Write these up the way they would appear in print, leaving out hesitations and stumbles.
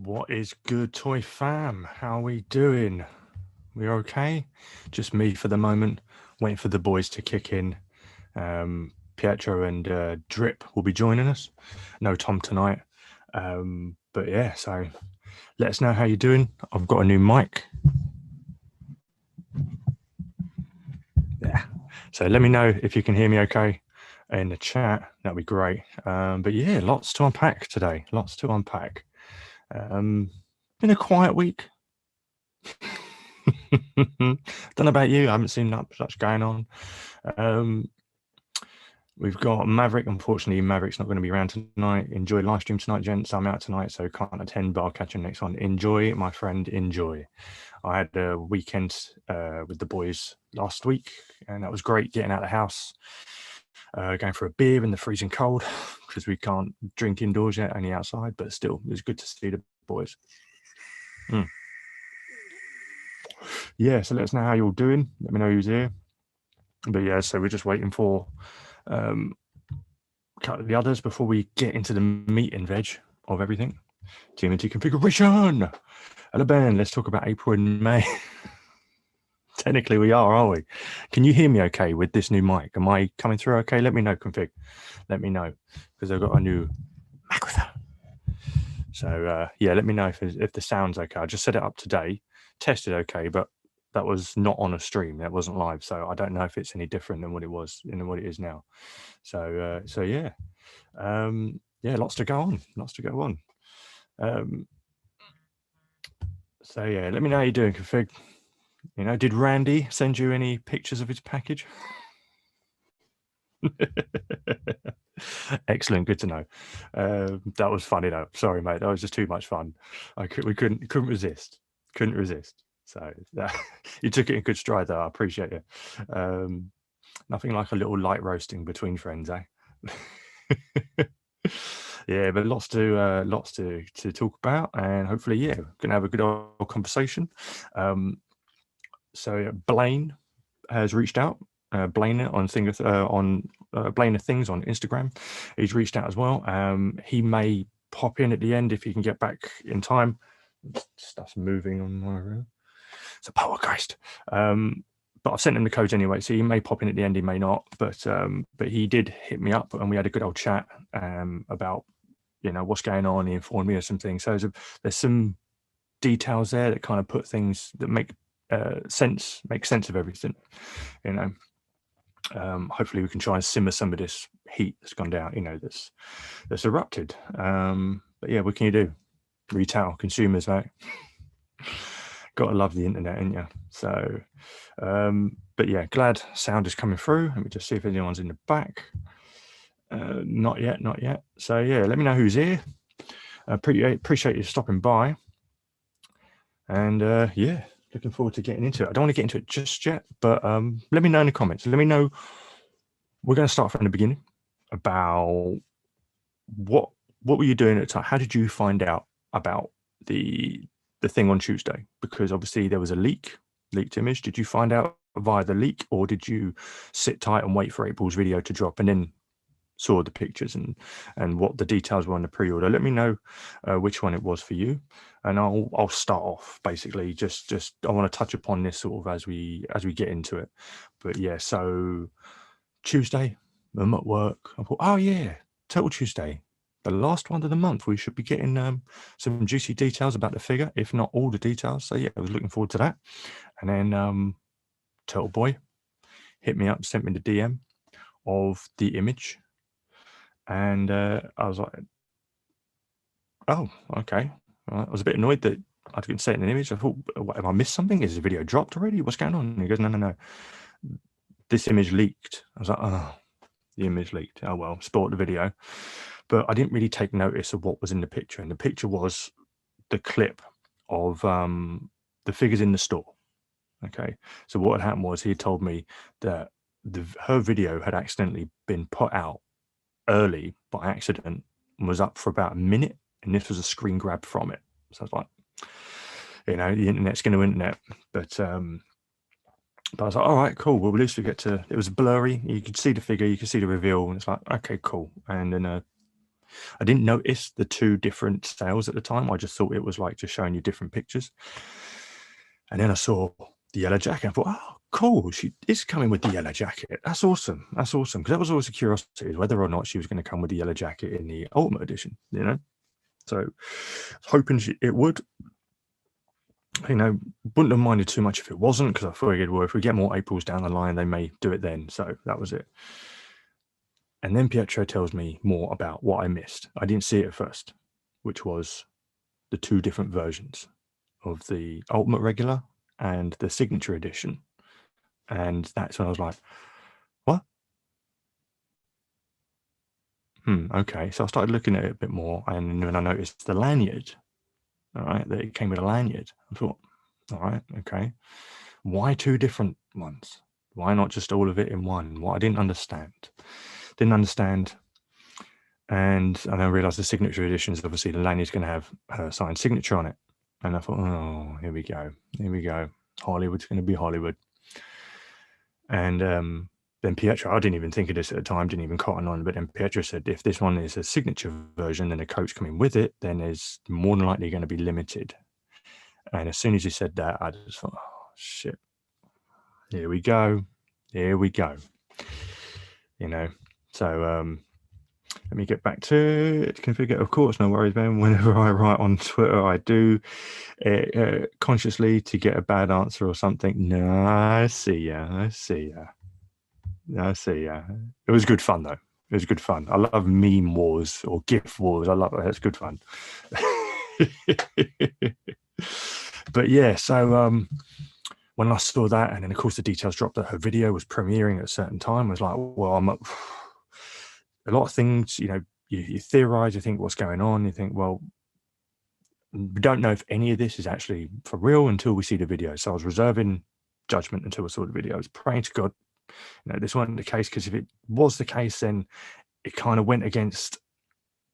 What is good, Toy Fam? How are we doing? We're okay? Just me for the moment, waiting for the boys to kick in. Pietro and Drip will be joining us. No Tom tonight. But yeah, so let us know how you're doing. I've got a new mic. Yeah. So let me know if you can hear me okay in the chat. That'd be great. But yeah, lots to unpack today. Lots to unpack. Been a quiet week. Don't know about you. I haven't seen much going on. We've got Maverick. Unfortunately, Maverick's not going to be around tonight. Enjoy live stream tonight, gents. I'm out tonight, so can't attend, but I'll catch you next one. Enjoy, my friend. Enjoy. I had a weekend with the boys last week, and that was great. Getting out of the house, going for a beer in the freezing cold because we can't drink indoors yet, only outside. But still, it was good to see the boys. Yeah, so let us know how you're doing. Let me know who's here. But yeah, so we're just waiting for the others before we get into the meat and veg of everything. TMNT configuration. Hello, Ben. Let's talk about April and May. Technically, we are, aren't we? Can you hear me okay with this new mic? Am I coming through okay? Let me know, config. Let me know, because I've got a new microphone. So yeah, let me know if the sound's okay. I just set it up today, tested okay, but that was not on a stream. That wasn't live, so I don't know if it's any different than what it was and what it is now. So yeah, yeah, lots to go on. So yeah, let me know how you're doing, config. You know, did Randy send you any pictures of his package? Excellent, good to know. That was funny though. Sorry, mate, that was just too much fun. We couldn't resist. Couldn't resist. So you took it in good stride though. I appreciate it. Nothing like a little light roasting between friends, eh? Yeah, but lots to talk about, and hopefully, yeah, we're gonna have a good old conversation. So Blain has reached out. Blain on Things Blain of Things on Instagram. He's reached out as well. He may pop in at the end if he can get back in time. Stuff's moving on my room. It's a poltergeist. But I've sent him the codes anyway, so he may pop in at the end, he may not. But he did hit me up, and we had a good old chat about what's going on. He informed me of some things. So there's some details there that kind of put things that make sense of everything. Hopefully we can try and simmer some of this heat that's gone down. That's erupted. But yeah, what can you do? Retail consumers, right? Gotta love the internet, ain't you? So, but yeah, glad sound is coming through. Let me just see if anyone's in the back. Not yet. So yeah, let me know who's here. Appreciate you stopping by. And yeah, looking forward to getting into it. I don't want to get into it just yet, but let me know in the comments. Let me know. We're going to start from the beginning about what were you doing at the time? How did you find out about the thing on Tuesday? Because obviously there was a leaked image. Did you find out via the leak, or did you sit tight and wait for April's video to drop and then saw the pictures and what the details were on the pre-order? Let me know which one it was for you, and I'll start off basically just I want to touch upon this sort of as we get into it. But yeah, so Tuesday I'm at work. I thought, oh yeah, Total Tuesday, the last one of the month. We should be getting some juicy details about the figure, if not all the details. So yeah, I was looking forward to that. And then Turtle Boy hit me up, sent me the DM of the image, and I was like, oh, okay. I was a bit annoyed that I didn't see it in an image. I thought, what, have I missed something? Is the video dropped already? What's going on? And he goes, no. This image leaked. I was like, oh, the image leaked. Oh well, spoiled the video. But I didn't really take notice of what was in the picture. And the picture was the clip of the figures in the store. Okay. So what had happened was he had told me that her video had accidentally been put out early by accident and was up for about a minute. And this was a screen grab from it. So I was like, the internet's going to internet. But I was like, all right, cool. Well, at least we get to, it was blurry. You could see the figure, you could see the reveal. And it's like, okay, cool. And then I didn't notice the two different sales at the time. I just thought it was like just showing you different pictures. And then I saw the yellow jacket. I thought, oh, cool. She is coming with the yellow jacket. That's awesome. That's awesome. Because that was always a curiosity, whether or not she was going to come with the yellow jacket in the Ultimate Edition, you know? So I was hoping it would. You know, wouldn't have minded too much if it wasn't, because I figured, well, if we get more Aprils down the line, they may do it then. So that was it. And then Pietro tells me more about what I missed. I didn't see it at first, which was the two different versions of the Ultimate Regular and the Signature Edition. And that's when I was like, what? Okay. So I started looking at it a bit more, and when I noticed the lanyard, all right, that it came with a lanyard, I thought, all right, okay. Why two different ones? Why not just all of it in one? What I didn't understand. And then I realized the Signature Edition is obviously the lanyard's going to have her signed signature on it. And I thought, oh, here we go. Here we go. Hollywood's going to be Hollywood. And then Pietro, I didn't even think of this at the time, didn't even cotton on, but then Pietro said, if this one is a signature version and a coach coming with it, then it's more than likely going to be limited. And as soon as he said that, I just thought, oh, shit. Here we go. Here we go. You know, so let me get back to it. Configure, of course, no worries, man. Whenever I write on Twitter, I do it consciously to get a bad answer or something. No, I see ya. I see ya. I see ya. It was good fun, though. It was good fun. I love meme wars or GIF wars. I love it. It's good fun. But yeah, so when I saw that, and then of course the details dropped that her video was premiering at a certain time, I was like, well, I'm a lot of things, you know, you theorize, you think what's going on, you think, well, we don't know if any of this is actually for real until we see the video. So I was reserving judgment until I saw the video. I was praying to God, you know, this wasn't the case, because if it was the case, then it kind of went against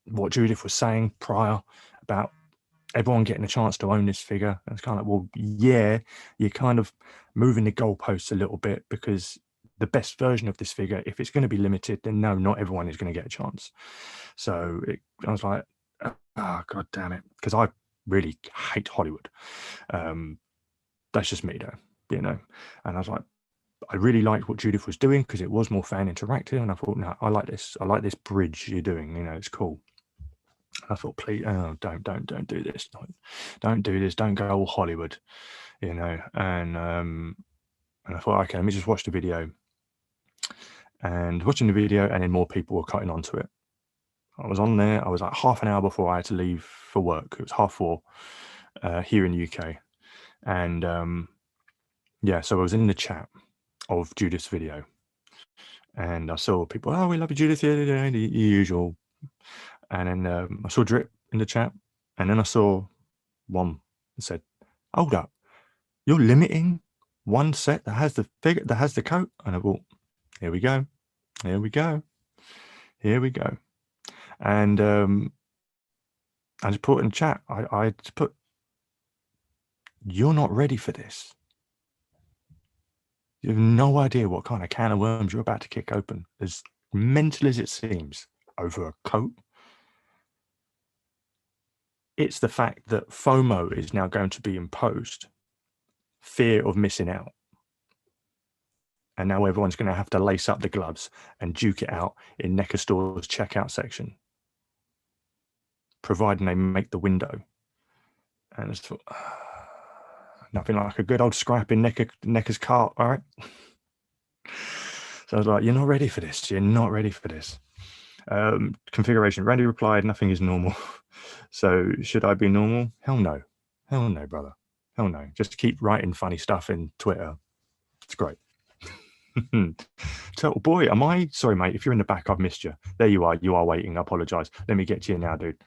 what Judith was saying prior about everyone getting a chance to own this figure. And it's kind of like, well, yeah, you're kind of moving the goalposts a little bit, because the best version of this figure, if it's going to be limited, then no, not everyone is going to get a chance. So I was like, oh, God damn it. Because I really hate Hollywood. That's just me, though, you know. And I was like, I really liked what Judith was doing, because it was more fan interactive. And I thought, no, I like this. I like this bridge you're doing. You know, it's cool. I thought, please, oh, don't do this. Don't do this. Don't go all Hollywood, you know. And I thought, okay, let me just watch the video. And watching the video, and then more people were cutting onto it. I was on there. I was like half an hour before I had to leave for work. It was 4:30 here in the UK. And yeah, so I was in the chat of Judith's video. And I saw people, oh, we love you, Judith, the usual. And then I saw Drip in the chat. And then I saw one that said, hold up, you're limiting one set that has the figure, that has the coat? And I thought, here we go. Here we go. Here we go. And I just put it in chat. I just put, you're not ready for this. You have no idea what kind of can of worms you're about to kick open. As mental as it seems over a coat, it's the fact that FOMO is now going to be imposed, fear of missing out. And now everyone's going to have to lace up the gloves and duke it out in NECA Store's checkout section, providing they make the window. And it's nothing like a good old scrap in NECA's cart, all right? So I was like, you're not ready for this. You're not ready for this. Configuration. Randy replied, nothing is normal. So should I be normal? Hell no. Hell no, brother. Hell no. Just keep writing funny stuff in Twitter. It's great. Turtle boy, am I? Sorry, mate. If you're in the back, I've missed you. There you are. You are waiting. I apologize. Let me get to you now, dude.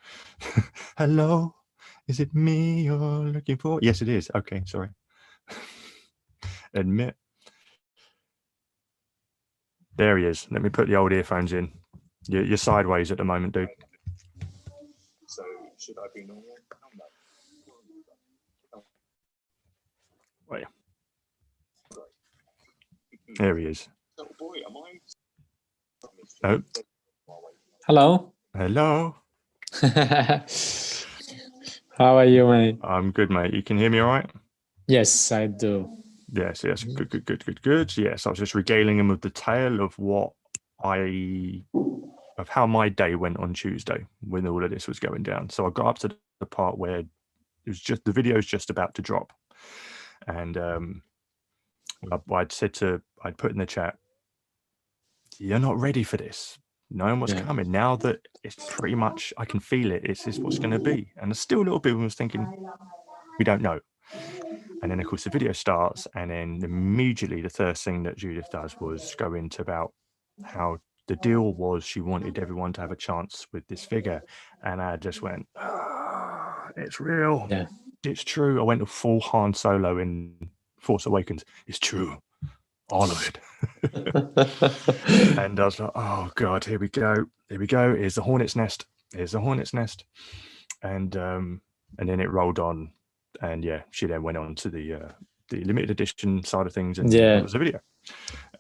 Hello. Is it me you're looking for? Yes, it is. Okay, sorry. Admit. There he is. Let me put the old earphones in. You're sideways at the moment, dude. So should I be normal? Wait. There he is. Oh. Hello. Hello. How are you, mate? I'm good, mate. You can hear me all right? Yes, I do. Yes, good. Yes, I was just regaling him with the tale of of how my day went on Tuesday when all of this was going down. So I got up to the part where it was just the video's just about to drop, and I'd put in the chat, "You're not ready for this. Knowing what's coming now that it's pretty much I can feel it. It's what's going to be." And there's still a little bit of was thinking, "We don't know." And then, of course, the video starts, and then immediately the first thing that Judith does was go into about how the deal was she wanted everyone to have a chance with this figure. And I just went, it's real. Yeah. It's true. I went to full Han Solo in Force Awakens. It's true. All of it. And I was like, oh, God, here we go. Here we go. Here's the hornet's nest. Here's the hornet's nest. And then it rolled on. And yeah, she then went on to the limited edition side of things, and it was a video.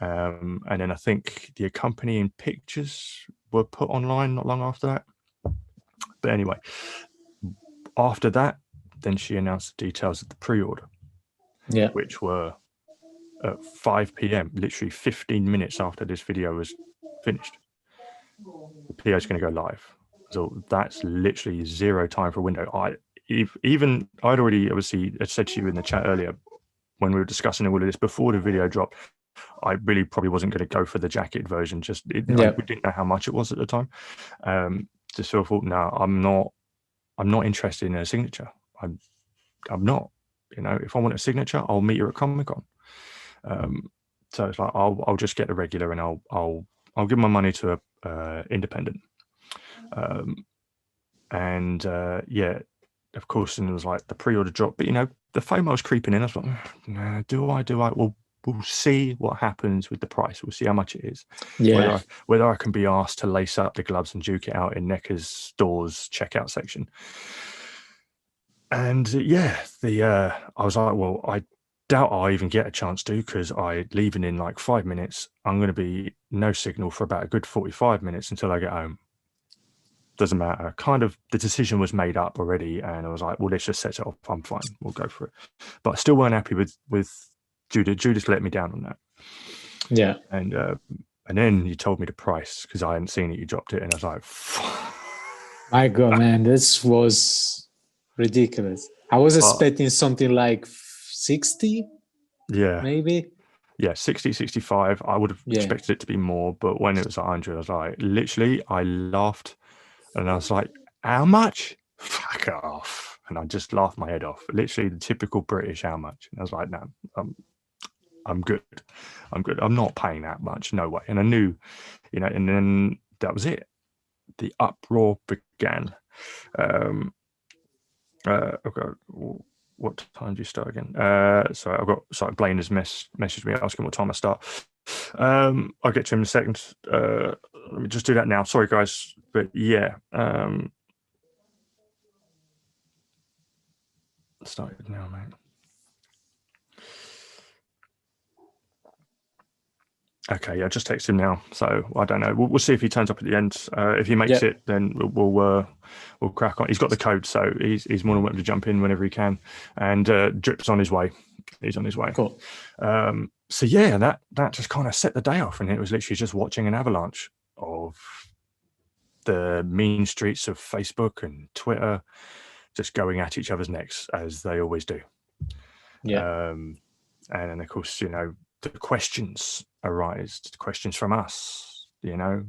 And then I think the accompanying pictures were put online not long after that. But anyway, after that, then she announced the details of the pre-order, which were at 5 p.m., literally 15 minutes after this video was finished. The PO is going to go live. So that's literally zero time for a window. I'd already obviously said to you in the chat earlier when we were discussing all of this before the video dropped, I really probably wasn't going to go for the jacket version. We didn't know how much it was at the time. Just sort of thought, no, I'm not interested in a signature. I'm not. You know, if I want a signature, I'll meet you at Comic-Con. So it's like I'll just get the regular, and I'll give my money to a independent. Yeah, of course, and it was like the pre-order drop, but you know, the FOMO was creeping in. I was like, nah, do I? Well, we'll see what happens with the price. We'll see how much it is. Yeah. Whether I can be asked to lace up the gloves and duke it out in NECA's stores checkout section. And yeah, I was like, well, I doubt I'll even get a chance to, because I leaving in like 5 minutes. I'm going to be no signal for about a good 45 minutes until I get home. Doesn't matter. Kind of the decision was made up already, and I was like, well, let's just set it off. I'm fine. We'll go for it. But I still weren't happy with Judith. Judith let me down on that. Yeah. And then you told me the price because I hadn't seen it. You dropped it, and I was like, my God, man, this was ridiculous. I was expecting something like 60. Yeah. Maybe. Yeah, 60, 65. I would have expected it to be more, but when it was 100, I was like, literally, I laughed. And I was like, how much? Fuck off. And I just laughed my head off. Literally the typical British how much. And I was like, no, I'm good. I'm not paying that much. No way. And I knew, you know, and then that was it. The uproar began. Okay. What time do you start again? Sorry, Blain has messaged me asking what time I start. I'll get to him in a second. Let me just do that now. Sorry, guys. But yeah, started now, mate. Okay, yeah, just text him now. So I don't know. We'll see if he turns up at the end. If he makes it, then we'll crack on. He's got the code, so he's more than welcome to jump in whenever he can. And Drip's on his way. He's on his way. Cool. So yeah, that just kind of set the day off, and it was literally just watching an avalanche of the mean streets of Facebook and Twitter, just going at each other's necks as they always do. Yeah. And then of course, you know, the questions arise, the questions from us, you know,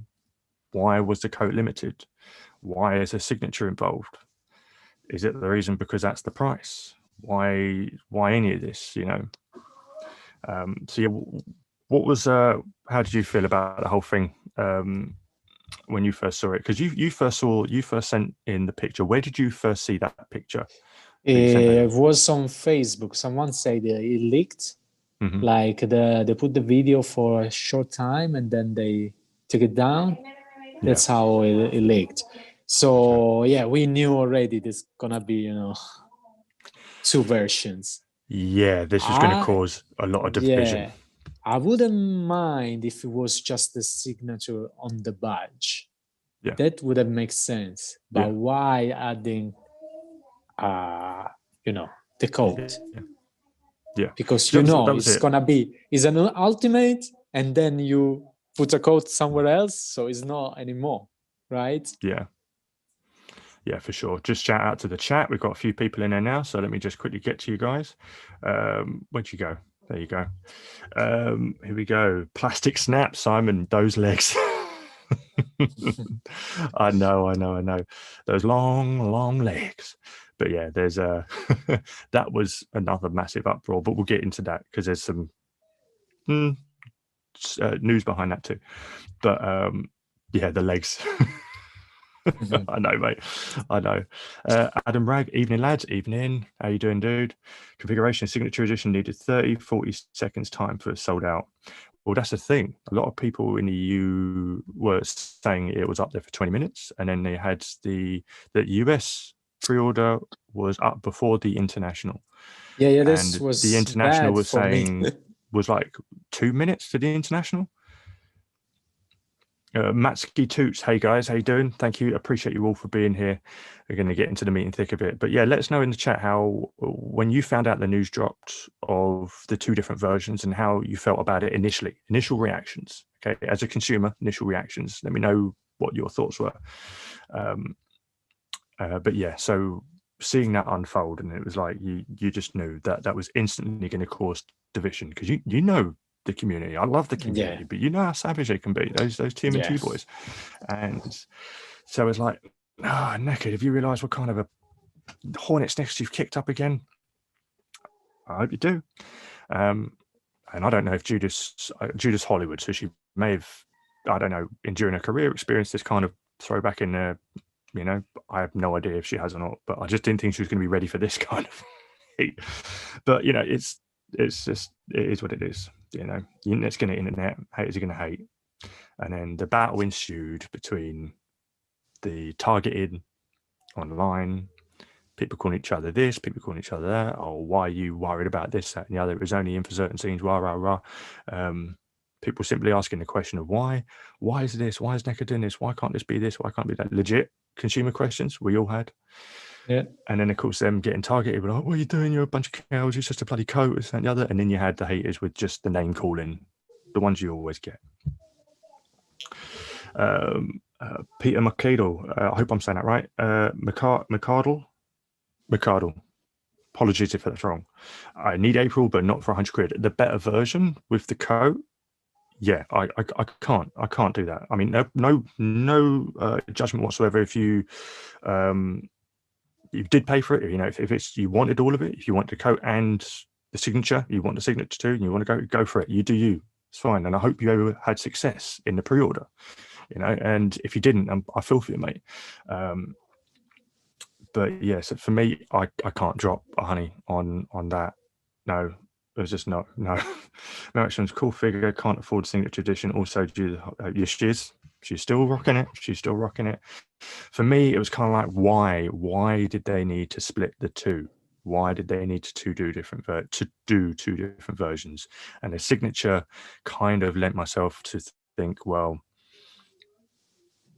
why was the coat limited? Why is a signature involved? Is it the reason because that's the price? Why any of this, you know? So yeah, what was, how did you feel about the whole thing when you first saw it? Because you first sent in the picture. Where did you first see that picture? It was on Facebook. Someone said it leaked. Like they put the video for a short time and then they took it down. That's how it leaked. So yeah, we knew already there's gonna be, you know, two versions. Yeah, this is going to cause a lot of division. Yeah, I wouldn't mind if it was just the signature on the badge. that would have made sense. But why adding, you know, the coat? Yeah. Because you know it's gonna be an ultimate, and then you put a coat somewhere else, so it's not anymore, right? Yeah. Yeah, for sure. Just shout out to the chat. We've got a few people in there now, so let me just quickly get to you guys. Where'd you go? There you go. Here we go. Plastic snap, Simon. Those legs. I know. Those long legs. But yeah, there's a that was another massive uproar. But we'll get into that because there's some news behind that too. But yeah, the legs. I know, mate. I know. Adam Rag, evening, lads. Evening. How you doing, dude? Configuration signature edition needed 30-40 seconds time for sold out. Well, that's the thing. A lot of people in the EU were saying it was up there for 20 minutes, and then they had the US pre-order was up before the international. Yeah. This was the international bad was for saying me. was like 2 minutes to the international. Matsky Toots, hey guys, how you doing? Thank you, appreciate you all for being here. We're going to get into the meat and thick of it, but yeah, let us know in the chat how, when you found out the news dropped of the 2 different versions, and how you felt about it initially, initial reactions. Okay, as a consumer, initial reactions. Let me know what your thoughts were. But yeah, so seeing that unfold, and it was like you just knew that was instantly going to cause division, because you know the community. I love the community, but you know how savage they can be, those TMNT boys. And so it's like, NECA, have you realized what kind of a hornet's nest you've kicked up again? I hope you do. And I don't know if Judith's Hollywood, so she may have, I don't know, during her career experienced this kind of throwback in there. You know, I have no idea if she has or not, but I just didn't think she was going to be ready for this kind of heat. But you know, it's just, it is what it is. You know, the internet's going to internet, haters are going to hate. And then the battle ensued between the targeted online, people calling each other this, people calling each other that. Oh, why are you worried about this, that, and the other? It was only in for certain scenes, rah. People simply asking the question of why is this? Why is NECA doing this? Why can't this be this? Why can't it be that? Legit consumer questions we all had. Yeah. And then of course them getting targeted with, like, what are you doing? You're a bunch of cows, it's just a bloody coat, this and the other. And then you had the haters with just the name calling, the ones you always get. Peter McCadle, I hope I'm saying that right. McCardle. Apologies if that's wrong. I need April, but not for 100 quid. The better version with the coat. Yeah, I can't do that. I mean, no judgment whatsoever. If you did pay for it, you know, if it's, you wanted all of it, if you want the coat and the signature, you want the signature too, and you want to go for it, you do you. It's fine. And I hope you ever had success in the pre-order, you know, and if you didn't, I feel for you, mate. But yeah, so for me, I can't drop a honey on that. No, there's just no. Merrick's cool figure, can't afford signature edition. Also, she's still rocking it. She's still rocking it. For me, it was kind of like, why did they need to split the 2? Why did they need to do 2 different versions? And the signature kind of lent myself to think, well,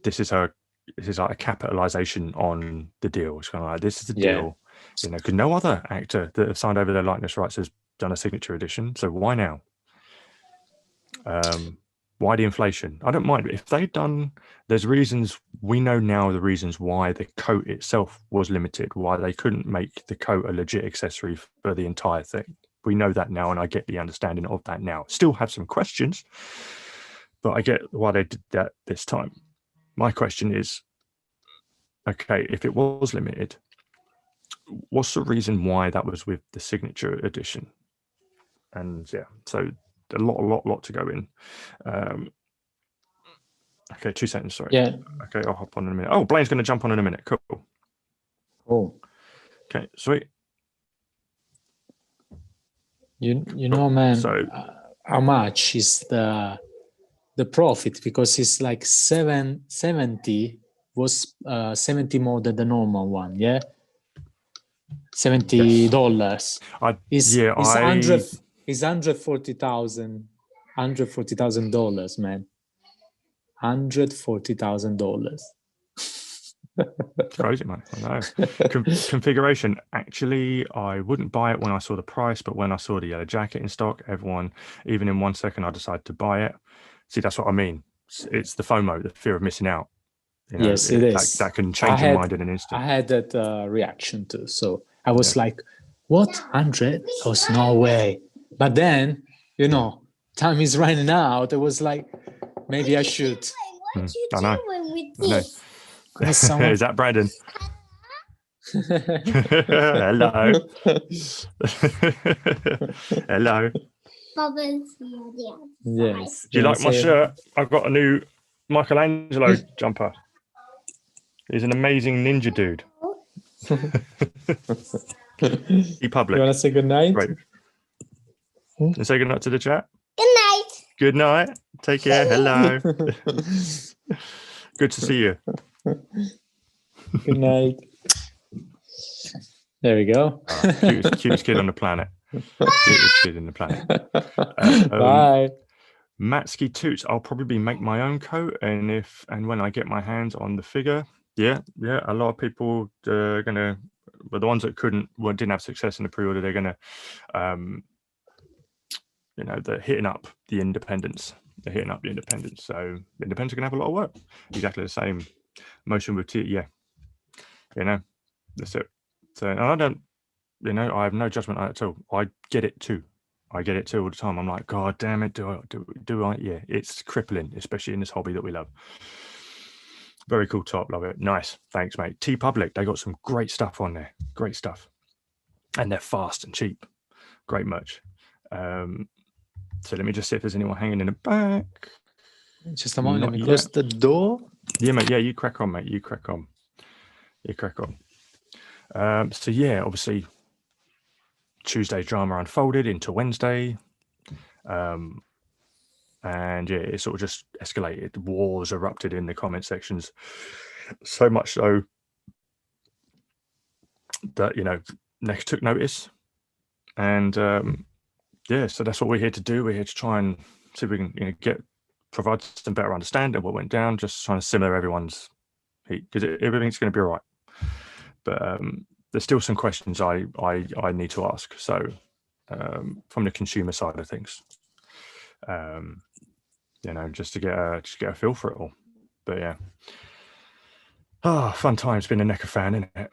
this is like a capitalization on the deal. It's kind of like, this is the deal, you know, because no other actor that have signed over their likeness rights has done a signature edition. So why now? Why the inflation? I don't mind if they've done. There's reasons, we know now the reasons why the coat itself was limited, why they couldn't make the coat a legit accessory for the entire thing. We know that now, and I get the understanding of that now. Still have some questions, but I get why they did that this time. My question is, okay, if it was limited, what's the reason why that was with the signature edition? And yeah, so a lot to go in. Okay, 2 seconds, sorry. Yeah. Okay, I'll hop on in a minute. Oh, Blaine's going to jump on in a minute. Cool. Okay, sweet. You know, man, so how much is the profit? Because it's like 70 was 70 more than the normal one, yeah? $70. It's $140,000, man. $140,000. It's crazy, man. I know. Configuration. Actually, I wouldn't buy it when I saw the price, but when I saw the yellow jacket in stock, everyone, even in 1 second, I decided to buy it. See, that's what I mean. It's the FOMO, the fear of missing out. You know, yes, it is. That can change your mind in an instant. I had that reaction too. So I was like, what, 100? Oh, no way. But then, you know, time is running out. I was like, maybe I should. What are you doing with this? Is that Brandon? Hello. Hello. Yes. Do you like my shirt? I've got a new Michelangelo jumper. He's an amazing ninja dude. Public. You want to say good night? Right. And say good night to the chat. Good night. Good night. Take care. Hello. Good to see you. Good night. There we go. Cutest kid on the planet. Cutest kid on the planet. Bye. Matsky Toots. I'll probably make my own coat, and when I get my hands on the figure, yeah. A lot of people are gonna, but the ones that didn't have success in the pre-order, they're gonna, they're hitting up the independents. They're hitting up the independents. So the independents are gonna have a lot of work. Exactly the same motion with that's it. So and I don't, I have no judgment on it at all. I get it too. I get it too all the time. I'm like, God damn it, do I? Yeah, it's crippling, especially in this hobby that we love. Very cool top, love it. Nice, thanks, mate. TeePublic, they got some great stuff on there. Great stuff, and they're fast and cheap. Great merch. So let me just see if there's anyone hanging in the back. Just a moment, let me close the door. Yeah, mate. Yeah, you crack on, mate. You crack on. So yeah, obviously Tuesday's drama unfolded into Wednesday, and yeah, it sort of just escalated. Wars erupted in the comment sections, so much so that NECA took notice, and yeah, so that's what we're here to do. We're here to try and see if we can provide some better understanding of what went down, just trying to simmer everyone's heat, because everything's going to be all right. But there's still some questions I need to ask. So from the consumer side of things, just to get a feel for it all. But yeah, fun times being a NECA fan, isn't it?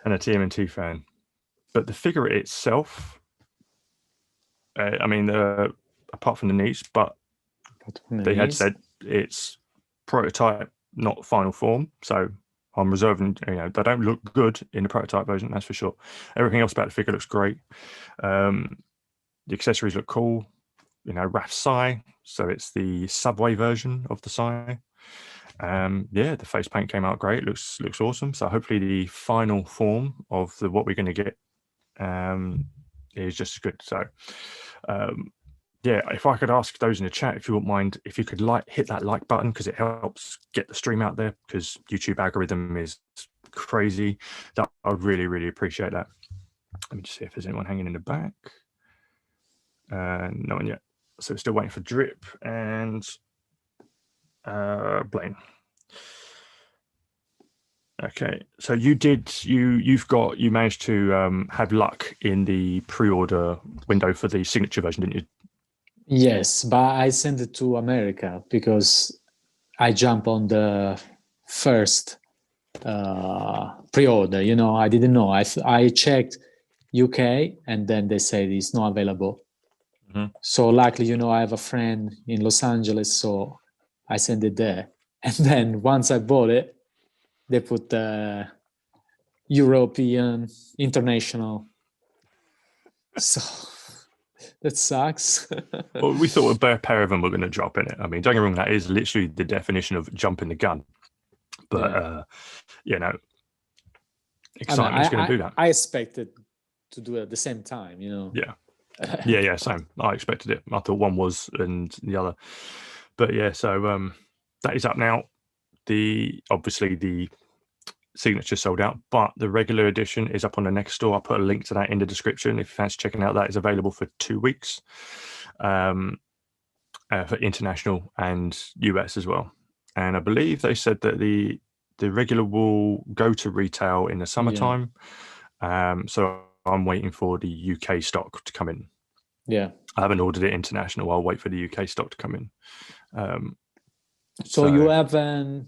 And a TMNT fan. But the figure itself, I mean, apart from the knees, but they had said it's prototype, not final form. So I'm reserving, they don't look good in the prototype version, that's for sure. Everything else about the figure looks great. The accessories look cool. RAF Psy, so it's the subway version of the Psy. Yeah, the face paint came out great. Looks awesome. So hopefully the final form of what we're going to get is just good. So yeah, if I could ask those in the chat, if you wouldn't mind, if you could hit that like button, because it helps get the stream out there, because YouTube algorithm is crazy. That I would really, really appreciate that. Let me just see if there's anyone hanging in the back. No one yet. So we're still waiting for Drip and Blain. Okay, so you managed to have luck in the pre-order window for the signature version, didn't you? Yes, but I sent it to America because I jumped on the first pre-order. I didn't know. I checked UK, and then they said it's not available. Mm-hmm. So luckily, I have a friend in Los Angeles, so I sent it there. And then once I bought it, they put European, international. So that sucks. Well, we thought a pair of them were going to drop in it. I mean, don't get me wrong, that is literally the definition of jumping the gun. But, excitement's going to do that. I expected to do it at the same time, Yeah. Yeah, same. I expected it. I thought one was and the other. But yeah, so that is up now. Obviously the signature sold out, but the regular edition is up on the NECA store. I'll put a link to that in the description if you fancy checking out. That is available for 2 weeks for international and US as well. and I believe they said that the regular will go to retail in the summertime. So I'm waiting for the UK stock to come in. Yeah. I haven't ordered it international. I'll wait for the UK stock to come in. So you haven't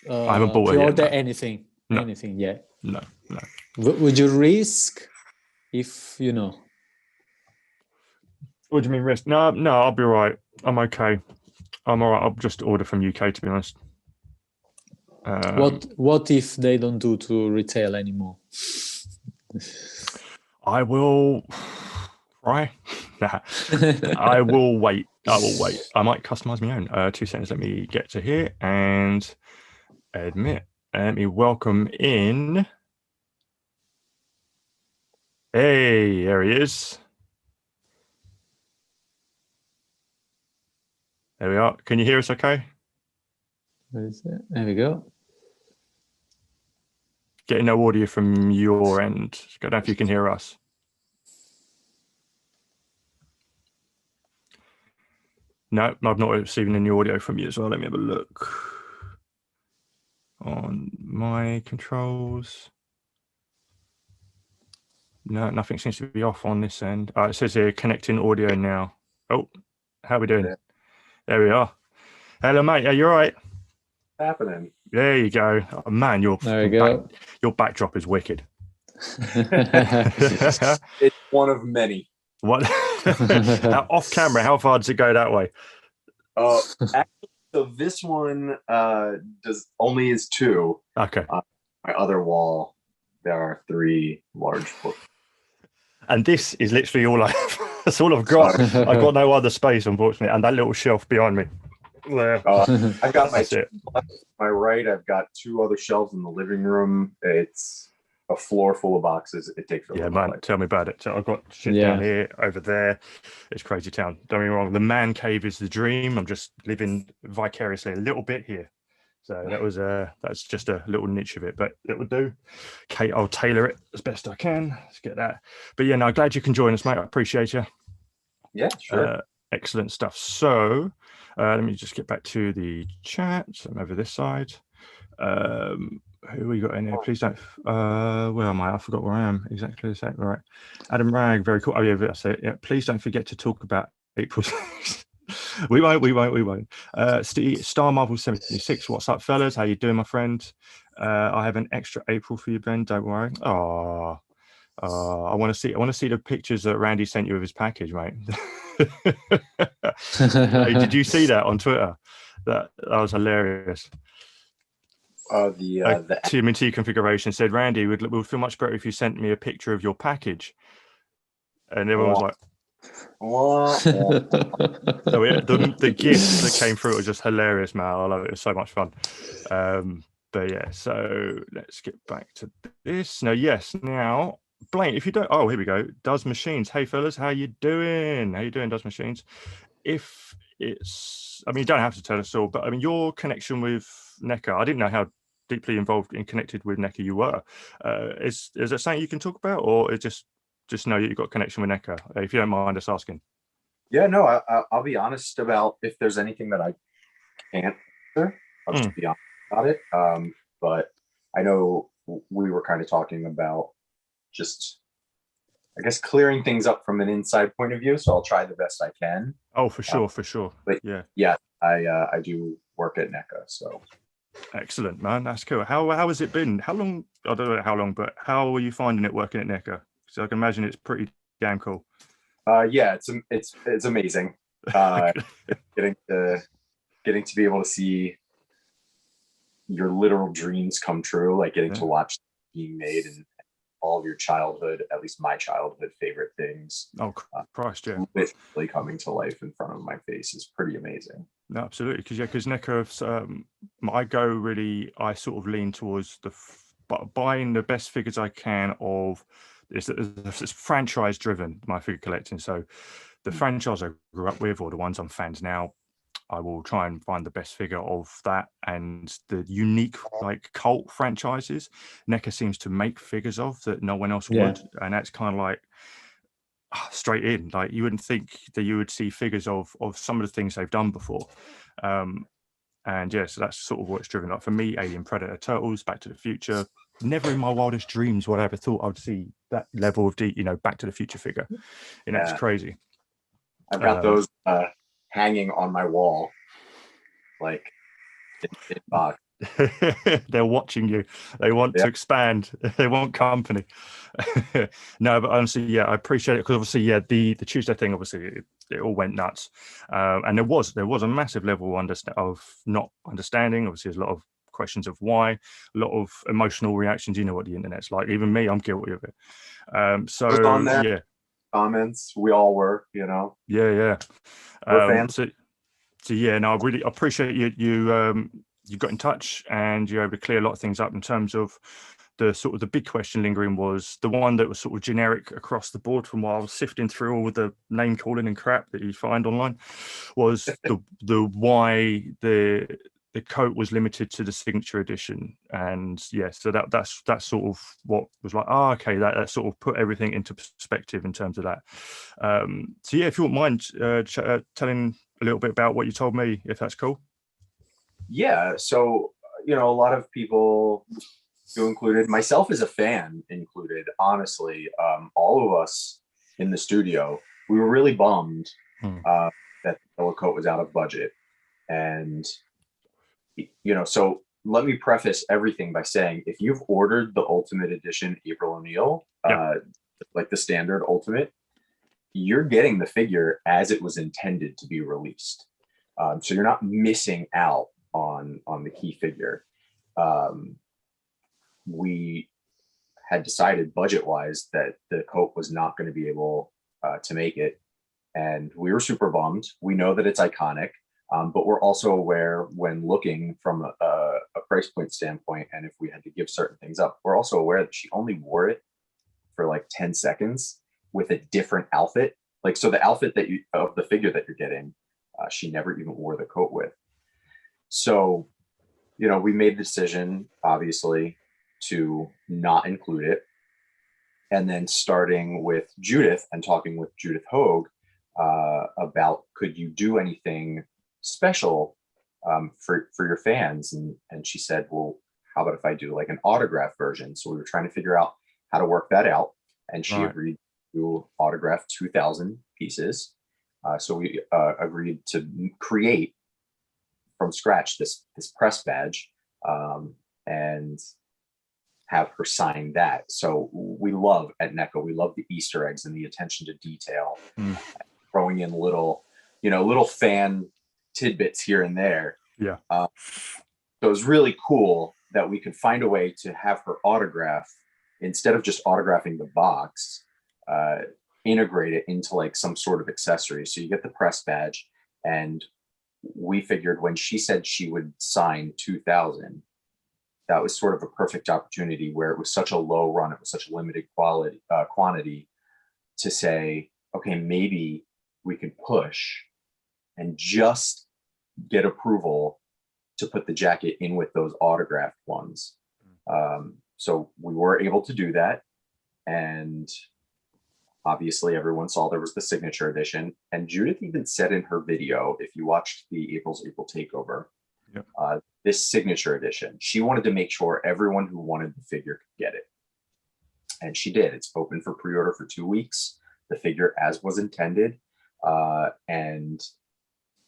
I haven't bought pre-ordered anything yet? No. Would you risk if you know? What do you mean risk? No, I'll be all right. I'm okay. I'm all right. I'll just order from UK, to be honest. What if they don't do to retail anymore? I will try. I will wait. I might customize my own. 2 seconds. Let me get to here and admit. Let me welcome in. Hey, there he is. There we are. Can you hear us okay? Where is it? There we go. Getting no audio from your end. I don't know if you can hear us. No, I'm not receiving any audio from you as well. Let me have a look on my controls. No, nothing seems to be off on this end. It says here connecting audio now. Oh, how are we doing? There we are. Hello, mate. Are you all right? Happening. There you go. Oh, man, your backdrop is wicked. It's one of many. What? Off camera, how far does it go that way? Actually, so this one is 2. Okay. My other wall, there are 3 large books. And this is literally all that's all I've got. I've got no other space, unfortunately, and that little shelf behind me. There. I've got my right. I've got 2 other shelves in the living room. It's a floor full of boxes. It takes over. Man, tell me about it. So I've got shit down here, over there. It's crazy town. Don't get me wrong. The man cave is the dream. I'm just living vicariously a little bit here. So that's just a little niche of it, but it will do. Kate, I'll tailor it as best I can. Let's get that. But yeah, no, glad you can join us, mate. I appreciate you. Yeah, sure. Excellent stuff. So let me just get back to the chat. So I'm over this side. Who we got in here? Please don't. Where am I? I forgot where I am. Exactly the same. All right. Adam Rag, very cool. Oh yeah, that's it. Yeah. Please don't forget to talk about April. We won't. Star Marvel 76. What's up, fellas? How you doing, my friend? I have an extra April for you, Ben. Don't worry. I want to see the pictures that Randy sent you of his package, mate. Hey, did you see that on Twitter? That was hilarious. The TMNT configuration said, Randy, would feel much better if you sent me a picture of your package. And everyone was like, so the gifs that came through were just hilarious, man. I love it. It was so much fun. But yeah, so let's get back to this. Now, Blaine, if you don't, here we go. Does Machines. Hey, fellas, how you doing? Does Machines? If it's, you don't have to tell us all, but your connection with NECA, I didn't know how deeply involved and connected with NECA you were. Is that something you can talk about, or is just know you've got connection with NECA, if you don't mind us asking? Yeah, no, I'll be honest about if there's anything that I can't answer. I'll just be honest about it. But I know we were kind of talking about just, I guess, clearing things up from an inside point of view. So I'll try the best I can. Oh, for sure. But yeah, I do work at NECA, so. Excellent, man. That's cool. How has it been? How long? I don't know how long, but how are you finding it working at NECA? So I can imagine it's pretty damn cool. Yeah, it's amazing. Getting to be able to see your literal dreams come true, like getting to watch being made and all of your childhood, at least my childhood favorite things. Oh Christ, yeah. Literally coming to life in front of my face is pretty amazing. No, absolutely, because NECA, I sort of lean towards buying the best figures I can of. It's franchise driven, my figure collecting. So the franchise I grew up with, or the ones I'm fans now, I will try and find the best figure of that. And the unique cult franchises, NECA seems to make figures of that no one else would. And that's kind of like straight in. Like, you wouldn't think that you would see figures of some of the things they've done before. And yeah, so that's sort of what's driven up for me. Alien, Predator, Turtles, Back to the Future. Never in my wildest dreams would I ever thought I would see that level of Back to the Future figure. It's crazy. I've got those hanging on my wall, like in box. They're watching you. They want to expand. They want company. No, but honestly, yeah, I appreciate it, because obviously, yeah, the Tuesday thing, obviously, it all went nuts, and there was a massive level of not understanding. Obviously, there's a lot of questions of why, a lot of emotional reactions. You know what the internet's like. Even me, I'm guilty of it. So on there, yeah, comments, we all were, you know. Yeah. We're fans. So yeah, no, I really appreciate you got in touch and you're able to clear a lot of things up in terms of the sort of the big question lingering was the one that was sort of generic across the board from what I was sifting through all the name calling and crap that you find online, was the why the coat was limited to the signature edition. And yeah, so that's sort of what was like, okay, that sort of put everything into perspective in terms of that. So yeah, if you wouldn't mind telling a little bit about what you told me, if that's cool. Yeah, so a lot of people, you included, myself as a fan included, honestly, all of us in the studio, we were really bummed that the yellow coat was out of budget. And so let me preface everything by saying, if you've ordered the Ultimate Edition April O'Neil, like the standard Ultimate, you're getting the figure as it was intended to be released. So you're not missing out on the key figure. We had decided budget-wise that the coat was not going to be able to make it, and we were super bummed. We know that it's iconic, but we're also aware, when looking from a price point standpoint, and if we had to give certain things up, we're also aware that she only wore it for like 10 seconds with a different outfit. Like, so the outfit of the figure that you're getting, she never even wore the coat with. So, we made the decision, obviously, to not include it. And then starting with Judith and talking with Judith Hogue about, could you do anything special for your fans? And she said, well, how about if I do like an autograph version? So we were trying to figure out how to work that out. And she agreed to autograph 2,000 pieces. So we agreed to create from scratch this press badge and have her sign that. So we love at NECA, we love the Easter eggs and the attention to detail, throwing in little fan tidbits here and there. Yeah. So it was really cool that we could find a way to have her autograph, instead of just autographing the box, integrate it into like some sort of accessory. So you get the press badge, and we figured when she said she would sign 2,000, that was sort of a perfect opportunity, where it was such a low run, it was such a limited quantity, to say, okay, maybe we could push and just get approval to put the jacket in with those autographed ones. So we were able to do that. And obviously everyone saw there was the signature edition. And Judith even said in her video, if you watched the April takeover, this signature edition, she wanted to make sure everyone who wanted the figure could get it. And she did. It's open for pre-order for 2 weeks, the figure as was intended. And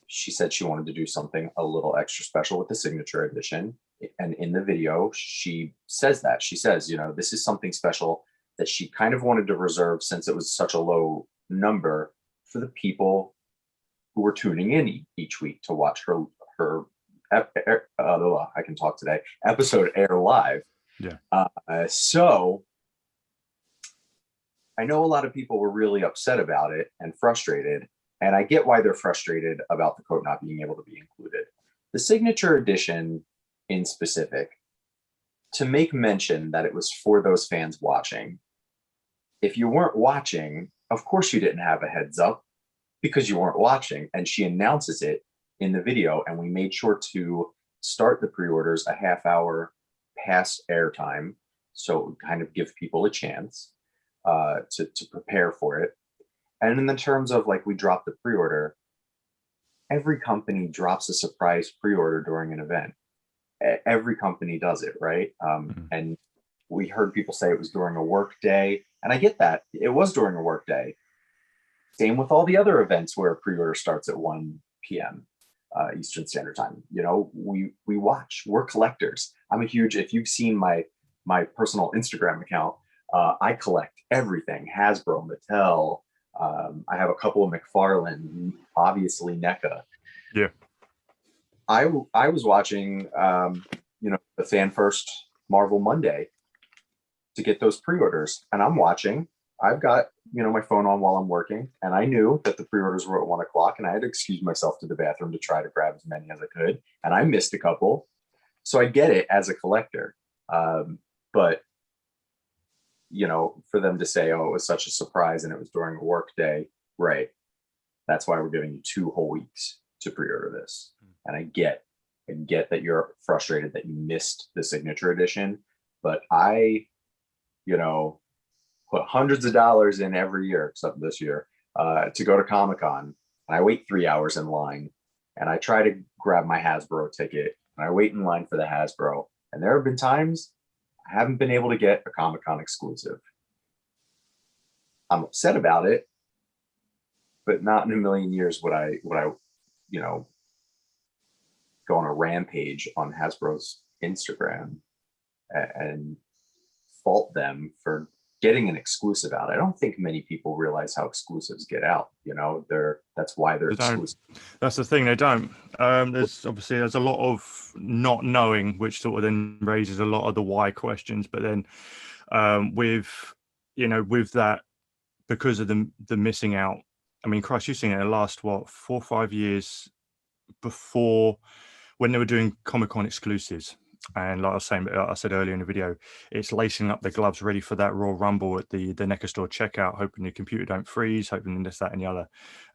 she said she wanted to do something a little extra special with the signature edition. And in the video, she says that. She says, this is something special that she kind of wanted to reserve, since it was such a low number, for the people who were tuning in each week to watch her I can talk today, episode air live. So I know a lot of people were really upset about it and frustrated, and I get why they're frustrated about the coat not being able to be included. The signature edition in specific, to make mention that it was for those fans watching. If you weren't watching, of course you didn't have a heads up, because you weren't watching. And she announces it in the video, and we made sure to start the pre-orders a half hour past airtime, so it would kind of give people a chance to prepare for it. And in the terms of, like, we dropped the pre-order, every company drops a surprise pre-order during an event. Every company does it, right? And we heard people say it was during a work day, and I get that. It was during a work day. Same with all the other events where a pre-order starts at 1 p.m. Eastern Standard Time. You know, we watch. We're collectors. I'm a huge. If you've seen my personal Instagram account, I collect everything. Hasbro, Mattel. I have a couple of McFarlane. Obviously, NECA. Yeah. I was watching, the Fan First Marvel Monday to get those pre-orders, and I'm watching. I've got, my phone on while I'm working, and I knew that the pre-orders were at 1 o'clock, and I had to excuse myself to the bathroom to try to grab as many as I could, and I missed a couple. So I get it as a collector, but for them to say, "Oh, it was such a surprise and it was during a work day," right? That's why we're giving you 2 whole weeks to pre-order this. And I get that you're frustrated that you missed the signature edition, but I, put hundreds of dollars in every year, except this year, to go to Comic-Con. And I wait 3 hours in line, and I try to grab my Hasbro ticket, and I wait in line for the Hasbro. And there have been times I haven't been able to get a Comic-Con exclusive. I'm upset about it, but not in a million years would I, go on a rampage on Hasbro's Instagram and fault them for getting an exclusive out. I don't think many people realize how exclusives get out. That's why they're exclusive. That's the thing, they don't. There's a lot of not knowing, which sort of then raises a lot of the why questions. But then with that, because of the missing out, I mean, Christ, you've seen it in the last 4 or 5 years before, when they were doing Comic-Con exclusives. And like I said earlier in the video, it's lacing up the gloves ready for that Royal Rumble at the NECA store checkout, hoping the computer don't freeze, hoping this, that, and the other.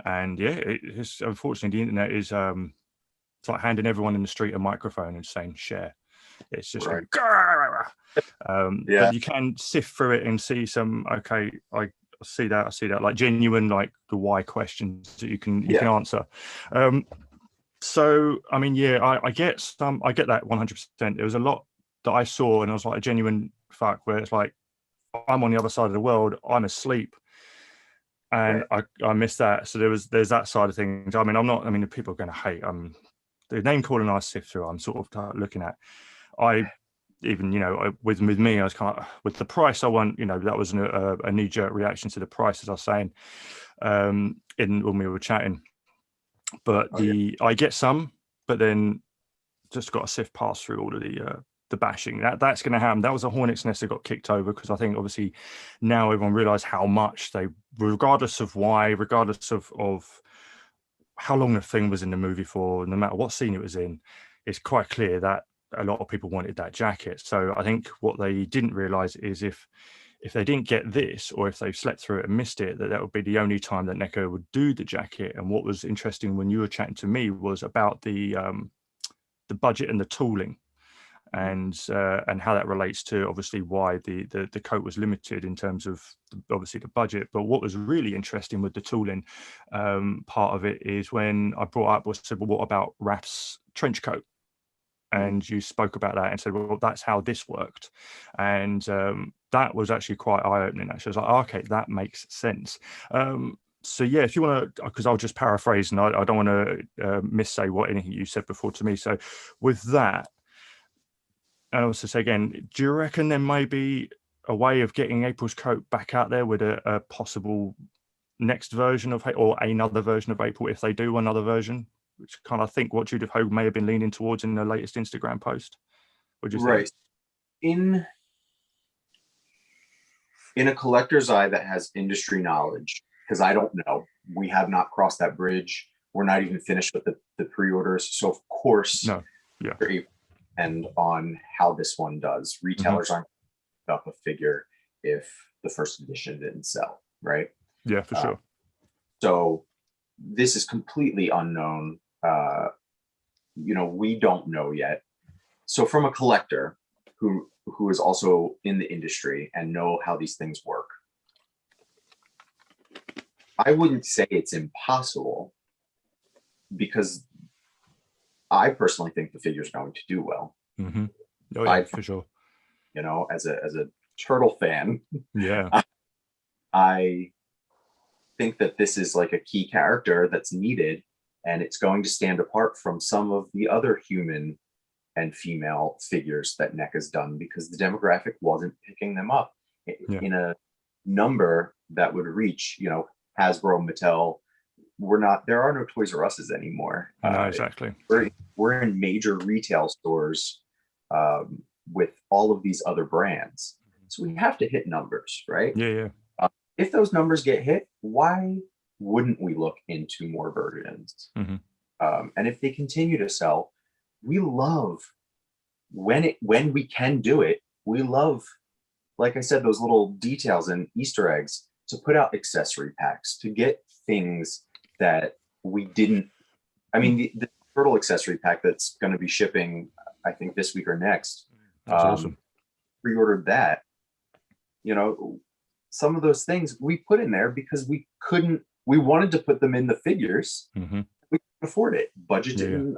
And yeah, it's unfortunately, the internet is it's like handing everyone in the street a microphone and saying share. It's just right. But you can sift through it and see some. Okay, I see that, like genuine, like the why questions that you can answer. So, I mean, I get that 100%. There was a lot that I saw, and I was like a genuine fuck, where it's like, I'm on the other side of the world, I'm asleep, and right. I missed that. So there's that side of things. I mean, people are going to hate. The name calling I sift through, I'm sort of looking at. With me, I was kind of, with the price I want, that was a knee-jerk reaction to the price, as I was saying, when we were chatting. But I get some, but then just got to sift past through all of the bashing. That's going to happen. That was a hornet's nest that got kicked over, because I think obviously now everyone realised how much they, regardless of why, regardless of how long the thing was in the movie for, no matter what scene it was in, it's quite clear that a lot of people wanted that jacket. So I think what they didn't realise is if they didn't get this, or if they slept through it and missed it, that would be the only time that NECA would do the jacket. And what was interesting when you were chatting to me was about the budget and the tooling, and how that relates to obviously why the coat was limited in terms of obviously the budget. But what was really interesting with the tooling part of it is when I brought up, said, well, what about Raf's trench coat? And you spoke about that and said, well, that's how this worked. And that was actually quite eye-opening. Actually, I was like, okay, that makes sense. So yeah, if you want to, because I'll just paraphrase, and I don't want to missay anything you said before to me. So with that, and also say again, do you reckon there may be a way of getting April's coat back out there with a possible next version of, or another version of April, if they do another version? Which kind of think what Judith Hogue may have been leaning towards in the latest Instagram post. What do you think? In a collector's eye that has industry knowledge, because I don't know, we have not crossed that bridge. We're not even finished with the pre-orders. So of course, and on how this one does. Retailers aren't up a figure if the first edition didn't sell, right? Yeah, for sure. So this is completely unknown. We don't know yet. So from a collector who is also in the industry and know how these things work, I wouldn't say it's impossible, because I personally think the figure's going to do well. Mm-hmm. Oh yeah, for sure. You know, as a turtle fan, yeah, I think that this is like a key character that's needed, and it's going to stand apart from some of the other human and female figures that NECA's done, because the demographic wasn't picking them up in a number that would reach, you know, Hasbro, Mattel. There are no Toys R Us's anymore. No, exactly. We're in major retail stores with all of these other brands. So we have to hit numbers, right? Yeah. If those numbers get hit, why wouldn't we look into more versions? Mm-hmm. And if they continue to sell, we love when we can do it. We love, like I said, those little details and Easter eggs, to put out accessory packs, to get things that we didn't. I mean, the turtle accessory pack that's going to be shipping, I think this week or next. That's awesome. Pre-ordered that. You know, some of those things we put in there because we wanted to put them in the figures. Mm-hmm. We couldn't afford it. Budget didn't.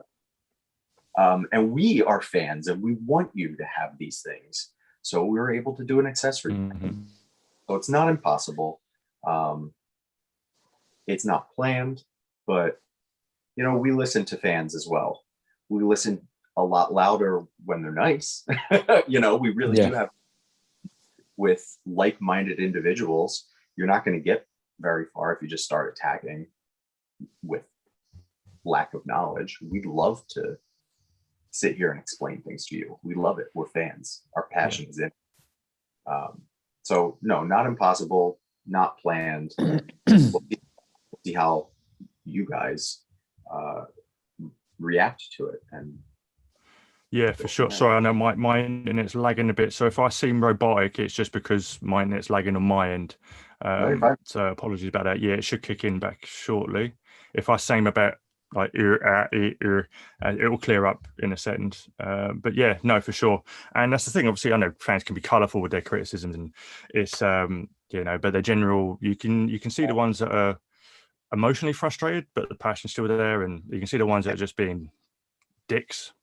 And we are fans, and we want you to have these things. So we were able to do an accessory. Mm-hmm. So it's not impossible. It's not planned, but you know, we listen to fans as well. We listen a lot louder when they're nice. You know, we really do have, with like-minded individuals. You're not going to get very far if you just start attacking with lack of knowledge. We'd love to sit here and explain things to you. We love it. We're fans. Our passion is in it. So no, not impossible, not planned. We'll see how you guys react to it. And yeah, for sure. Sorry, I know my internet's lagging a bit. So if I seem robotic, it's just because my internet's lagging on my end. So apologies about that. Yeah, it should kick in back shortly. If I seem about like it will clear up in a second. But yeah, no, for sure. And that's the thing. Obviously, I know fans can be colourful with their criticisms, and it's you know, but they're general. You can see the ones that are emotionally frustrated, but the passion's still there, and you can see the ones that are just being dicks.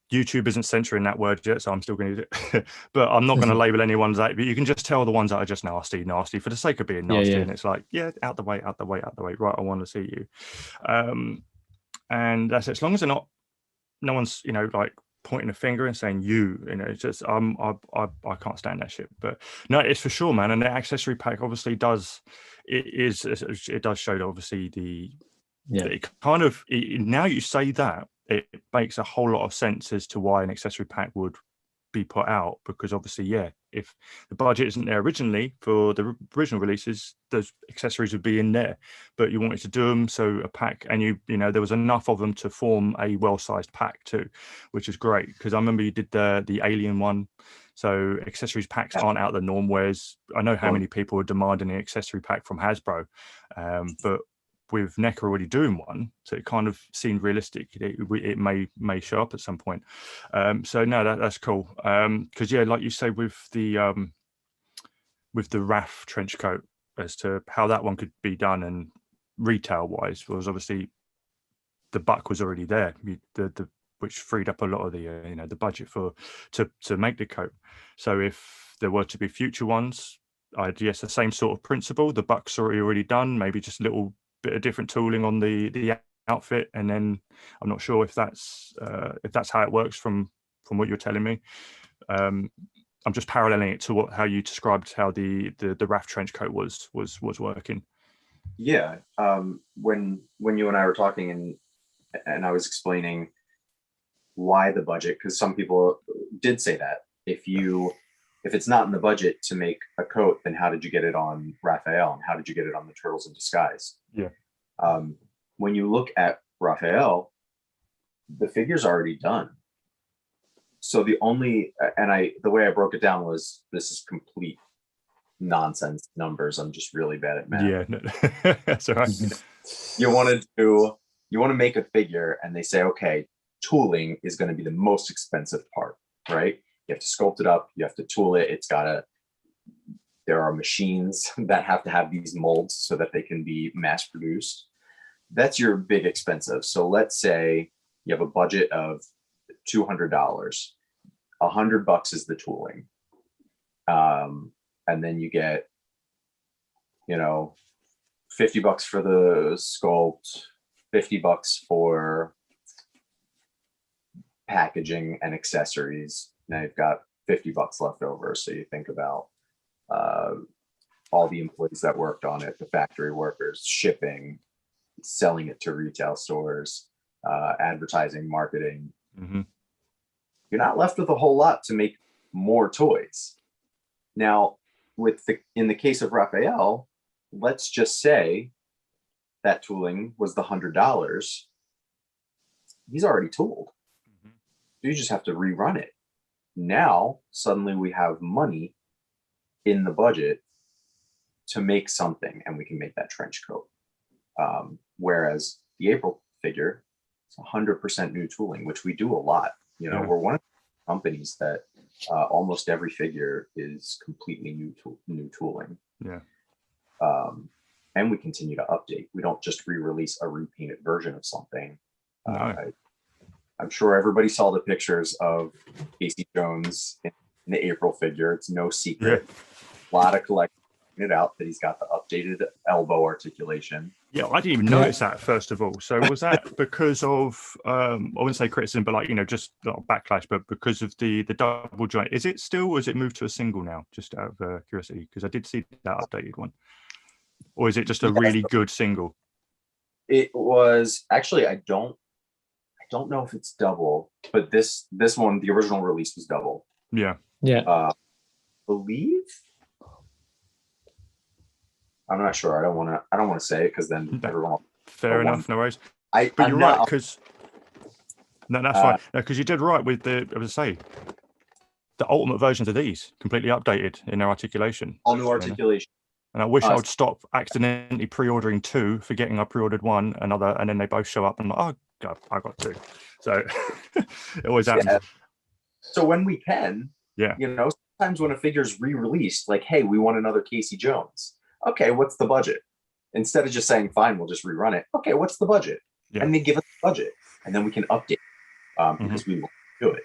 YouTube isn't censoring that word yet, so I'm still going to use it. But I'm not going to label anyone that. But you can just tell the ones that are just nasty for the sake of being nasty. And it's like, out the way. Right, I want to see you. And that's it. As long as they're not, no one's, you know, like pointing a finger and saying you know, it's just I can't stand that shit. But no, it's for sure, man. And the accessory pack obviously does. It does show that obviously it kind of now you say that. It makes a whole lot of sense as to why an accessory pack would be put out, because obviously, if the budget isn't there originally for the original releases, those accessories would be in there, but you wanted to do them, so a pack, and you know there was enough of them to form a well-sized pack too, which is great, because I remember you did the Alien one, so accessories packs aren't out of the norm, whereas I know how many people are demanding an accessory pack from Hasbro, but with NECA already doing one, so it kind of seemed realistic. It may show up at some point. So no, that's cool. Because like you say, with the RAF trench coat, as to how that one could be done, and retail wise, was obviously the buck was already there. Which freed up a lot of the the budget to make the coat. So if there were to be future ones, the same sort of principle. The buck's already done. Maybe just a little bit of different tooling on the outfit, and then I'm not sure if that's how it works from what you're telling me. I'm just paralleling it to how you described how the RAF trench coat was working. Yeah, when you and I were talking, and I was explaining why the budget, because some people did say that if it's not in the budget to make a coat, then how did you get it on Raphael, and how did you get it on the Turtles in Disguise? Yeah. When you look at Raphael, the figure's already done. So the way I broke it down was, this is complete nonsense numbers. I'm just really bad at math. Yeah, no, that's all right. You want to make a figure, and they say, okay, tooling is going to be the most expensive part, right? You have to sculpt it up, you have to tool it, there are machines that have to have these molds so that they can be mass produced. that's your big expensive. So let's say you have a budget of $200. $100 is the tooling. And then you get, you know, $50 for the sculpt, $50 for packaging and accessories. Now you've got $50 left over. So you think about all the employees that worked on it, the factory workers, shipping, selling it to retail stores, advertising, marketing. Mm-hmm. You're not left with a whole lot to make more toys. Now, in the case of Raphael, let's just say that tooling was the $100. He's already tooled. Mm-hmm. You just have to rerun it. Now, suddenly we have money in the budget to make something, and we can make that trench coat. Whereas the April figure, it's 100% new tooling, which we do a lot. You know, we're one of the companies that almost every figure is completely new tooling. Yeah. And we continue to update. We don't just re-release a repainted version of something. No. I'm sure everybody saw the pictures of Casey Jones in the April figure. It's no secret. Yeah. A lot of collectors pointed out that he's got the updated elbow articulation. Yeah, I didn't even notice that, first of all. So was that because of, I wouldn't say criticism, but like, you know, just not backlash, but because of the double joint? Is it still, or is it moved to a single now? Just out of curiosity, because I did see that updated one. Or is it just a really good single? It was actually, I don't know if it's double, but this one, the original release was double. Yeah. Yeah. Believe. I'm not sure. I don't want to say it because then everyone. Fair enough. No worries. But you're right, because no, that's fine. No, because you did right with the. I would say the ultimate versions of these completely updated in their articulation. All new articulation. And I wish I would stop accidentally pre-ordering two, forgetting I pre-ordered one, another, and then they both show up and I'm like, oh God, I got two. So it always happens. Yeah. So when we can, you know, sometimes when a figure's re-released, like, hey, we want another Casey Jones. Okay, what's the budget? Instead of just saying, fine, we'll just rerun it. Okay, what's the budget? Yeah. And they give us the budget, and then we can update because we want to do it.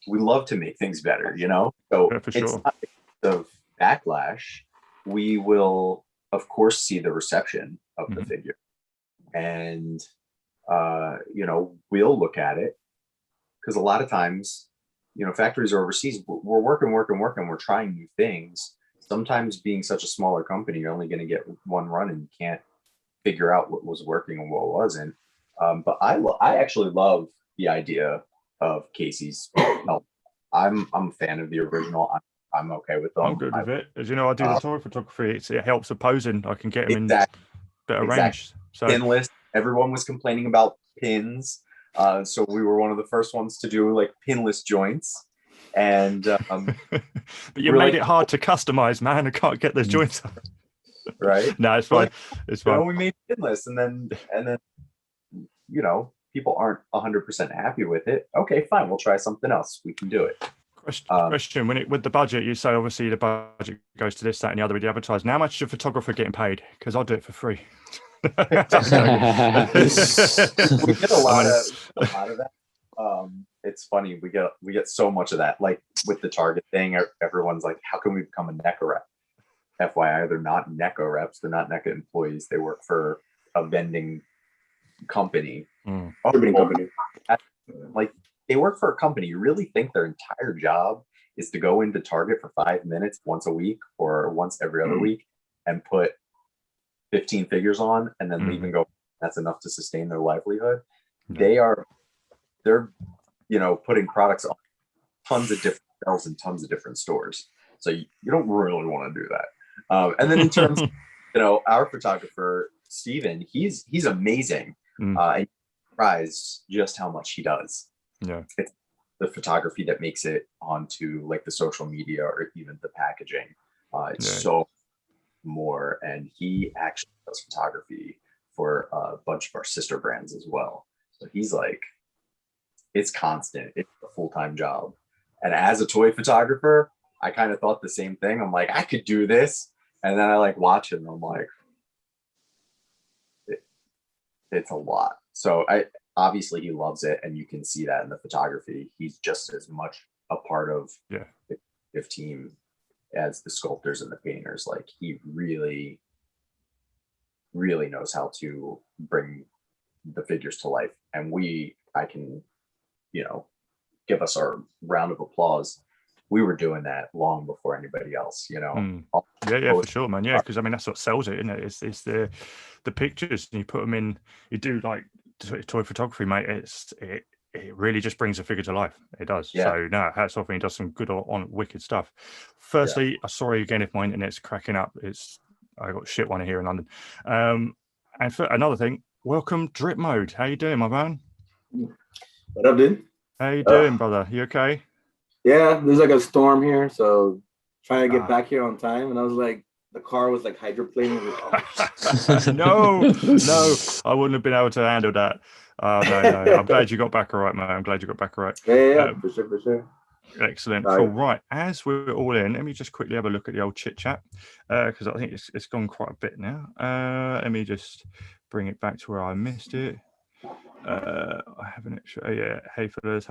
We love to make things better, you know? So for sure. It's not of backlash. We will, of course, see the reception of the figure. And, you know, we'll look at it because a lot of times, you know, factories are overseas. We're working. We're trying new things. Sometimes being such a smaller company, you're only going to get one run and you can't figure out what was working and what wasn't. But I actually love the idea of Casey's help. I'm a fan of the original. I'm okay with them. I'm good with it. As you know, I do the toy photography. It helps with posing. I can get them in better range. So pinless. Everyone was complaining about pins. So we were one of the first ones to do like pinless joints. And but you made it hard to customize, man. I can't get those joints up. Right? No, it's fine. It's fine. You know, we made pinless, and then you know, people aren't 100% happy with it. Okay, fine. We'll try something else. We can do it. Question: with the budget, you say obviously the budget goes to this, that, and the other with the advertising. How much is a photographer getting paid? Because I'll do it for free. We get a lot of that. It's funny. We get so much of that. Like with the Target thing, everyone's like, "How can we become a NECA rep?" FYI, they're not NECA reps. They're not NECA employees. They work for a vending company. Company. Like they work for a company. You really think their entire job is to go into Target for 5 minutes once a week or once every other week and put 15 figures on and then leave and go? That's enough to sustain their livelihood. They're you know, putting products on tons of different shelves in tons of different stores. So you don't really want to do that. And then in terms of, you know, our photographer, Steven, he's amazing. And you're surprised just how much he does. Yeah. It's the photography that makes it onto like the social media or even the packaging. It's so more. And he actually does photography for a bunch of our sister brands as well. So he's like, it's constant. It's a full-time job. And as a toy photographer, I kind of thought the same thing. I'm like, I could do this. And then I like watch it and I'm like, it's a lot. So obviously he loves it, and you can see that in the photography. He's just as much a part of the team as the sculptors and the painters. Like, he really, really knows how to bring the figures to life. And I can, give us our round of applause. We were doing that long before anybody else, Yeah, for sure, man. Yeah, because I mean, that's what sells it, isn't it? It's the pictures, and you put them in. You do like toy photography, mate. It really just brings the figure to life. It does. Yeah. So no, hats off, and he does some good on wicked stuff. Firstly, sorry again if my internet's cracking up. I got shit one here in London. And for another thing, welcome Drip Mode. How you doing, my man? What up, dude? How you doing, brother? You okay? Yeah, there's like a storm here, so trying to get back here on time, and I was like, the car was like hydroplaning. No, I wouldn't have been able to handle that. No. I'm glad you got back all right, man. I'm glad you got back all right. Yeah, for sure. Excellent. Cool. Right, as we're all in, let me just quickly have a look at the old chit chat, because I think it's gone quite a bit now. Let me just bring it back to where I missed it. I have an extra. Hey fellas,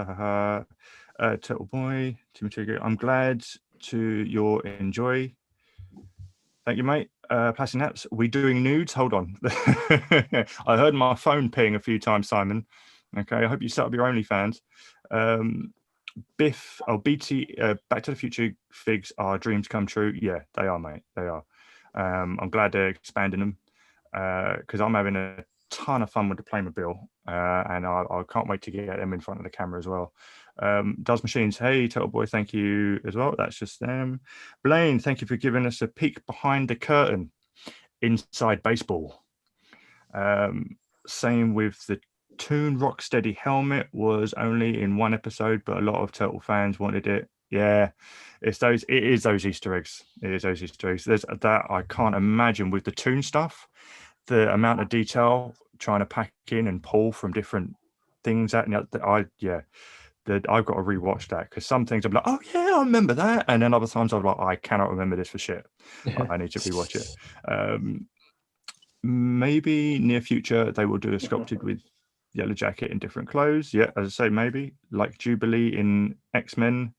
Turtle Boy, Timothy. I'm glad you'll enjoy. Thank you, mate. Plastic Naps, we doing nudes? Hold on. I heard my phone ping a few times, Simon. Okay, I hope you set up your OnlyFans. Biff, BT, Back to the Future figs are dreams come true. Yeah, they are, mate. They are. I'm glad they're expanding them, because I'm having a ton of fun with the Playmobil, and I can't wait to get them in front of the camera as well. Does Machines, hey Turtle Boy, thank you as well. That's just them. Blaine, thank you for giving us a peek behind the curtain inside baseball. Same with the Toon Rocksteady helmet, was only in one episode, but a lot of Turtle fans wanted it. Yeah, it is those Easter eggs. It is those Easter eggs. There's that. I can't imagine with the Toon stuff, the amount of detail trying to pack in and pull from different things. I've got to rewatch that, because some things I'm like, oh yeah, I remember that, and then other times I'm like, I cannot remember this for shit. I need to rewatch it. Maybe near future they will do a sculpted with Yellow Jacket in different clothes. Yeah, as I say, maybe like Jubilee in X-Men.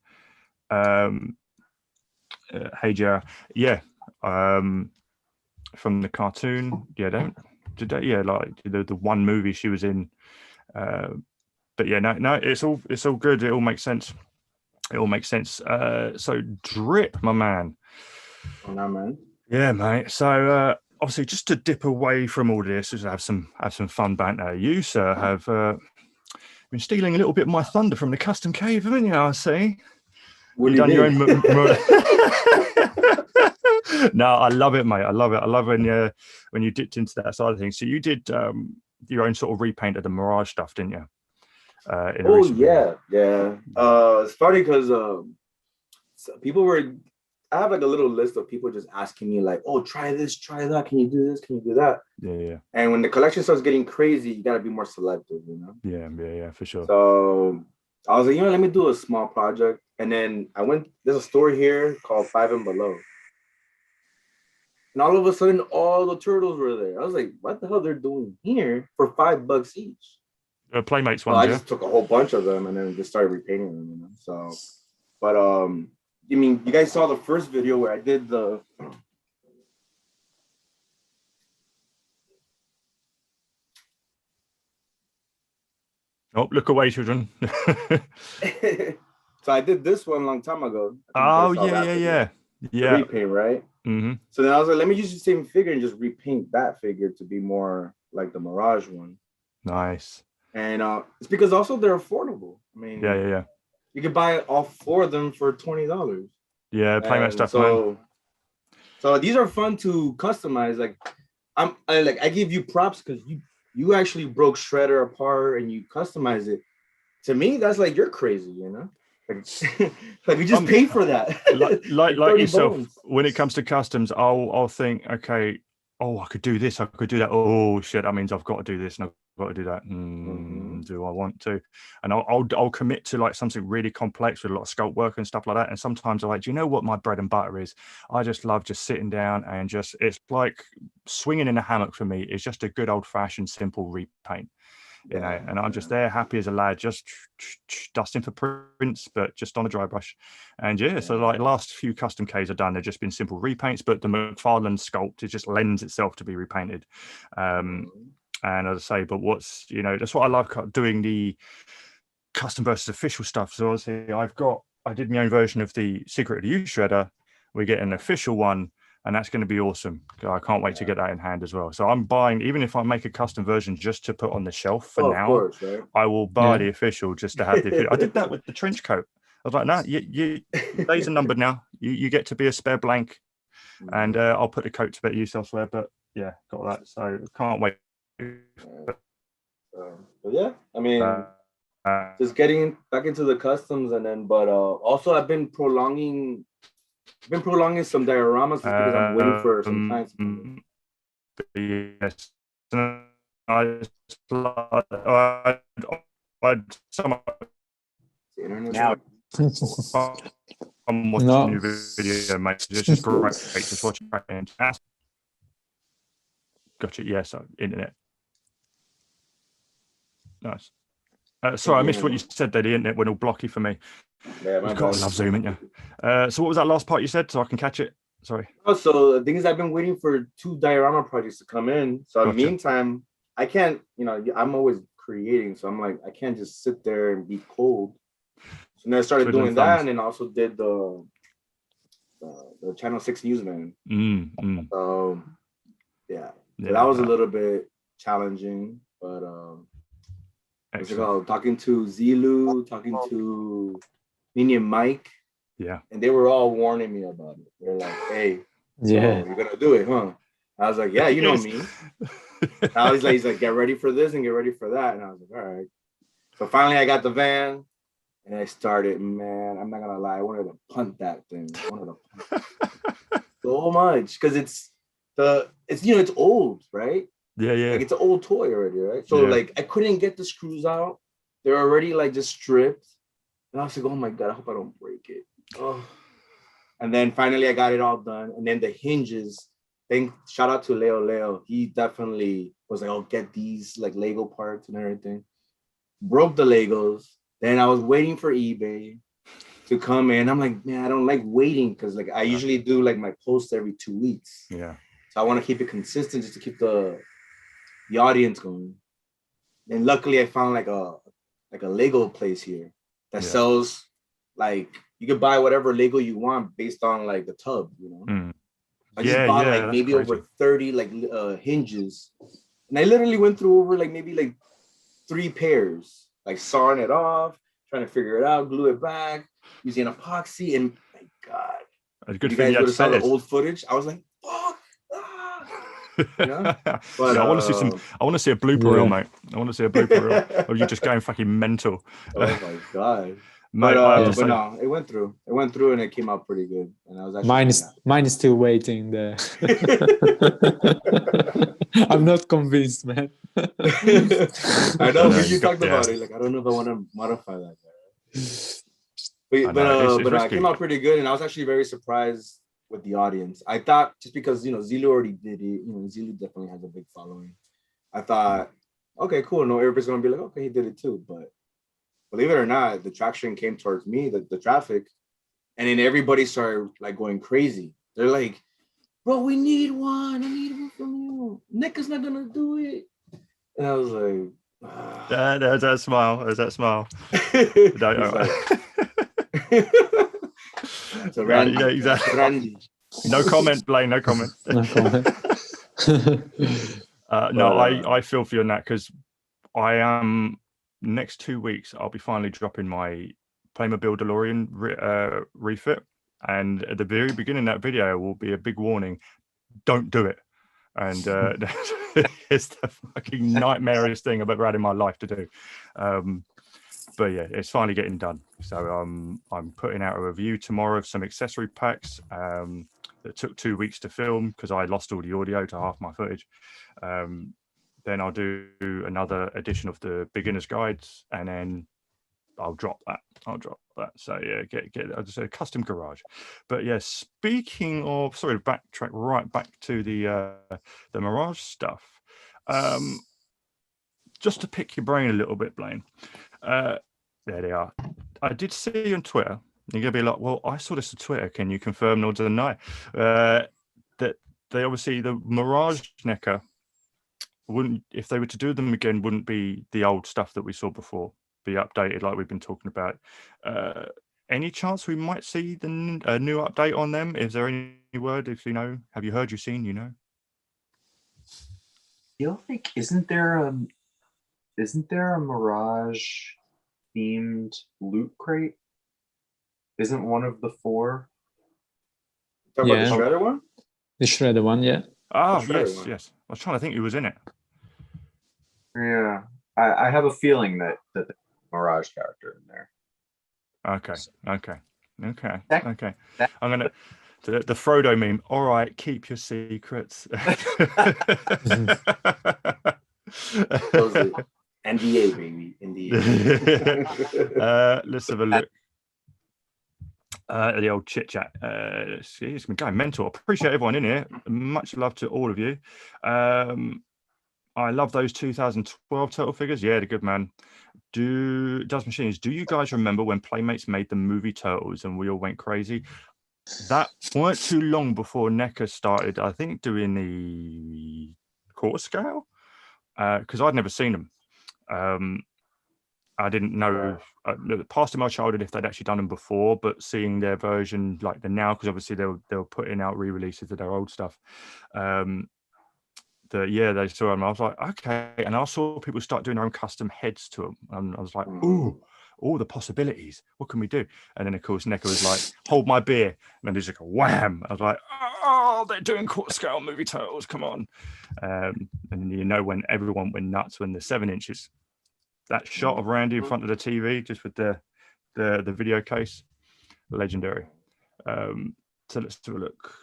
Hey Jara, from the cartoon. Like the one movie she was in. But yeah, no, it's all good. It all makes sense. So Drip, my man. Oh no, man. Yeah, mate. So obviously, just to dip away from all this, just have some fun banter. You, sir, have been stealing a little bit of my thunder from the custom cave, haven't you? I see. You've done your own. No, I love it, mate. I love it. I love when you dipped into that side of things. So you did your own sort of repaint of the Mirage stuff, didn't you? Yeah. It's funny because I have like a little list of people just asking me like, oh, try this, try that. Can you do this? Can you do that? Yeah. And when the collection starts getting crazy, you got to be more selective, Yeah, for sure. So I was like, let me do a small project. And then there's a store here called 5 and Below. And all of a sudden, all the turtles were there. I was like, what the hell they're doing here for $5 each? Playmates ones, I just took a whole bunch of them and then just started repainting them, So, but you guys saw the first video where I did the Oh, look away, children. So I did this one a long time ago. Oh, yeah. Repaint, right? Mm-hmm. So then I was like, let me use the same figure and just repaint that figure to be more like the Mirage one. Nice. And it's because also they're affordable. Yeah. You could buy all 4 of them for $20. Yeah, Playmat stuff, man. So these are fun to customize. Like I give you props because you actually broke Shredder apart and you customize it. To me, that's like you're crazy, Like we just pay for that. like yourself, bones. When it comes to customs, I'll think, okay, I could do this, I could do that. Oh shit, that means I've got to do this and I've got to do that. do I want to? And I'll commit to like something really complex with a lot of sculpt work and stuff like that. And sometimes I'm like, do you know what my bread and butter is? I just love just sitting down and just, it's like swinging in a hammock for me. It's just a good old fashioned simple repaint. You know, and I'm just there happy as a lad, just dusting for prints, but just on a dry brush. And so like last few custom Ks I've done, they've just been simple repaints, but the McFarlane sculpt, it just lends itself to be repainted. And as I say, but what's, you know, that's what I love doing, the custom versus official stuff. So obviously I did my own version of the Secret of the Use shredder. We get an official one, and that's going to be awesome. I can't wait to get that in hand as well. So I'm buying, even if I make a custom version just to put on the shelf for now, course, right? I will buy the official just to have the official. I did that with the trench coat. I was like, no, your days are numbered now. You get to be a spare blank, and I'll put the coat to better use elsewhere. But yeah, got that. So can't wait. But yeah, I mean, just getting back into the customs, and then, but also I've been prolonging some dioramas just because I'm waiting for some time. Yes. Now I'm watching your video, mate. It's just great. Just watching and gotcha. Yes, internet. Nice. Sorry, I missed what you said there. The internet went all blocky for me. Yeah, You've got to love Zoom, ain't you? So what was that last part you said, so I can catch it? Sorry. So the thing is, I've been waiting for 2 diorama projects to come in. So in the meantime, I can't, you know, I'm always creating. So I'm like, I can't just sit there and be cold. So then I started doing that, and then also did the Channel 6 Newsman. So yeah, so that was a little bit challenging, but talking to Zilu, talking to Mini and Mike. Yeah. And they were all warning me about it. They're like, hey, you're gonna do it, huh? I was like, yeah, you know me. Now he's like, get ready for this and get ready for that. And I was like, all right. So finally I got the van and I started, man, I'm not gonna lie, I wanted to punt that thing. I wanted to punt so much because it's you know, it's old, right? Yeah. Like it's an old toy already, right? So like I couldn't get the screws out. They're already like just stripped. And I was like, oh my God, I hope I don't break it. Oh. And then finally I got it all done. And then the hinges, shout out to Leo. He definitely was like, oh, get these like Lego parts and everything. Broke the Legos. Then I was waiting for eBay to come in. I'm like, man, I don't like waiting because like I usually do like my post every 2 weeks. Yeah. So I want to keep it consistent just to keep the audience going. And luckily I found like a Lego place here that sells, like, you could buy whatever Lego you want based on like the tub, you know. I just bought like maybe over 30 like hinges, and I literally went through over like maybe like 3 pairs, like sawing it off, trying to figure it out, glue it back, using epoxy, and my God, a good you thing guys would have saw the it. old footage. I was like, fuck. You know? But I want to see I want to see a blooper reel, mate. I want to see a blooper reel. Or you just going fucking mental. Oh my God. Mate, but no, it went through. And it came out pretty good. And I was actually mine is still waiting there. I'm not convinced, man. I know, but you talked about it. Like, I don't know if I want to modify that. But it came out pretty good, and I was actually very surprised with the audience. I thought, just because, you know, Zilu already did it, you know, Zilu definitely has a big following. I thought, okay, cool. No, everybody's gonna be like, okay, he did it too. But believe it or not, the traction came towards me, the traffic, and then everybody started like going crazy. They're like, bro, we need one. I need one from you. NECA's not gonna do it. And I was like, there's that smile. There's that smile. So Randy, yeah, exactly. Randy. No comment, Blaine. No comment. No comment. I feel for you on that, because I am, next 2 weeks I'll be finally dropping my Playmobil DeLorean refit, and at the very beginning of that video will be a big warning: don't do it. And it's the fucking nightmarish thing I've ever had in my life to do. But yeah, it's finally getting done. So I'm putting out a review tomorrow of some accessory packs that took 2 weeks to film because I lost all the audio to half my footage. then I'll do another edition of the beginner's guides, and then I'll drop that. So yeah, get I just say custom garage. But yeah, speaking of, sorry to backtrack right back to the Mirage stuff. Just to pick your brain a little bit, Blaine. There they are. I did see on Twitter. You're gonna be like, well, I saw this on Twitter. Can you confirm nor deny that they obviously the Mirage NECA wouldn't, if they were to do them again, wouldn't be the old stuff that we saw before, be updated like we've been talking about. Any chance we might see the new update on them? Is there any word? If you know, have you heard? You seen? You know? I feel like isn't there a Mirage themed loot crate? Isn't one of the 4? Talk about the shredder one? The shredder one, yeah. Oh, yes, yes. I was trying to think who was in it. Yeah. I have a feeling that the Mirage character in there. Okay. I'm gonna the Frodo meme. All right, keep your secrets. NDA, baby. NDA. Let's have a look. The old chit chat. It's been going mental. Appreciate everyone in here. Much love to all of you. I love those 2012 Turtle figures. Yeah, they're good, man. Does Machines, do you guys remember when Playmates made the movie Turtles and we all went crazy? That weren't too long before NECA started, I think, doing the quarter scale, because I'd never seen them. I didn't know past in my childhood if they'd actually done them before, but seeing their version like the now, because obviously they were putting out re-releases of their old stuff. They saw them. I was like, okay, and I saw people start doing their own custom heads to them, and I was like, ooh, all the possibilities. What can we do? And then of course NECA was like, hold my beer, and then there's like a wham. I was like, oh, they're doing quarter scale movie Turtles. Come on. And you know when everyone went nuts when the 7 inches. That shot of Randy in front of the TV, just with the video case, legendary. So let's do a look.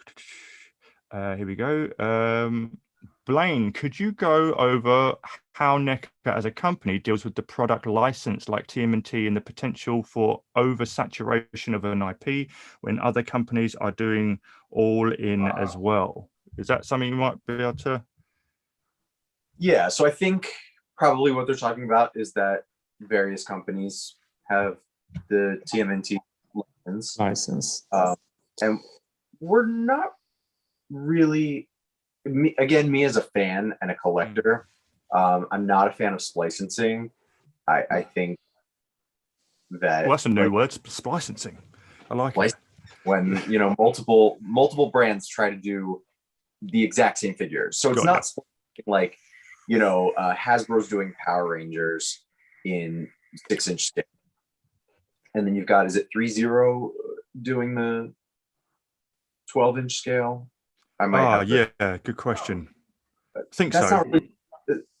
Here we go. Blaine, could you go over how NECA as a company deals with the product license like TMNT and the potential for oversaturation of an IP when other companies are doing all in as well? Is that something you might be able to? Yeah, so I think probably what they're talking about is that various companies have the TMNT license. And we're not really, me as a fan and a collector, I'm not a fan of splicing. I think that, well, that's a new word, splicing. I like it. When multiple brands try to do the exact same figures, so it's not like Hasbro's doing Power Rangers in 6-inch scale, and then you've got, is it 3-0 doing the 12-inch scale? I might. Good question. I think that's so. Not really,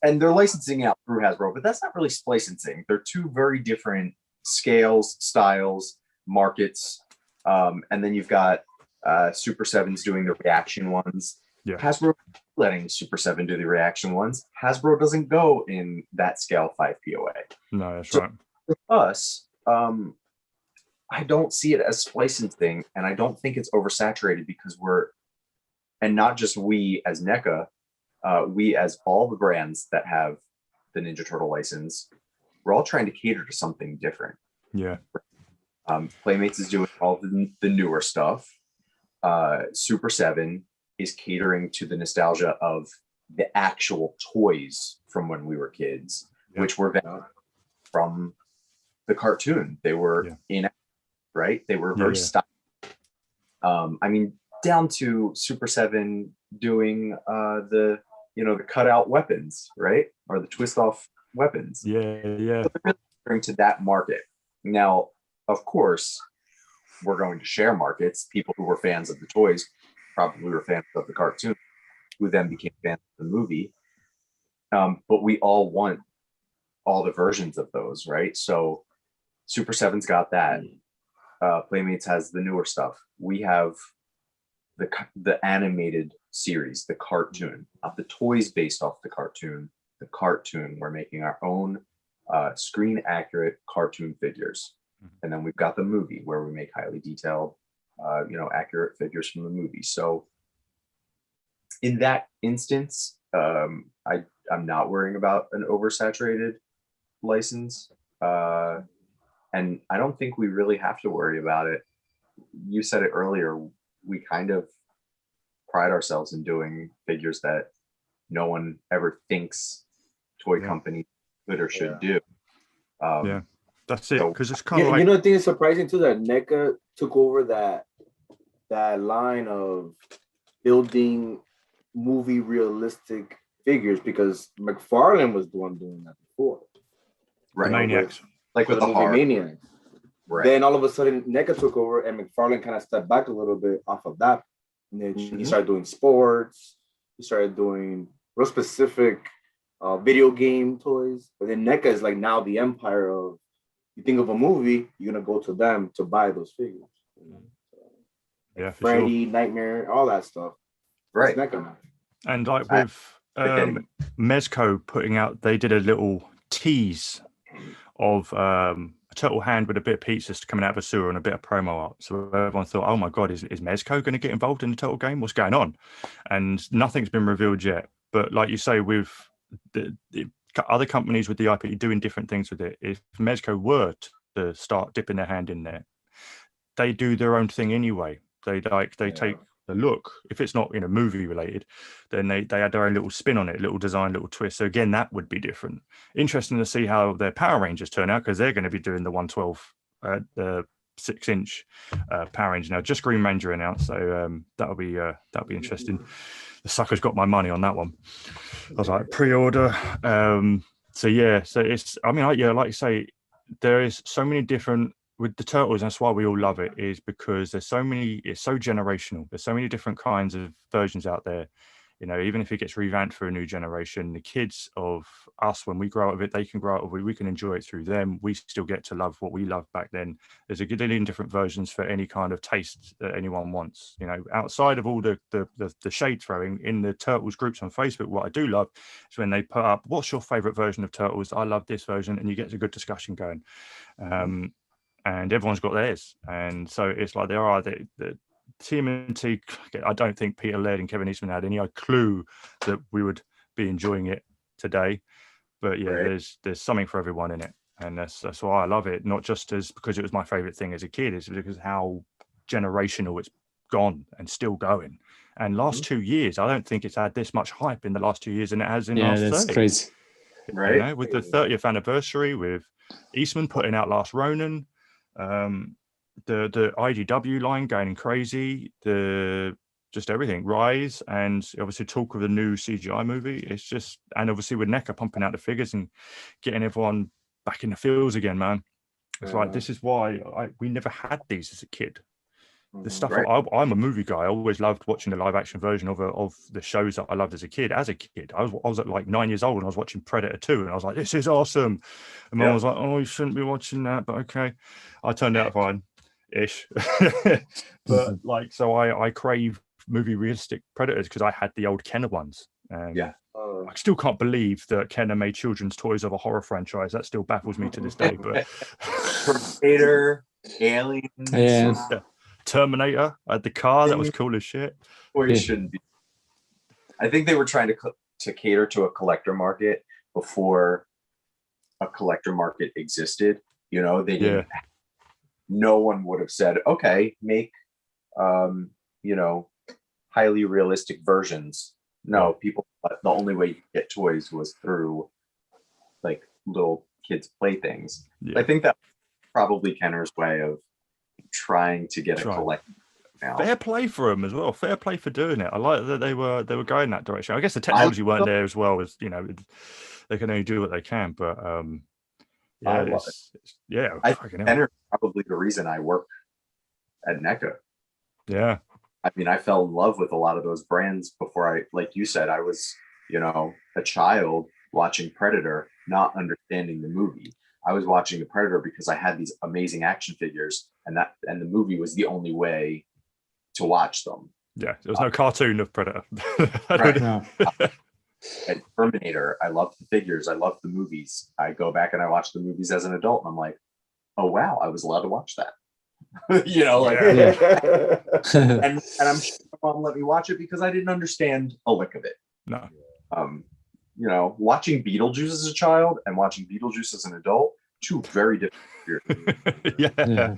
and they're licensing out through Hasbro, but that's not really splicing. They're two very different scales, styles, markets, and then you've got Super 7's doing the reaction ones. Yeah. Hasbro letting Super 7 do the reaction ones. Hasbro doesn't go in that scale 5 POA. No, that's right. For us, I don't see it as splicing, and I don't think it's oversaturated because and not just we as NECA, we as all the brands that have the Ninja Turtle license, we're all trying to cater to something different. Yeah. Playmates is doing all the newer stuff. Super 7 is catering to the nostalgia of the actual toys from when we were kids, which were from the cartoon. They were right? They were very stylish. I mean, down to Super 7 doing the cutout weapons, right? Or the twist off weapons. Yeah. So they're really catering to that market. Now, of course, we're going to share markets. People who were fans of the toys probably were fans of the cartoon, who then became fans of the movie. But we all want all the versions of those, right? So Super 7's got that. Playmates has the newer stuff. We have the animated series, the cartoon, not the toys based off the cartoon, the cartoon. We're making our own screen accurate cartoon figures. And then we've got the movie where we make highly detailed, accurate figures from the movie. So in that instance, I'm not worrying about an oversaturated license. And I don't think we really have to worry about it. You said it earlier, we kind of pride ourselves in doing figures that no one ever thinks toy company could or should do. That's it. Because it's kind of like, you know, the thing is surprising too, that NECA took over that line of building movie realistic figures, because McFarlane was the one doing that before. Right. The Maniacs. Like with the movie Maniacs. Right. Then all of a sudden NECA took over and McFarlane kind of stepped back a little bit off of that. And then he started doing sports. He started doing real specific video game toys. But then NECA is like now the empire of, you think of a movie, you're going to go to them to buy those figures. Yeah, for Freddy, sure. Nightmare, all that stuff. Right. NECA now. And like with Mezco putting out, they did a little tease of a turtle hand with a bit of pizza coming out of a sewer and a bit of promo art. So everyone thought, oh my God, is Mezco going to get involved in the turtle game? What's going on? And nothing's been revealed yet. But like you say, with the other companies with the IP doing different things with it, if Mezco were to start dipping their hand in there, they do their own thing anyway. They take the look. If it's not movie related, then they add their own little spin on it, little design, little twist. So again, that would be different. Interesting to see how their Power Rangers turn out, because they're going to be doing the 112, the 6-inch Power Ranger now. Just Green Ranger announced, so that'll be interesting. The sucker's got my money on that one. I was like, pre-order. So it's. I mean, like you say, there is so many different. With the turtles, that's why we all love it, is because there's so many, it's so generational. There's so many different kinds of versions out there. Even if it gets revamped for a new generation, the kids of us, when we grow up with it, they can grow up with it. We can enjoy it through them. We still get to love what we loved back then. There's a gazillion different versions for any kind of taste that anyone wants. Outside of all the shade throwing in the Turtles groups on Facebook, what I do love is when they put up, what's your favorite version of Turtles? I love this version, and you get a good discussion going. And everyone's got theirs, and so it's like there are the TMNT. I don't think Peter Laird and Kevin Eastman had any clue that we would be enjoying it today, but there's something for everyone in it, and that's why I love it. Not just because it was my favorite thing as a kid, it's because how generational it's gone and still going. And last 2 years, I don't think it's had this much hype in the last 2 years than it has in the last 30. That's crazy. Right. With the 30th anniversary, with Eastman putting out Last Ronin. The IDW line going crazy, just everything, Rise, and obviously talk of the new CGI movie. It's just, and obviously with NECA pumping out the figures and getting everyone back in the fields again, man. It's like, this is why we never had these as a kid. The stuff, I'm a movie guy. I always loved watching the live action version of the shows that I loved as a kid. I was at like 9 years old and I was watching Predator 2 and I was like, this is awesome. And Mom was like, oh, you shouldn't be watching that, but okay. I turned out fine-ish. But like, so I crave movie realistic Predators because I had the old Kenner ones. I still can't believe that Kenner made children's toys of a horror franchise. That still baffles me to this day. But Terminator, Aliens. Terminator, I had the car, that was cool as shit. Or shouldn't be. I think they were trying to cater to a collector market before a collector market existed. They didn't. No one would have said, okay, make highly realistic versions. No, people, the only way you could get toys was through like little kids' playthings. I think that's probably Kenner's way of trying to get a collector now. Fair play for them as well. Fair play for doing it. I like that they were going that direction. I guess the technology weren't there as well as they can only do what they can. But I think Kenner probably the reason I work at NECA. Yeah, I mean, I fell in love with a lot of those brands before like you said, I was a child watching Predator, not understanding the movie. I was watching the Predator because I had these amazing action figures, and the movie was the only way to watch them. Yeah, there was no cartoon of Predator. Right. No. And Terminator, I loved the figures. I loved the movies. I go back and I watch the movies as an adult, and I'm like, oh wow, I was allowed to watch that. You know, like, and I'm sure my mom let me watch it because I didn't understand a lick of it. No. You know, watching Beetlejuice as a child and watching Beetlejuice as an adult, two very different experiences. Yeah.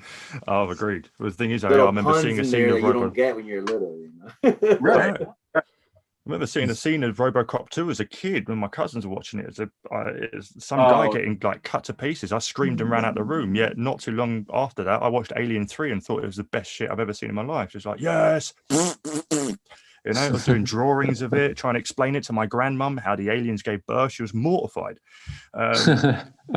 Oh, I've agreed. Well, the thing is, I Little remember puns seeing a in scene there of that you don't get when you're little, you know? Right. I remember seeing a scene of RoboCop 2 as a kid when my cousins were watching it. It's some guy getting like cut to pieces. I screamed and ran out the room. Yet not too long after that, I watched Alien 3 and thought it was the best shit I've ever seen in my life. Just like, yes. You know, I was doing drawings of it, trying to explain it to my grandmum how the aliens gave birth. She was mortified. You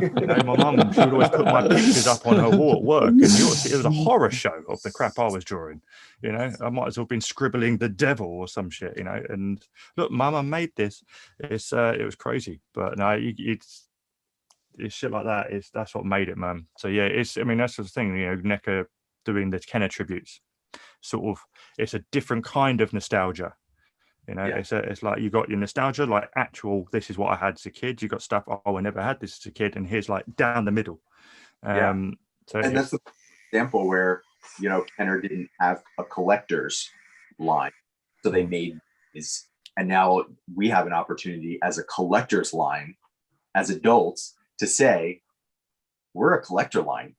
know, my mum, she would always put my pictures up on her wall at work, and it was a horror show of the crap I was drawing. You know, I might as well have been scribbling the devil or some shit. You know, and look, Mum, I made this. It was crazy, but no, it's shit like that. That's what made it, man. So yeah, I mean, that's the thing. You know, NECA doing the Kenner tributes. Sort of, it's a different kind of nostalgia. You know, it's like you got your nostalgia, like actual, this is what I had as a kid. You got stuff, oh, I never had this as a kid, and here's like down the middle. So and that's the example where, you know, Kenner didn't have a collector's line, so they made his, and now we have an opportunity as a collector's line, as adults, to say we're a collector line.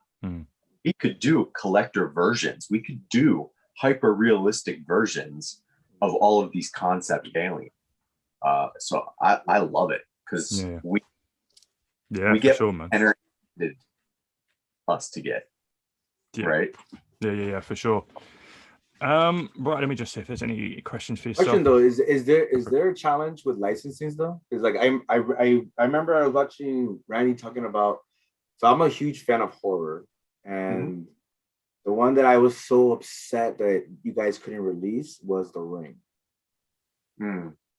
We could do collector versions. We could do hyper realistic versions of all of these concept aliens. So I love it because we get sure, man. Entered us to get right. Yeah, for sure. Right, let me just see if there's any questions for yourself. Question though, is there a challenge with licensing though? Because like I remember I was watching Randy talking about. So I'm a huge fan of horror, and the one that I was so upset that you guys couldn't release was The Ring.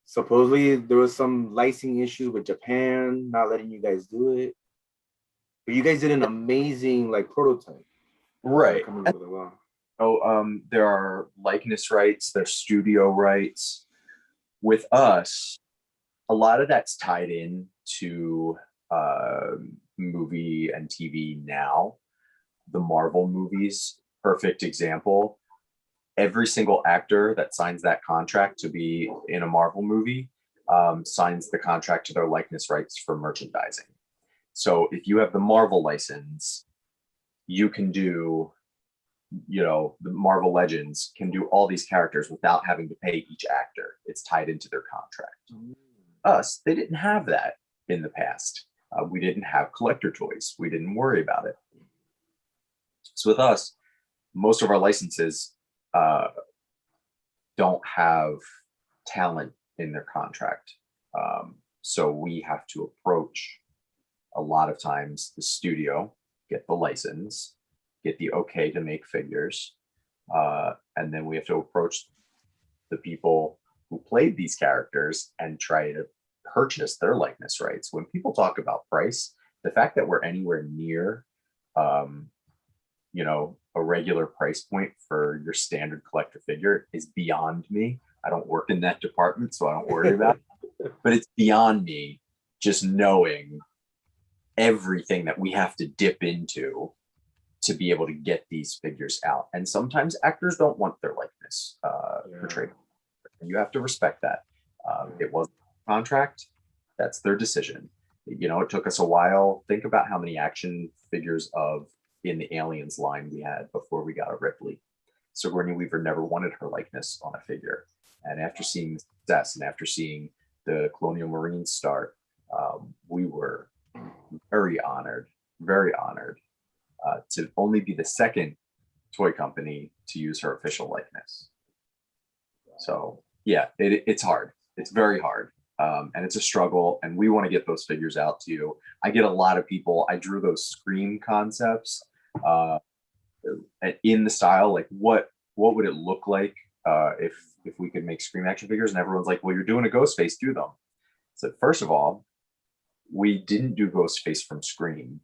Supposedly there was some licensing issue with Japan not letting you guys do it, but you guys did an amazing like prototype. Right. There are likeness rights, there's studio rights. With us, a lot of that's tied in to movie and TV now. The Marvel movies, perfect example. Every single actor that signs that contract to be in a Marvel movie signs the contract to their likeness rights for merchandising. So if you have the Marvel license, you can do, you know, the Marvel Legends can do all these characters without having to pay each actor. It's tied into their contract. Us, they didn't have that in the past. We didn't have collector toys. We didn't worry about it. So with us, most of our licenses don't have talent in their contract. So we have to approach a lot of times the studio, get the license, get the okay to make figures. And then we have to approach the people who played these characters and try to purchase their likeness rights. When people talk about price, the fact that we're anywhere near, you know, a regular price point for your standard collector figure is beyond me. I don't work in that department, so I don't worry about it. But it's beyond me just knowing everything that we have to dip into to be able to get these figures out. And sometimes actors don't want their likeness portrayed. And you have to respect that. It wasn't a contract. That's their decision. You know, it took us a while. Think about how many action figures in the Aliens line we had before we got a Ripley. Sigourney Weaver never wanted her likeness on a figure. And after seeing the success and after seeing the Colonial Marines start, we were very honored to only be the second toy company to use her official likeness. So yeah, it's hard. It's very hard. And it's a struggle, and we want to get those figures out to you. I get a lot of people. I drew those Scream concepts in the style, like what would it look like if we could make Scream action figures? And everyone's like, well, you're doing a Ghostface, do them. So first of all, we didn't do Ghostface from Scream.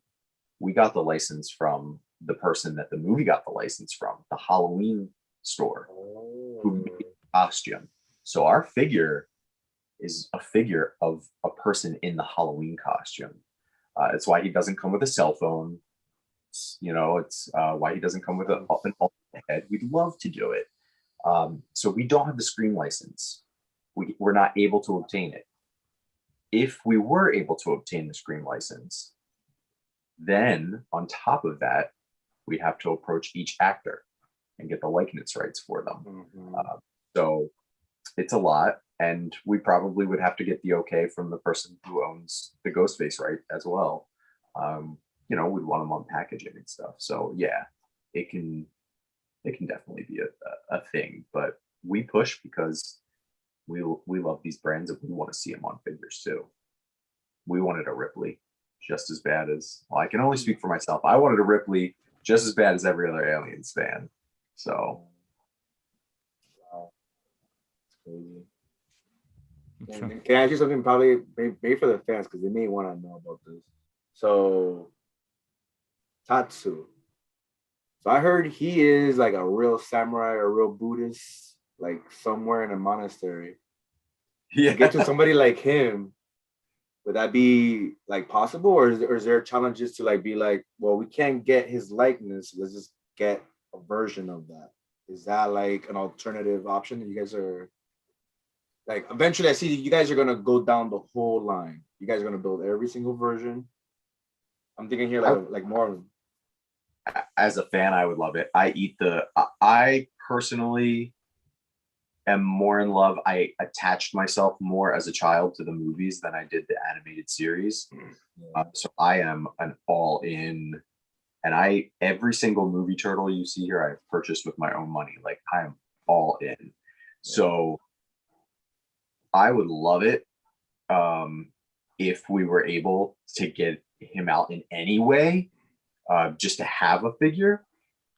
We got the license from the person that the movie got the license from, the Halloween store, who made the costume. So our figure is a figure of a person in the Halloween costume. It's why he doesn't come with a cell phone. It's why he doesn't come with an alternate head. We'd love to do it. So we don't have the screen license. We're not able to obtain it. If we were able to obtain the screen license, then on top of that, we'd have to approach each actor and get the likeness rights for them. So it's a lot, and we probably would have to get the okay from the person who owns the Ghostface right as well. We'd want them on packaging and stuff. So yeah, it can definitely be a thing, but we push because we love these brands and we want to see them on figures too. We wanted a Ripley just as bad as, well, I can only speak for myself. I wanted a Ripley just as bad as every other Aliens fan. So. Wow. It's crazy. Can I ask you something probably maybe for the fans, because they may want to know about this. So, Tatsu. So I heard he is like a real samurai or a real Buddhist, like somewhere in a monastery. Yeah. To get to somebody like him, would that be like possible, or is there challenges to like be like, well, we can't get his likeness, let's just get a version of that? Is that like an alternative option that you guys are like? Eventually, I see you guys are gonna go down the whole line. You guys are gonna build every single version. I'm thinking here like more. As a fan, I would love it. I personally am more in love. I attached myself more as a child to the movies than I did the animated series. So I am an all in, and every single movie turtle you see here, I've purchased with my own money. Like, I am all in. Yeah. So I would love it if we were able to get him out in any way, just to have a figure.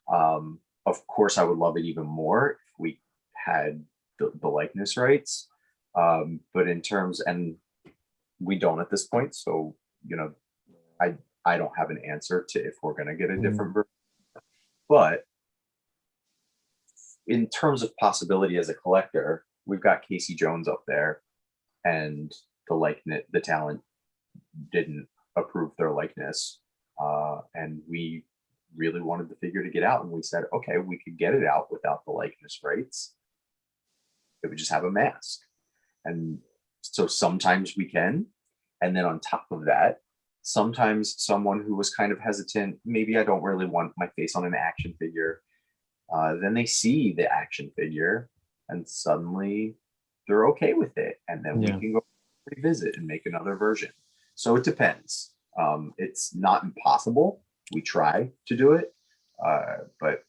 Of course, I would love it even more if we had the likeness rights. But in terms, and we don't at this point, so I don't have an answer to if we're going to get a different version. But in terms of possibility as a collector, we've got Casey Jones up there, and the talent didn't approve their likeness, and we really wanted the figure to get out, and we said, okay, we could get it out without the likeness rights. It would just have a mask. And so sometimes we can, and then on top of that, sometimes someone who was kind of hesitant, maybe I don't really want my face on an action figure, then they see the action figure and suddenly they're okay with it, and then we can go revisit and make another version. So it depends. It's not impossible. We try to do it, but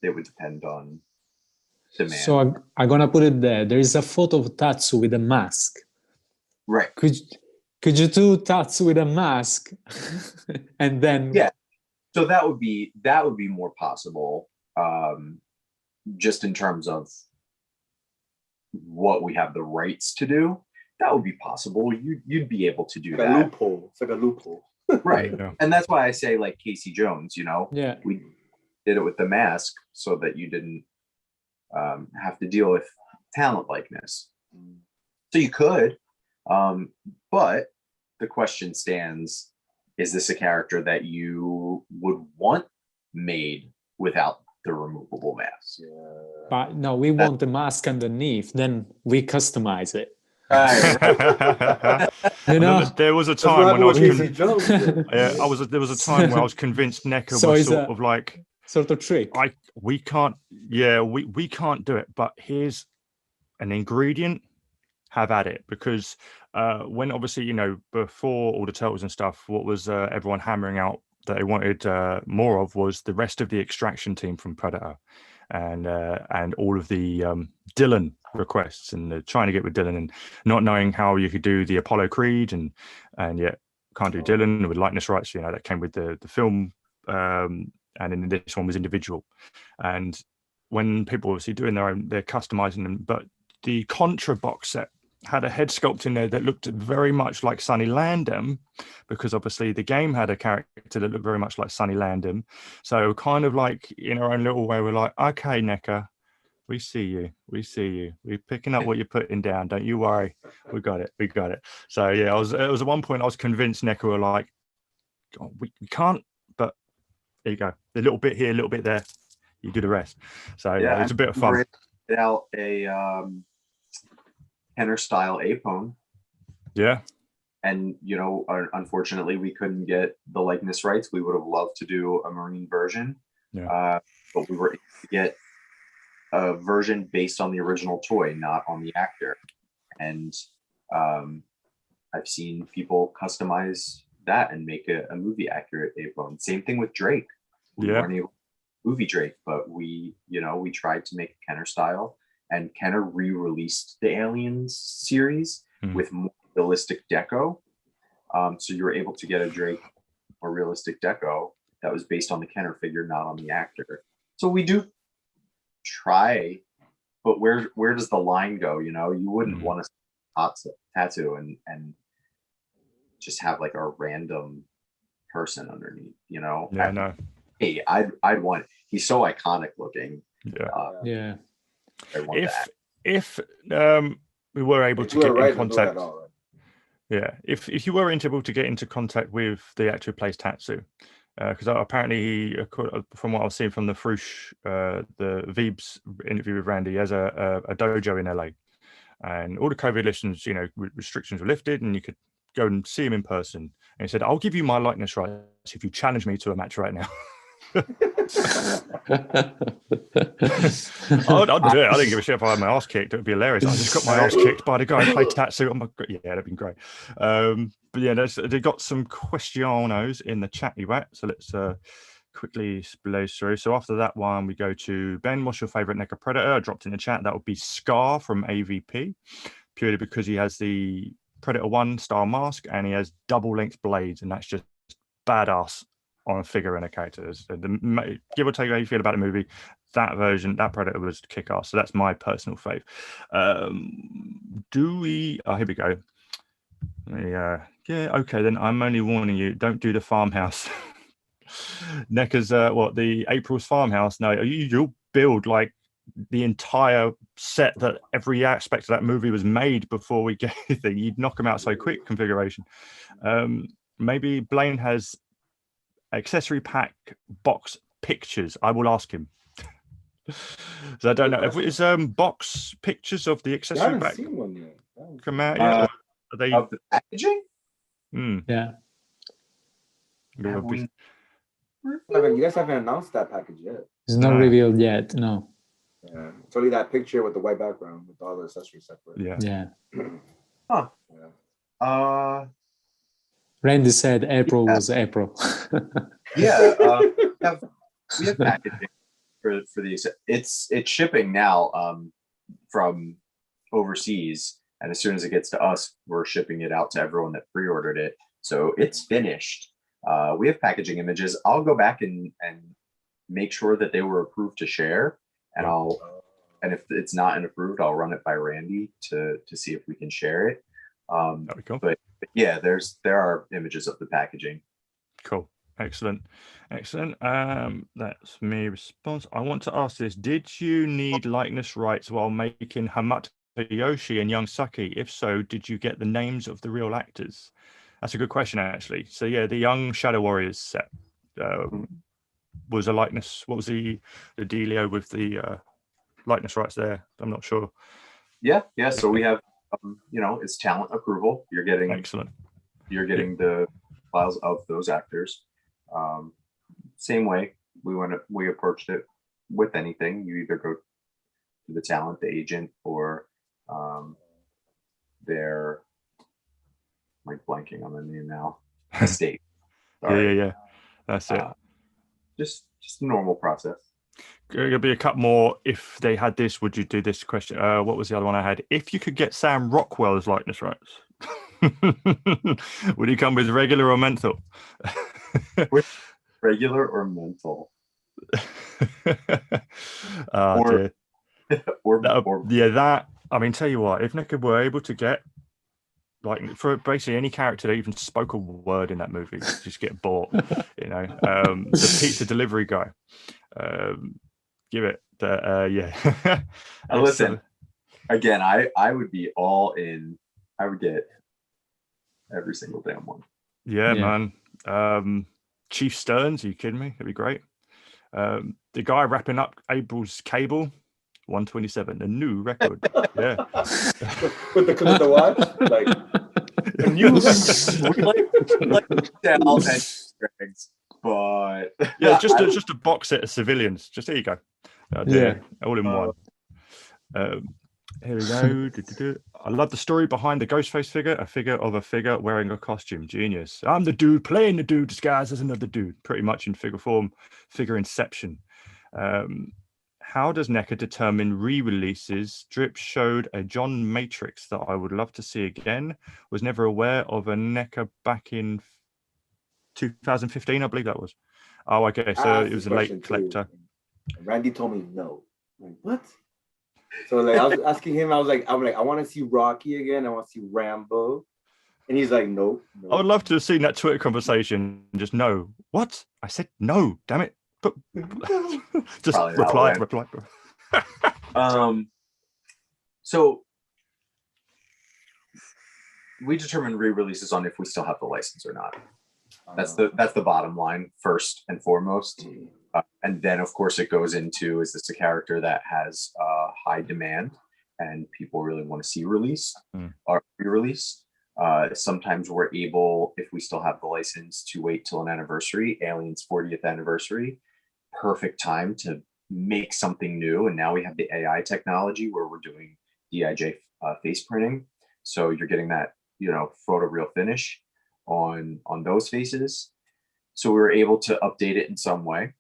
it would depend on demand. So I'm gonna put it there. There is a photo of Tatsu with a mask. Right. Could you do Tatsu with a mask? And then so that would be more possible, just in terms of what we have the rights to do. That would be possible. You'd be able to do that. A loophole. It's like a loophole. Right. Yeah. And that's why I say, like, Casey Jones, we did it with the mask so that you didn't have to deal with talent likeness. So you could, but the question stands, is this a character that you would want made without the removable mask? But no, we want the mask underneath, then we customize it. Right. There was a time when I was there was a time where I was convinced NECA was sort of like sort of trick. We can't do it, but here's an ingredient, have at it. Because when obviously before all the Turtles and stuff, what was everyone hammering out that they wanted more of was the rest of the extraction team from Predator, and all of the Dylan requests, and trying to get with Dylan and not knowing how you could do the Apollo Creed and yet can't do Dylan with likeness rights. That came with the film, and then this one was individual. And when people obviously doing their own, they're customizing them. But the Contra box set had a head sculpt in there that looked very much like Sonny Landham, because obviously the game had a character that looked very much like Sonny Landham. So kind of like in our own little way, we're like, okay, NECA, We see you. We see you. We're picking up what you're putting down. Don't you worry. We got it. We got it. So yeah, it was at one point I was convinced NECA were like, oh, we can't, but there you go. A little bit here, a little bit there. You do the rest. So yeah, it's a bit of fun. Out a Kenner style apone. Yeah. And you know, unfortunately, we couldn't get the likeness rights. We would have loved to do a marine version. Yeah. But we were able to get a version based on the original toy, not on the actor. And I've seen people customize that and make a movie accurate apone. Same thing with Drake. We weren't able to movie Drake, but we tried to make a Kenner style, and Kenner re-released the Aliens series with more realistic deco. So you were able to get a Drake or realistic deco that was based on the Kenner figure, not on the actor. So we do try, but where does the line go? You know, you wouldn't want to tattoo and just have like a random person underneath, you know? Yeah, no. Hey, I'd want, he's so iconic looking. Yeah. If we were able to get in contact, yeah, if you were able to get into contact with the actor who plays Tatsu, because apparently he, from what I've seen from the Frush, the Veebs interview with Randy, he has a dojo in LA, and all the COVID restrictions were lifted, and you could go and see him in person. And he said, "I'll give you my likeness rights if you challenge me to a match right now." I'd do it. I didn't give a shit if I had my ass kicked. It would be hilarious. I just got my ass kicked by the guy who played Tatsu. Yeah, that'd been great. But yeah, they got some questionos in the chat, so let's quickly blaze through. So after that one, we go to Ben. What's your favorite NECA Predator? I dropped in the chat. That would be Scar from AVP, purely because he has the Predator 1 style mask and he has double length blades, and that's just badass on a figure and a character. So give or take how you feel about the movie, that version, that Predator was kick-ass. So that's my personal fave. Here we go. Yeah, okay, then I'm only warning you, don't do the farmhouse. NECA's the April's farmhouse. No, you'll build like the entire set that every aspect of that movie was made before we get anything. You'd knock them out so quick configuration. Maybe Blaine has accessory pack box pictures. I will ask him. So I don't know if it's box pictures of the accessory pack seen one yet. come out yet. Are they of the packaging? Yeah. You guys haven't announced that package yet. It's not revealed yet. No. Yeah, it's only that picture with the white background with all the accessories separate. Yeah. Huh. Yeah. Randy said April was April. Yeah. We have packaging for these. It's shipping now from overseas, and as soon as it gets to us, we're shipping it out to everyone that pre-ordered it. So it's finished. We have packaging images. I'll go back and make sure that they were approved to share, and if it's not approved, I'll run it by Randy to see if we can share it. That'd be cool. But yeah, there are images of the packaging. Cool. Excellent. That's me response. I want to ask this: did you need likeness rights while making Hamato Yoshi and Young Saki? If so, did you get the names of the real actors? That's a good question, actually. So yeah, the Young Shadow Warriors set was a likeness. What was the dealio with the likeness rights there? I'm not sure. Yeah. So we have, it's talent approval. You're getting excellent. You're getting the files of those actors. Same way we approached it with anything. You either go to the talent, the agent, or their, like, blanking on the name now, estate. Yeah. That's it. Just normal process. There'll be a couple more. If they had this, would you do this question? What was the other one I had? If you could get Sam Rockwell's likeness rights, would he come with regular or mental? With regular or mental? That. I mean, tell you what, if NECA were able to get, like, for basically any character that even spoke a word in that movie, just get bought. The pizza delivery guy. give it. Yeah. Listen, again, I would be all in. I would get every single damn one. Yeah, man. Chief Stearns, are you kidding me? That'd be great. The guy wrapping up April's cable, 127, a new record. Yeah. with the watch, like A new like Dell and strings, but yeah, just a box set of civilians. Just there you go. All in one. Here we go. I love the story behind the Ghostface figure, a figure wearing a costume. Genius. I'm the dude playing the dude disguised as another dude, pretty much in figure form, figure inception. How does NECA determine re-releases? Drip showed a John Matrix that I would love to see again. Was never aware of a NECA back in 2015, I believe that was. Oh, okay, so it was a late collector. Randy told me no. I'm like, what? So like I was asking him, I was like, I want to see Rocky again. I want to see Rambo. And he's like, no. I would love to have seen that Twitter conversation. Just no. What? I said no, damn it. But just reply. So we determine re-releases on if we still have the license or not. That's the bottom line first and foremost. And then of course it goes into, is this a character that has high demand and people really want to see released or re-released? Sometimes we're able, if we still have the license, to wait till an anniversary, Alien's 40th anniversary, perfect time to make something new. And now we have the AI technology where we're doing DIJ face printing. So you're getting that, photoreal finish on those faces. So we were able to update it in some way.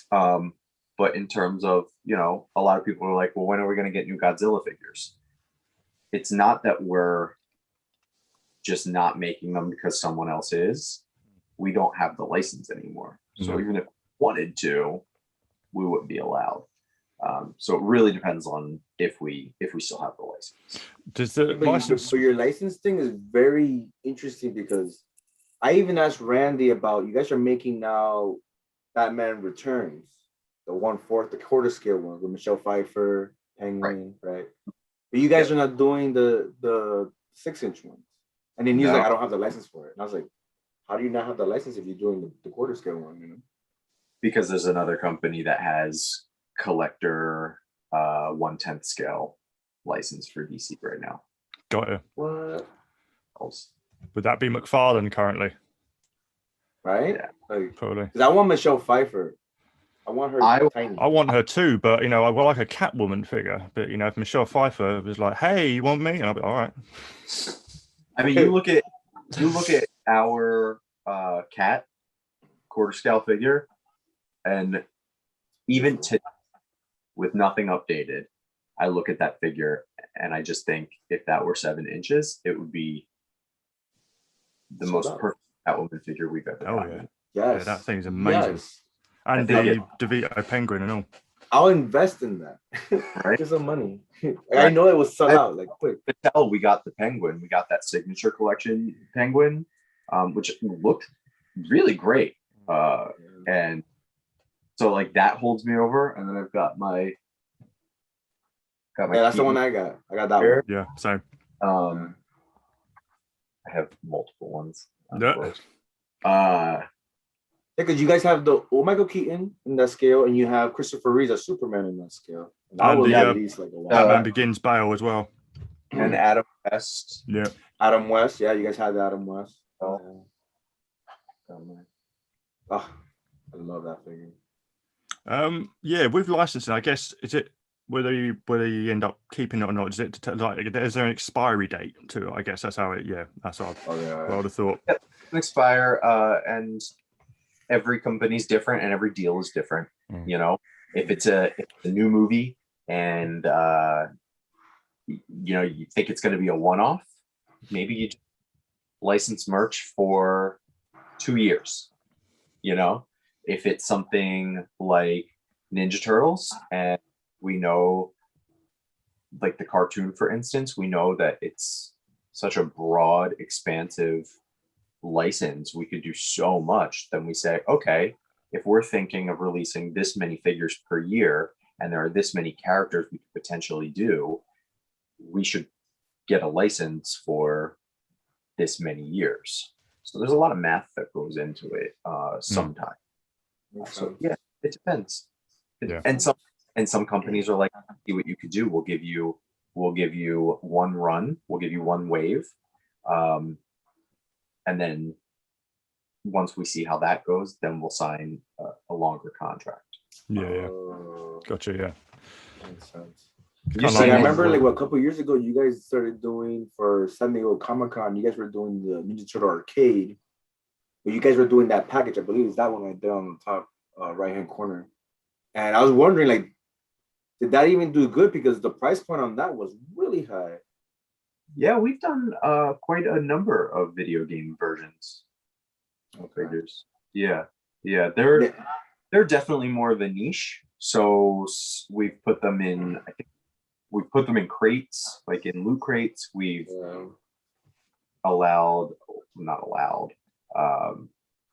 But in terms of, a lot of people are like, well, when are we going to get new Godzilla figures? It's not that we're just not making them because someone else is. We don't have the license anymore. So even if we wanted to, we wouldn't be allowed. So it really depends on if we still have the license. Does the license? But your license thing is very interesting because I even asked Randy about, you guys are making now Batman Returns, the 1/4, the quarter scale one with Michelle Pfeiffer, Penguin, right? But you guys are not doing the 6-inch ones. And then he's like, I don't have the license for it. And I was like, how do you not have the license if you're doing the quarter scale one? Because there's another company that has collector 1/10 scale license for DC right now. Got you. What? Would that be McFarlane currently? Right? Yeah. Like, probably. Because I want Michelle Pfeiffer. I want her tiny. I want her too, but I would like a Catwoman figure. But if Michelle Pfeiffer was like, "Hey, you want me?" and I'll be all right. I mean, you look at our cat quarter scale figure, and even today, with nothing updated, I look at that figure and I just think if that were 7 inches, it would be the most perfect Catwoman figure we've ever gotten. Yes. Yeah, that thing's amazing. Yes. And the DeVito penguin and all. I'll invest in that. Right? Get some money. I know it was sold out like quick. We got the penguin. We got that signature collection penguin, which looked really great. And so like that holds me over. And then I've got my that's the one I got. I got that one. Yeah, same. I have multiple ones. Yeah. Because you guys have the Michael Keaton in that scale, and you have Christopher Reeve as Superman in that scale. And that was at least like a while. Batman Begins Bale as well. And Adam West. Yeah. Adam West. Yeah, you guys had the Adam West. Oh, I love that figure. Yeah, with licensing, I guess whether you end up keeping it or not, is it is there an expiry date to it? I guess that's how it. Yeah, that's what I would have thought. Yep. It can expire, and every company's different, and every deal is different. If it's a new movie, and you think it's going to be a one-off, maybe you just license merch for 2 years. If it's something like Ninja Turtles, and we know, like the cartoon, for instance, we know that it's such a broad, expansive license, we could do so much. Then we say, okay, if we're thinking of releasing this many figures per year, and there are this many characters we could potentially do, we should get a license for this many years. So there's a lot of math that goes into it sometimes. So yeah, it depends. Yeah. And some companies are like, see what you could do. We'll give you one run, we'll give you one wave. And then once we see how that goes, then we'll sign a longer contract. Yeah. Gotcha. Yeah. Makes sense. I remember like a couple of years ago, you guys started doing for San Diego Comic-Con, you guys were doing the Ninja Turtle arcade. But you guys were doing that package, I believe it's that one right there on the top right-hand corner. And I was wondering, like, did that even do good? Because the price point on that was really high. Yeah, we've done quite a number of video game versions of figures. Yeah. They're definitely more of a niche. So we've put them in, I think we've put them in crates, like in loot crates. We've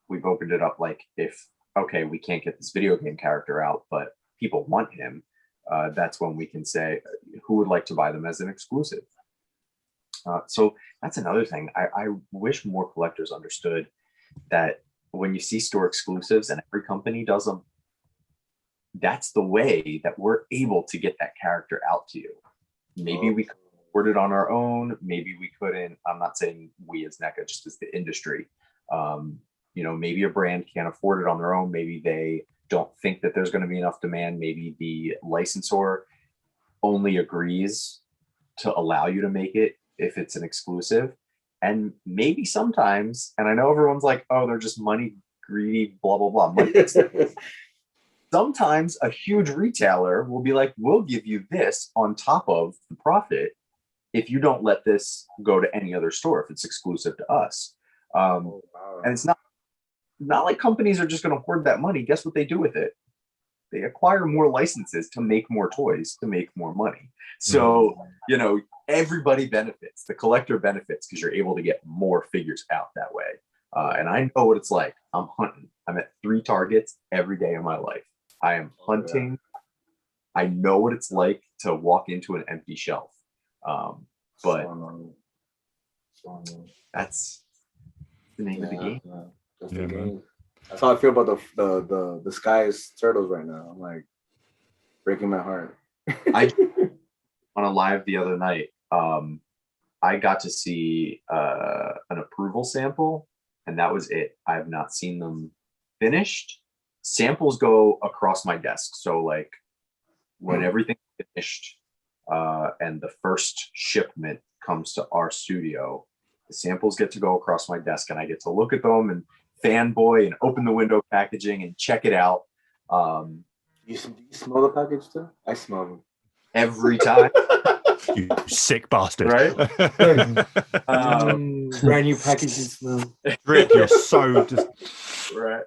we've opened it up, like, if, okay, we can't get this video game character out, but people want him, that's when we can say, who would like to buy them as an exclusive? So that's another thing. I wish more collectors understood that when you see store exclusives, and every company does them, that's the way that we're able to get that character out to you. Maybe we could afford it on our own. Maybe we couldn't. I'm not saying we as NECA, just as the industry. Maybe a brand can't afford it on their own. Maybe they don't think that there's going to be enough demand. Maybe the licensor only agrees to allow you to make it if it's an exclusive. And maybe sometimes, and I know everyone's like, oh, they're just money greedy, blah, blah, blah. Sometimes a huge retailer will be like, we'll give you this on top of the profit if you don't let this go to any other store, if it's exclusive to us. And it's not like companies are just going to hoard that money. Guess what they do with it? They acquire more licenses to make more toys, to make more money. So, everybody benefits. The collector benefits because you're able to get more figures out that way. And I know what it's like. I'm hunting. I'm at 3 targets every day of my life. I am hunting. I know what it's like to walk into an empty shelf. But that's the name of the game. That's the game. That's how I feel about the Sky's Turtles right now. I'm like breaking my heart. I on a live the other night, I got to see an approval sample, and that was it. I have not seen them finished. Samples go across my desk. So like when everything's finished and the first shipment comes to our studio, the samples get to go across my desk, and I get to look at them and fanboy and open the window packaging and check it out. You smell the package too? I smell them every time. You sick bastard. Right? Brand new packaging smell. Rick, you're so just right.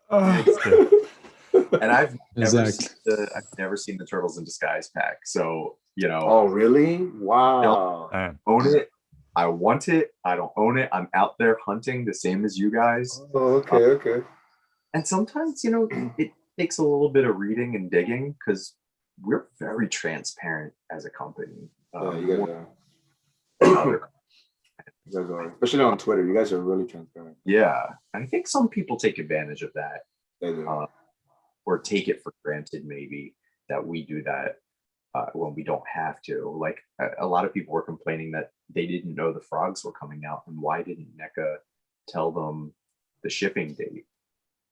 And I've never seen the Turtles in Disguise pack. So, Oh, really? Wow. Own it. I want it. I don't own it. I'm out there hunting the same as you guys. Oh, okay. And sometimes, it takes a little bit of reading and digging because we're very transparent as a company. You guys are, especially on Twitter. You guys are really transparent. Yeah. I think some people take advantage of that. They do. Or take it for granted, maybe, that we do that when we don't have to. Like a lot of people were complaining that they didn't know the frogs were coming out, and why didn't NECA tell them the shipping date?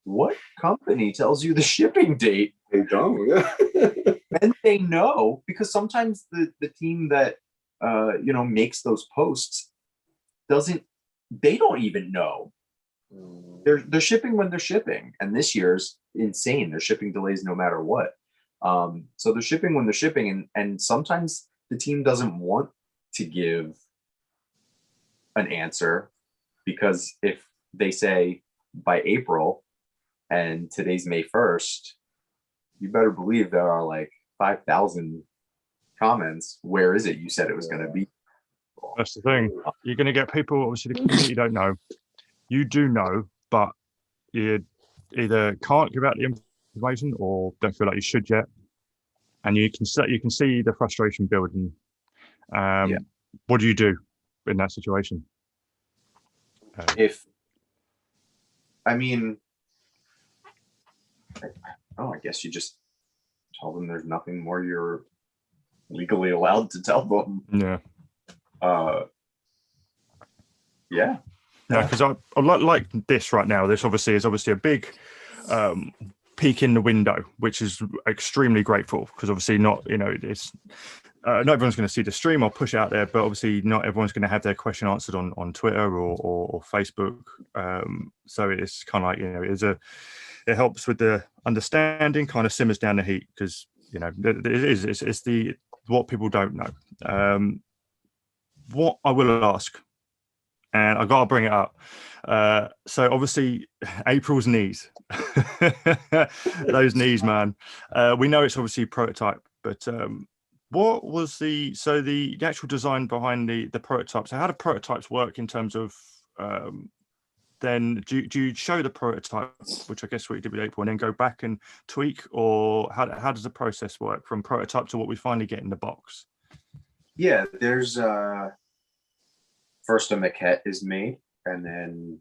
What company tells you the shipping date? They don't. Yeah. And they know, because sometimes the team that makes those posts they don't even know. They're shipping when they're shipping, and this year's insane. They're shipping delays no matter what. So they're shipping when they're shipping, and sometimes the team doesn't want to give an answer, because if they say by April and today's May 1st, you better believe there are like 5,000 comments. Where is it? You said it was going to be. That's the thing. You're going to get people, obviously, the community don't know. You do know, but you either can't give out the situation or don't feel like you should yet, and you can see the frustration building. What do you do in that situation? I guess you just tell them there's nothing more you're legally allowed to tell them. Yeah. Because I like this right now. This is obviously a big peek in the window, which is extremely grateful, because obviously not everyone's going to see the stream. I'll push out there, but obviously not everyone's going to have their question answered on Twitter or Facebook. So it's kind of like, it helps with the understanding, kind of simmers down the heat, because it's what people don't know. What I will ask, and I gotta bring it up. So obviously April's knees, those knees, man. We know it's obviously a prototype, but what was the actual design behind the prototype? So how do prototypes work in terms of then do you show the prototype, which I guess what you did with April, and then go back and tweak, or how does the process work from prototype to what we finally get in the box? Yeah, there's first a maquette is made, and then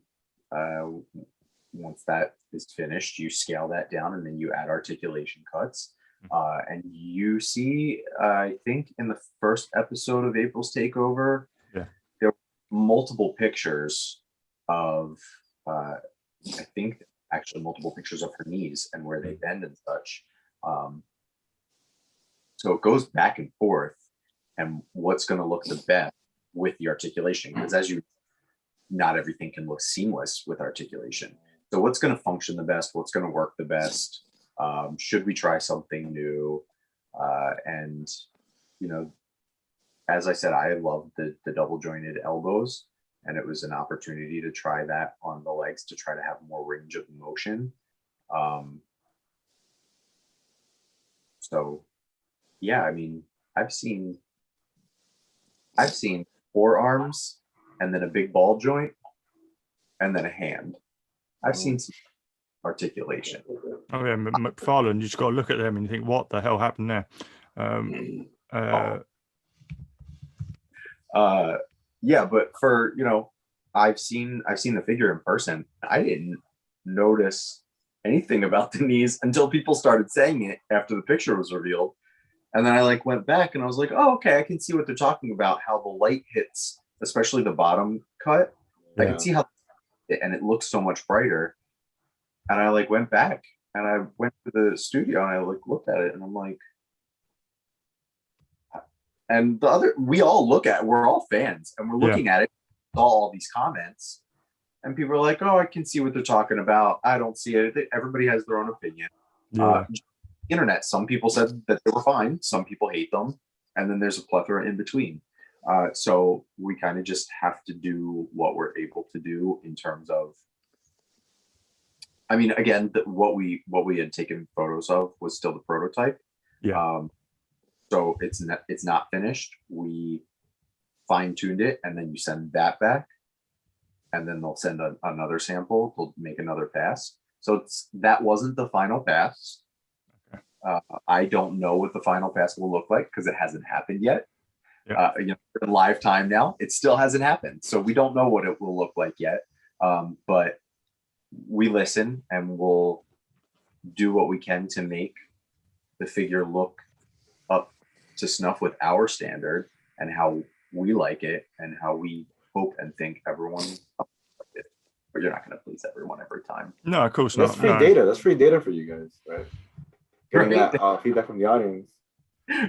once that is finished, you scale that down, and then you add articulation cuts. And you see, I think in the first episode of April's Takeover, there were multiple pictures of, I think actually multiple pictures of her knees and where they bend and such. So it goes back and forth, and what's going to look the best with the articulation, because not everything can look seamless with articulation. So what's going to function the best? What's going to work the best? Should we try something new? And as I said, I love the double jointed elbows, and it was an opportunity to try that on the legs to try to have more range of motion. So yeah, I've seen forearms, and then a big ball joint, and then a hand. I've seen some articulation. Oh yeah, McFarlane, you just got to look at them and you think, what the hell happened there? Yeah, but for I've seen the figure in person. I didn't notice anything about the knees until people started saying it after the picture was revealed. And then I went back and I was like, oh, okay, I can see what they're talking about, how the light hits, especially the bottom cut. Yeah. I can see how, and it looks so much brighter. And I went back and I went to the studio and I looked at it, and I'm like, and we all we're all fans, and we're looking at it, all these comments, and people are like, oh, I can see what they're talking about. I don't see it. Everybody has their own opinion. Internet, some people said that they were fine, some people hate them, and then there's a plethora in between. So we kind of just have to do what we're able to do in terms of, again, what we had taken photos of was still the prototype. So it's not finished. We fine-tuned it, and then you send that back, and then they'll send another sample. They'll make another pass. So that wasn't the final pass. I don't know what the final pass will look like because it hasn't happened yet. In live time now, it still hasn't happened, so we don't know what it will look like yet. But we listen, and we'll do what we can to make the figure look up to snuff with our standard and how we like it and how we hope and think everyone likes it. But you're not going to please everyone every time. No, of course not. That's free data. That's free data for you guys, right? Getting that feedback from the audience,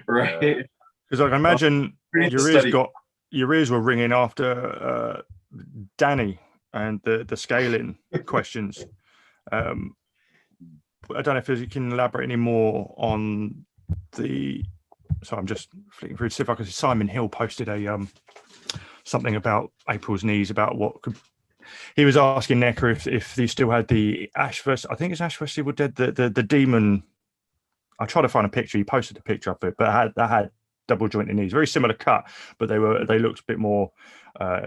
right? Because I can imagine your ears were ringing after Danny and the scaling questions. I don't know if you can elaborate any more on the. So I'm just flicking through to see if I can see. Simon Hill posted something about April's knees, about what could. He was asking NECA if they still had the Ash vs. I think it's Ash vs. Evil Dead, the demon. I tried to find a picture. He posted a picture of it, but that had double jointed knees, very similar cut, but they looked a bit more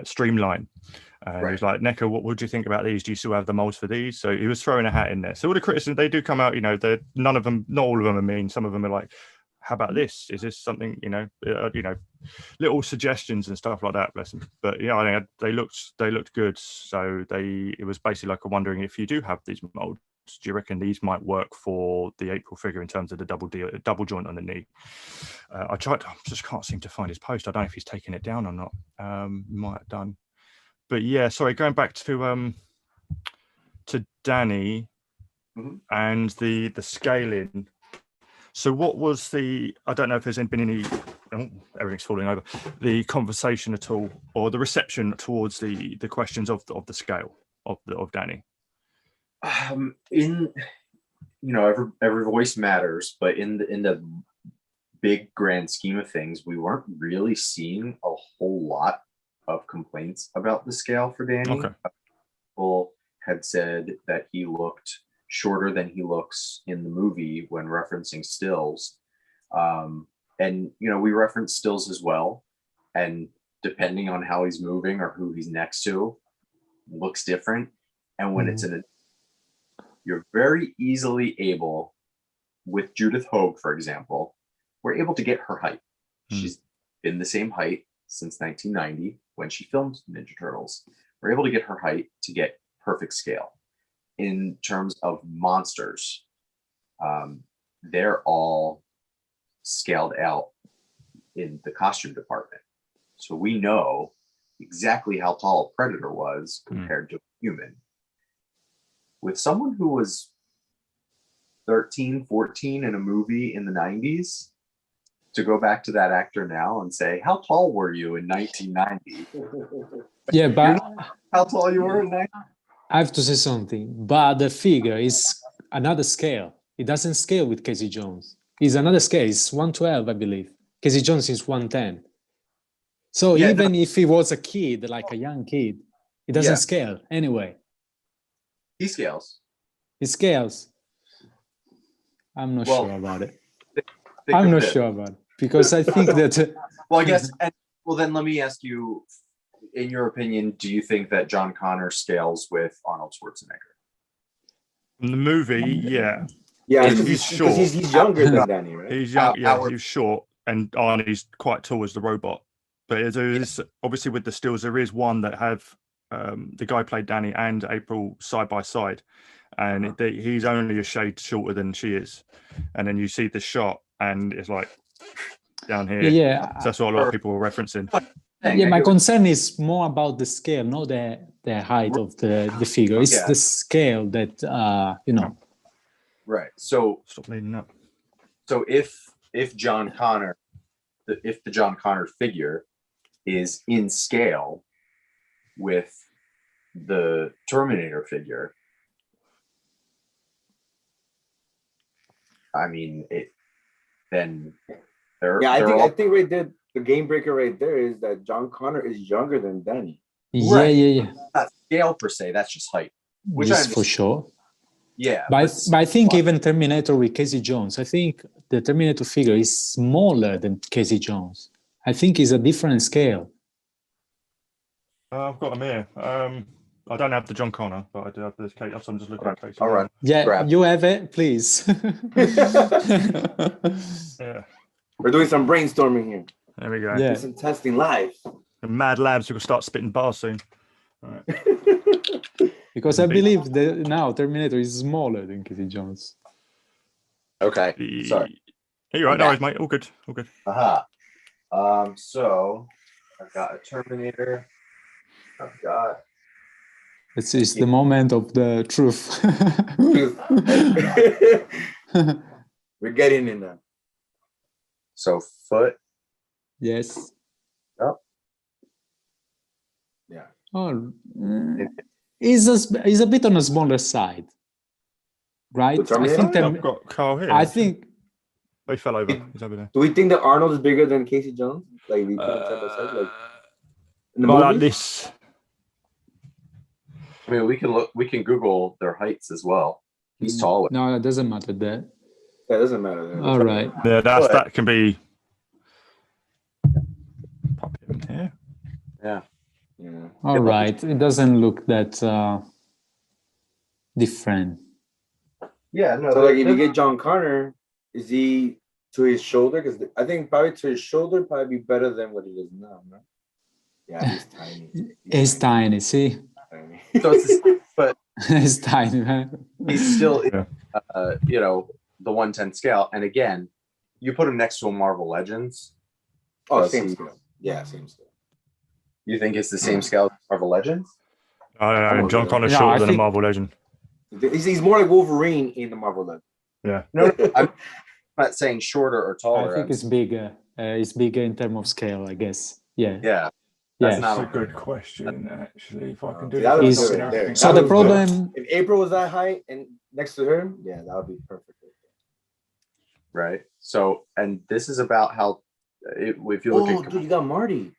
streamline. And he was like, NECA, what do you think about these? Do you still have the molds for these? So he was throwing a hat in there. So all the criticisms, they do come out, none of them, not all of them are mean. Some of them are like, how about this? Is this something, little suggestions and stuff like that, bless them. But yeah, I think they looked good. So it was basically like wondering, if you do have these molds, do you reckon these might work for the April figure in terms of the double joint on the knee? I just can't seem to find his post. I don't know if he's taken it down or not. Might have done. But yeah, sorry, going back to Danny and the scaling. So what was I don't know if there's been any, everything's falling over, the conversation at all, or the reception towards the questions of the scale of Danny? Every voice matters, but in the big grand scheme of things, we weren't really seeing a whole lot of complaints about the scale for Danny. Okay. People had said that he looked shorter than he looks in the movie when referencing stills. And we reference stills as well. And depending on how he's moving or who he's next to, looks different. And when it's you're very easily able, with Judith Hogue, for example, we're able to get her height. She's been the same height since 1990 when she filmed Ninja Turtles. We're able to get her height to get perfect scale. In terms of monsters, they're all scaled out in the costume department. So we know exactly how tall a Predator was compared to a human. With someone who was 13, 14 in a movie in the 90s, to go back to that actor now and say, how tall were you in 1990? Yeah, but how tall you were in 1990? I have to say something, but the figure is another scale. It doesn't scale with Casey Jones. It's another scale. It's 112, I believe. Casey Jones is 110. So even if he was a kid, like a young kid, it doesn't scale anyway. He scales. It scales. I'm not sure about it. I'm not sure about it, because I think that... Well, I guess, then let me ask you, in your opinion, do you think that John Connor scales with Arnold Schwarzenegger? In the movie, yeah. Yeah, he's short. He's younger than Danny, right? He's young, he's short, and Arnie's quite tall as the robot. But there is, obviously with the stills, there is one that have the guy played Danny and April side by side, and he's only a shade shorter than she is. And then you see the shot, and it's like down here. Yeah. So that's what a lot of people were referencing. Yeah, my concern is more about the scale, not the height of the figure. It's the scale that Right. So stop leading up. So if John Connor, if the John Connor figure is in scale with the Terminator figure, I mean, then I think right there, the game breaker right there is that John Connor is younger than Danny. Yeah. Not scale per se, that's just height. Which is for sure. Yeah. But I think even Terminator with Casey Jones, I think the Terminator figure is smaller than Casey Jones. I think it's a different scale. I've got them here. I don't have the John Connor, but I do have this case. So I'm just looking at Casey. All right. Yeah, you have it, please. Yeah. We're doing some brainstorming here. There we go. Yeah. Some testing live. And Mad Labs will start spitting bars soon. All right. Because I believe that now Terminator is smaller than Casey Jones. Okay. Sorry. You're right. No worries, mate. All good. All good. So I've got a Terminator. I've got. It's the moment of the truth. We're getting in there. So foot. Yes. Yep. Yeah. Oh, is a bit on the smaller side, right? I think I've got Carl here. I think he fell over. He's over there. Do we think that Arnold is bigger than Casey Jones? Like we put them side by side, like in the movie? movie? Like this. I mean, we can Google their heights as well. He's taller. No, it doesn't matter that. That doesn't matter. All right. Yeah, that can be. Pop him in here. Yeah. Yeah. All right. It doesn't look that different. Yeah, no. So like, if you get John Connor, is he to his shoulder? Because I think probably to his shoulder probably be better than what he is now, right? Yeah, he's tiny. He's tiny. See, tiny. So it's but he's tiny, man. he's still, you know, the 110 scale. And again, you put him next to a Marvel Legends. Oh, same scale. Yeah, same scale. You think it's the same scale as Marvel Legends? John Connor's No, shorter I than a think- Marvel Legend. He's more like Wolverine in the Marvel Legends. Yeah. No, I'm not saying shorter or taller. I think it's bigger. It's bigger in terms of scale, I guess. Yeah. Yeah. Yeah. That's not That's a good question, actually. If I can do That would He's- be good there. So That the would be good. problem, If April was that height and next to her, yeah, that would be perfect. right. So, and this is about how, if you look Oh, at, dude, you got Marty.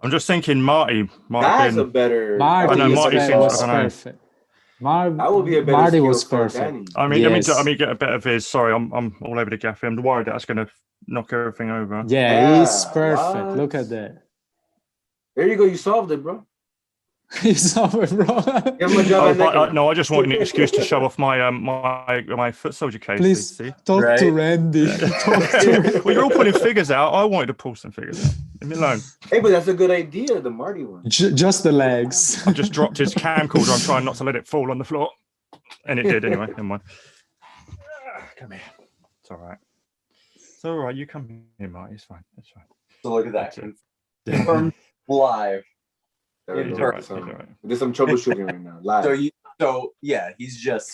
I'm just thinking Marty might have That's a been. better. Marty I know, is Marty better, seems- was I don't know. perfect. That would be a better Marty skill was for perfect. Danny. I mean, Yes. let me get a bit of his. Sorry, I'm all over the gaff. I'm worried that's going to knock everything over. Yeah, he's Yeah, perfect. what? Look at that. There you go. You solved it, bro. He's over, bro. Give him a job Oh, at but, NECA. no, I just want an excuse to show off my my foot soldier case. Please See? talk Right. to Randy. Talk to Well, you're all putting figures out. I wanted to pull some figures out. Leave me alone. Hey, but that's a good idea, the Marty one. Just the legs. I've just dropped his camcorder. I'm trying not to let it fall on the floor, and it did anyway. Never mind. Come here. It's all right. It's all right. You come here, Marty. It's fine. It's fine. so look at that. That's it. Confirmed live. There we He's go. all right, So, he's all right. there's some troubleshooting right now. Live. So yeah, he's just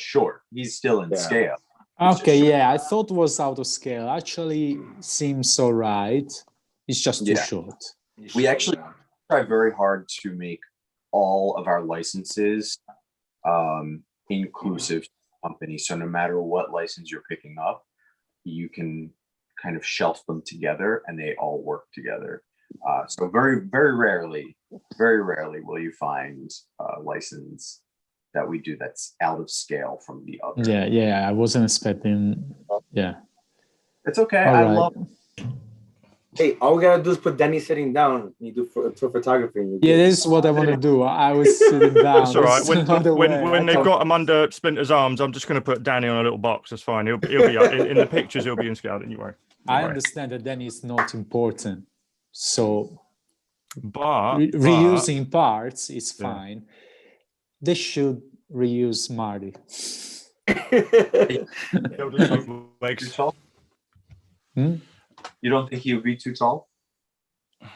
short. He's still in Yeah. scale. Okay, yeah, I thought was out of scale. Actually, seems all right. It's just too Yeah. short. We actually try very hard to make all of our licenses inclusive to the company. So no matter what license you're picking up, you can kind of shelf them together and they all work together. So very, very rarely will you find a license that we do that's out of scale from the other. Yeah, I wasn't expecting. Yeah. It's okay. All I right. love Hey, all we gotta do is put Danny sitting down. You do tour photography. And Yeah, this is what I want to do. I was sitting down. That's all right. This is another way. When I they've thought- got him under Splinter's arms, I'm just going to put Danny on a little box. That's fine. He'll be up. In the pictures. He'll be in scale. Don't you worry. Don't I worry. understand that then it's not important. So But reusing parts is Yeah. fine. They should reuse Marty. too tall. Hmm? You don't think he would be too tall?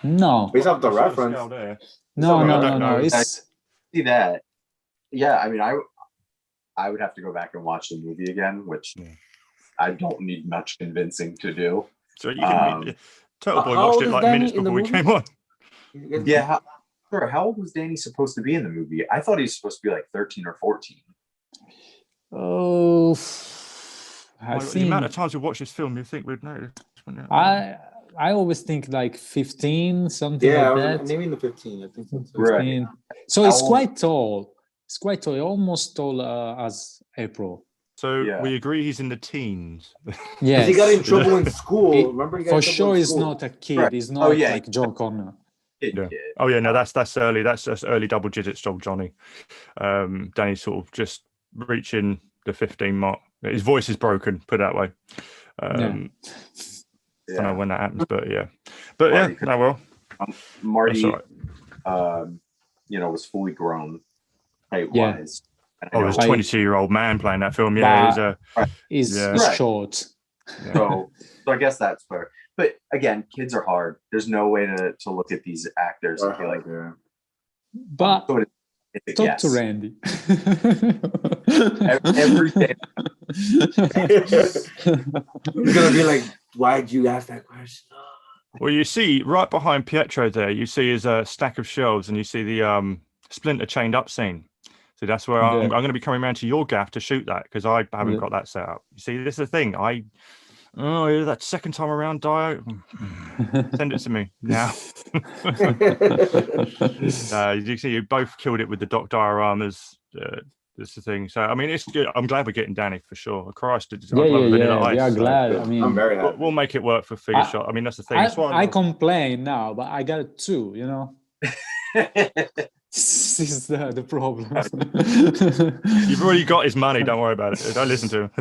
No, Based off the Sort of reference. scale there. no. I don't know. It's See that? Yeah, I mean, I would have to go back and watch the movie again, which Yeah. I don't need much convincing to do. So you can. Turtle Boy how watched old it is like Danny minutes in the before we movie? came on. Yeah, how old was Danny supposed to be in the movie? I thought he was supposed to be like 13 or 14. oh, I Well, the amount of think times we watched this film, you think we'd notice. wouldn't you? I always think like 15, something Yeah, I like was that. maybe in the 15. I think so. too. Right. 15. So How it's old- quite tall. It's quite tall, almost tall as April. So Yeah. we agree he's in the teens. Yes. Because he got in trouble in school. He- Remember, he got For in trouble sure, in he's school. not a kid. Right. He's not yeah. like John Connor. Yeah. Oh yeah, no, that's early. That's early double digits, old Johnny. Danny's sort of just reaching the 15 mark. His voice is broken, put it that way. Don't know when that happens, but yeah. But Marty yeah, no, well, Marty, that's all right. was fully grown height Yeah. wise. Oh, there's a I- 22-year-old man playing that film. Yeah, he's He's Yeah. he's Right. short. So I guess that's fair. But again, kids are hard. There's no way to look at these actors and be like, Yeah. But so it's a talk guess. to Randy. Every day. He's gonna be like, "Why'd you ask that question?" Well, you see right behind Pietro there, you see his stack of shelves, and you see the Splinter chained up scene. So that's where I'm going to be coming around to your gaff to shoot that because I haven't Yeah. got that set up. You see, this is the thing. That second time around, Dio, send it to me now. You see, you both killed it with the Doc dioramas. That's the thing. So I mean, it's good. I'm glad we're getting Danny for sure. Christ, I'd love Vanilla We Ice, are so glad. I mean, I'm very happy. we'll make it work for figure shot. I mean, that's the thing. That's why I complain now, but I got two, you know. This is the problem. You've already got his money. Don't worry about it. Don't listen to him.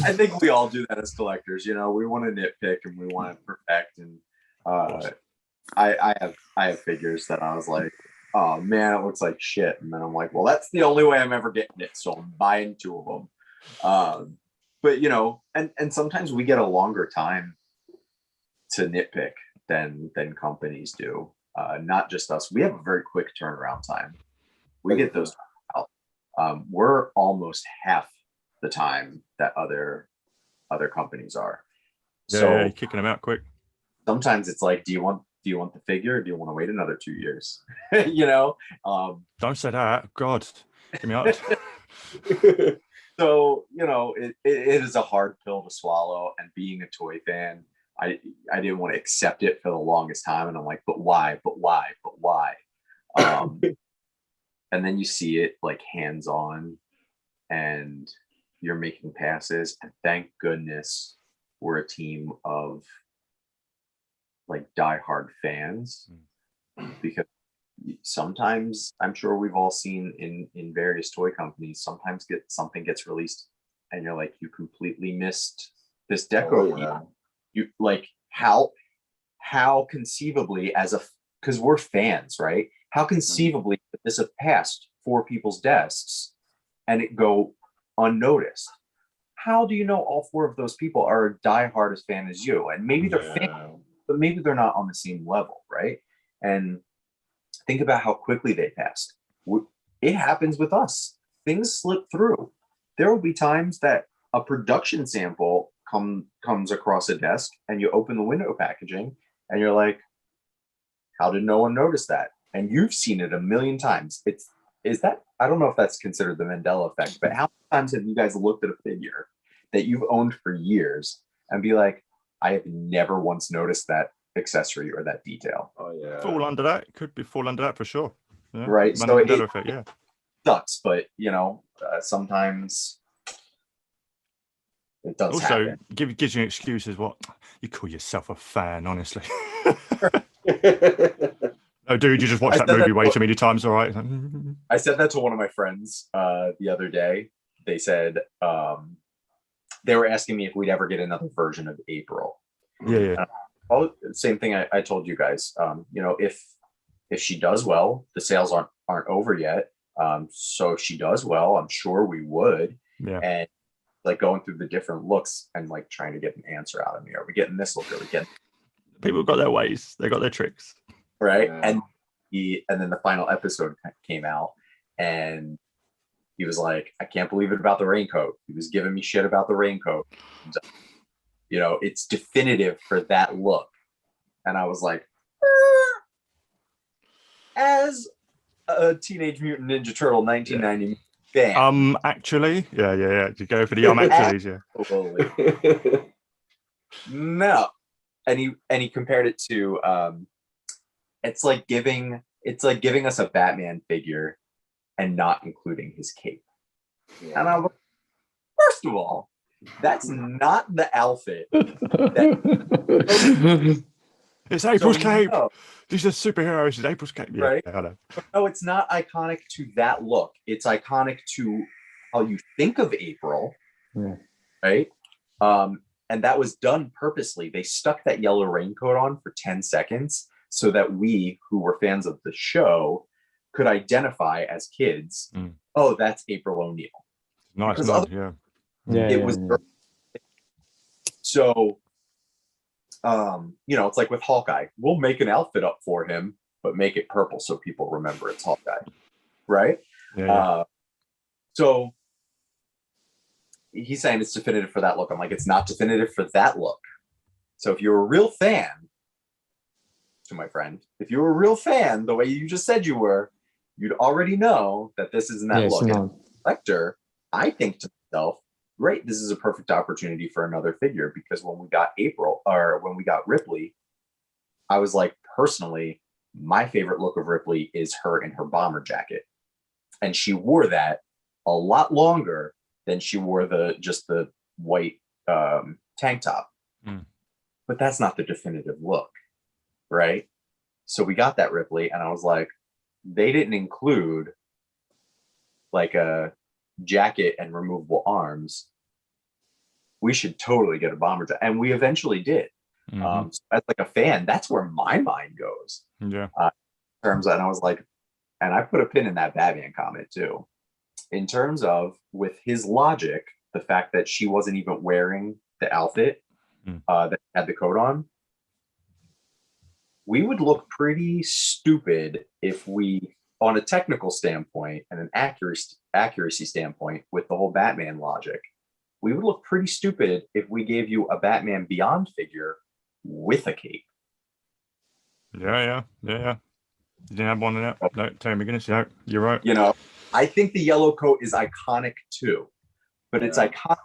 I think we all do that as collectors. You know, we want to nitpick and we want to perfect. And I have figures that I was like, oh man, it looks like shit. And then I'm like, well, that's the only way I'm ever getting it. So I'm buying 2 of them. But you know, and sometimes we get a longer time to nitpick than companies do. Not just us. We have a very quick turnaround time. We get those out. We're almost half the time that other companies are. So kicking them out quick. Sometimes it's like, do you want the figure, or do you want to wait another 2 years? You know. Don't say that. God, get me out. So you know, it is a hard pill to swallow. And being a toy fan, I didn't want to accept it for the longest time, and I'm like, but why? And then you see it like hands-on, and you're making passes, and thank goodness we're a team of like diehard fans, because sometimes, I'm sure we've all seen in various toy companies, sometimes something gets released and you're like, you completely missed this deco. You like, how conceivably, because we're fans, right? How conceivably could this have passed 4 people's desks and it go unnoticed? How do you know all 4 of those people are a diehard as fan as you? And maybe they're fans, but maybe they're not on the same level, right? And think about how quickly they passed. It happens with us. Things slip through. There will be times that a production sample comes across a desk, and you open the window packaging and you're like, how did no one notice that? And you've seen it a million times. Is that, I don't know if that's considered the Mandela effect, but how many times have you guys looked at a figure that you've owned for years and be like, I have never once noticed that accessory or that detail? Oh yeah, Fall under that. Could be fall under that for sure. Yeah. Right. So Mandela effect, yeah. Sucks, but you know, sometimes it does also happen. gives you excuses. What you call yourself a fan, honestly. No, dude, you just watched that movie way too many times. All right. I said that to one of my friends the other day. They said they were asking me if we'd ever get another version of April. Yeah. Same thing I told you guys. You know, if she does well, the sales aren't over yet. So if she does well, I'm sure we would. Yeah. And like going through the different looks and like trying to get an answer out of me. Are we getting this look? Are we getting? People got their ways. They got their tricks. Right. Yeah. And then the final episode came out, and he was like, I can't believe it about the raincoat. He was giving me shit about the raincoat. You know, it's definitive for that look. And I was like, as a Teenage Mutant Ninja Turtle 1990 fan. Actually, yeah. To go for the actuallys, yeah. No. And he compared it to it's like giving us a Batman figure and not including his cape. Yeah. And I was, first of all, that's not the outfit. It's April's cape. No. These are superheroes. It's April's cape. Yeah, right. I know. No, it's not iconic to that look. It's iconic to how you think of April. Yeah. Right. And that was done purposely. They stuck that yellow raincoat on for 10 seconds so that we, who were fans of the show, could identify as kids, oh, that's April O'Neil. Nice, yeah. It was. So, you know, it's like with Hawkeye. We'll make an outfit up for him, but make it purple so people remember it's Hawkeye. Right? Yeah. So he's saying it's definitive for that look. I'm like, it's not definitive for that look. So if you're a real fan, to my friend, if you're a real fan, the way you just said you were, you'd already know that this isn't that look. And collector, I think to myself, great, this is a perfect opportunity for another figure, because when we got Ripley, I was like, personally, my favorite look of Ripley is her in her bomber jacket. And she wore that a lot longer than she wore the white tank top. but that's not the definitive look, right? So we got that Ripley, and I was like, they didn't include like a jacket and removable arms. We should totally get a bomber jacket, and we eventually did. So as like a fan, that's where my mind goes. Yeah. In terms of, and I was like, and I put a pin in that Batman comment too. In terms of, with his logic, the fact that she wasn't even wearing the outfit that had the coat on, we would look pretty stupid if we, on a technical standpoint and an accuracy standpoint, with the whole Batman logic, we would look pretty stupid if we gave you a Batman Beyond figure with a cape. Yeah. You didn't have one in that? No, Terry McGinnis, no, you're right. You know, I think the yellow coat is iconic too, but it's iconic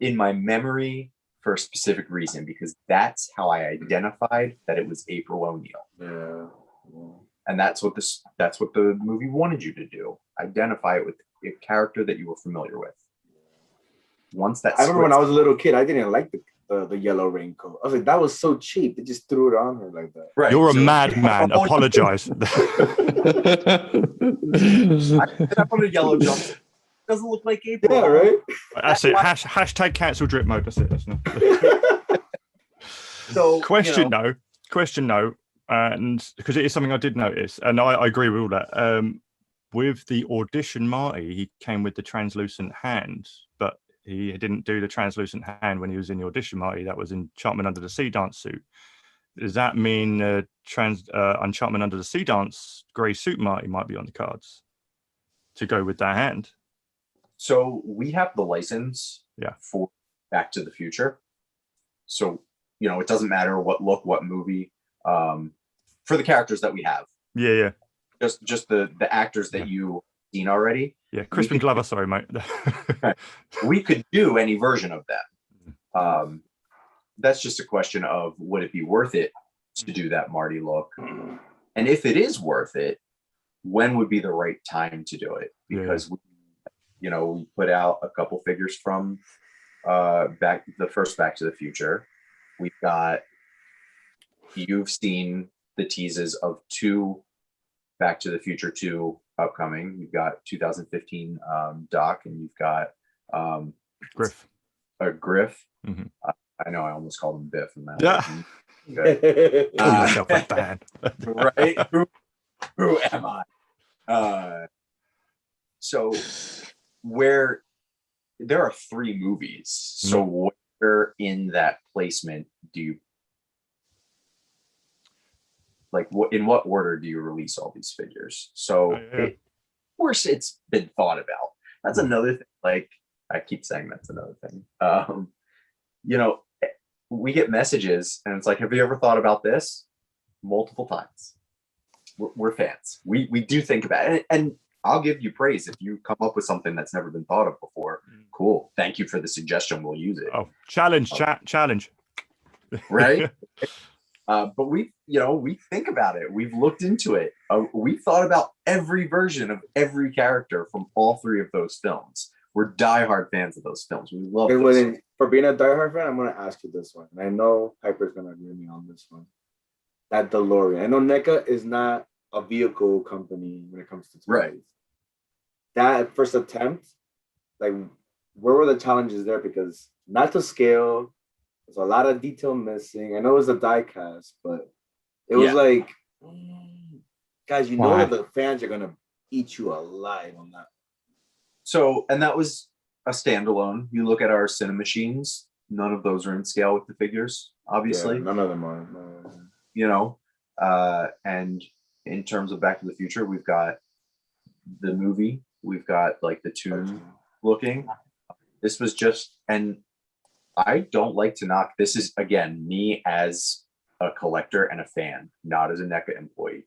in my memory for a specific reason, because that's how I identified that it was April O'Neil. Yeah. And that's what the movie wanted you to do. Identify it with a character that you were familiar with. Once that, I remember when I was a little kid, I didn't like the yellow raincoat. I was like, that was so cheap. They just threw it on her like that. Right. You're a madman. Apologize. I put a yellow jump. Doesn't look like April. Yeah, right. That's it. Hashtag cancel drip mode. That's it. That's not. So question though, and because it is something I did notice, and I agree with all that. With the audition Marty, he came with the translucent hand, but he didn't do the translucent hand when he was in the audition Marty. That was Enchantment Under the Sea dance suit. Does that mean Enchantment Under the Sea dance grey suit Marty might be on the cards to go with that hand? So we have the license for Back to the Future. So, it doesn't matter what look, what movie, for the characters that we have. Yeah. Just the actors that you've seen already. Yeah, Crispin Glover, sorry, mate. We could do any version of that. That's just a question of, would it be worth it to do that Marty look? And if it is worth it, when would be the right time to do it? Because we put out a couple figures from the first Back to the Future. You've seen the teases of 2 Back to the Future 2 upcoming. You've got 2015 Doc, and you've got Griff. Griff. Mm-hmm. I know I almost called him Biff in that. Yeah. Call yourself a fan. Right? Who am I? So where there are 3 movies, so where in that placement do you, like, in what order do you release all these figures? So of course it's been thought about. That's another thing. Like, I keep saying that's another thing. We get messages and it's like, have you ever thought about this? Multiple times. We're fans. We do think about it, and I'll give you praise if you come up with something that's never been thought of before. Cool. Thank you for the suggestion. We'll use it. Oh, challenge, challenge. Right. But we think about it. We've looked into it. We've thought about every version of every character from all 3 of those films. We're diehard fans of those films. We love those. For being a diehard fan, I'm going to ask you this one. And I know Hyper's going to agree with me on this one. That DeLorean. I know NECA is not a vehicle company when it comes to toys. Right. That first attempt, like, where were the challenges there? Because not to scale, there's a lot of detail missing. I know it was a die cast, but it was like, guys, know that the fans are going to eat you alive on that. So, and that was a standalone. You look at our Cine Machines, none of those are in scale with the figures, obviously. Yeah, none of them are. And in terms of Back to the Future, we've got the movie, we've got like the tune looking. This was just, and I don't like to knock, this is, again, me as a collector and a fan, not as a NECA employee.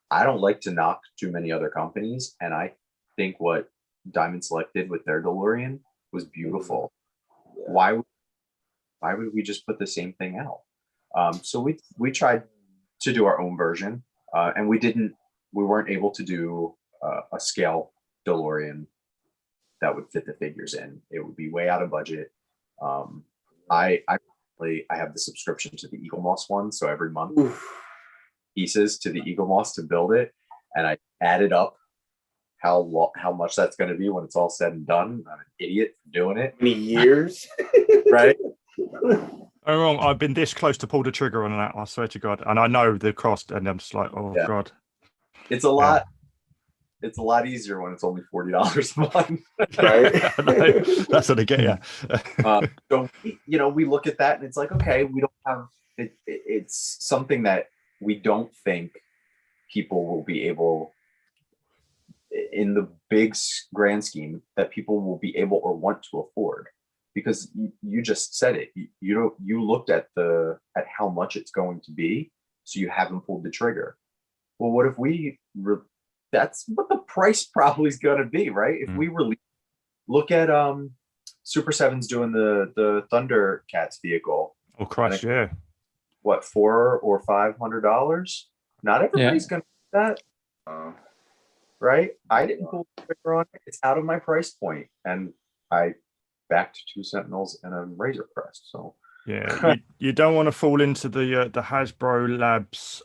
I don't like to knock too many other companies, and I think what Diamond Select did with their DeLorean was beautiful. Why would we just put the same thing out? So we tried to do our own version, and we weren't able to do a scale DeLorean that would fit the figures in. It would be way out of budget. I I have the subscription to the Eagle Moss one, so every month pieces to the Eagle Moss to build it, and I added up how much that's going to be when it's all said and done. I'm an idiot for doing it. Many years, right? I'm wrong. I've been this close to pull the trigger on that. I swear to God, and I know the cost, and I'm just like, oh God, it's a lot. It's a lot easier when it's only $40 a month, right? That's what I get. Yeah. So we look at that and it's like, okay, we don't have it. It's something that we don't think people will be able, in the big grand scheme, that people will be able or want to afford, because you just said it. You looked at how much it's going to be, so you haven't pulled the trigger. Well, what if that's what the price probably is going to be, right? If we look at Super 7's doing the Thundercats vehicle. Oh Christ, yeah. What, $400 or $500? Not everybody's going to do that, right? I didn't pull the trigger on it. It's out of my price point, and I backed 2 Sentinels and a Razor Crest. So yeah, you don't want to fall into the Hasbro Labs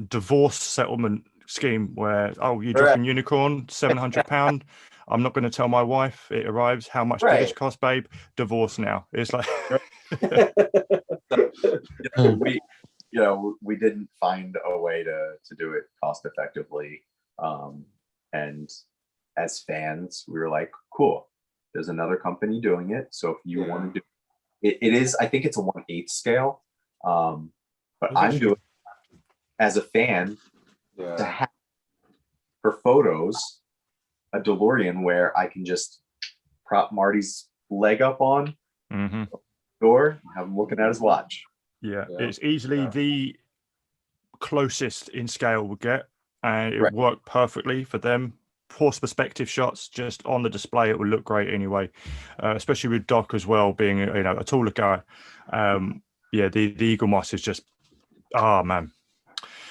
divorce settlement scheme where, oh, you're dropping Unicorn £700. I'm not going to tell my wife. It arrives. How much did this cost, babe? Divorce now. It's like we didn't find a way to do it cost effectively, and as fans we were like, cool, there's another company doing it, so if you want to do it, it is, I think it's a 1/8 scale, but I'm doing it as a fan to have for photos a DeLorean where I can just prop Marty's leg up on door, have him looking at his watch. It's easily the closest in scale we'll get, and it worked perfectly for them. Horse perspective shots just on the display, it will look great anyway, especially with Doc as well being a taller guy. The Eagle Moss is just, oh man,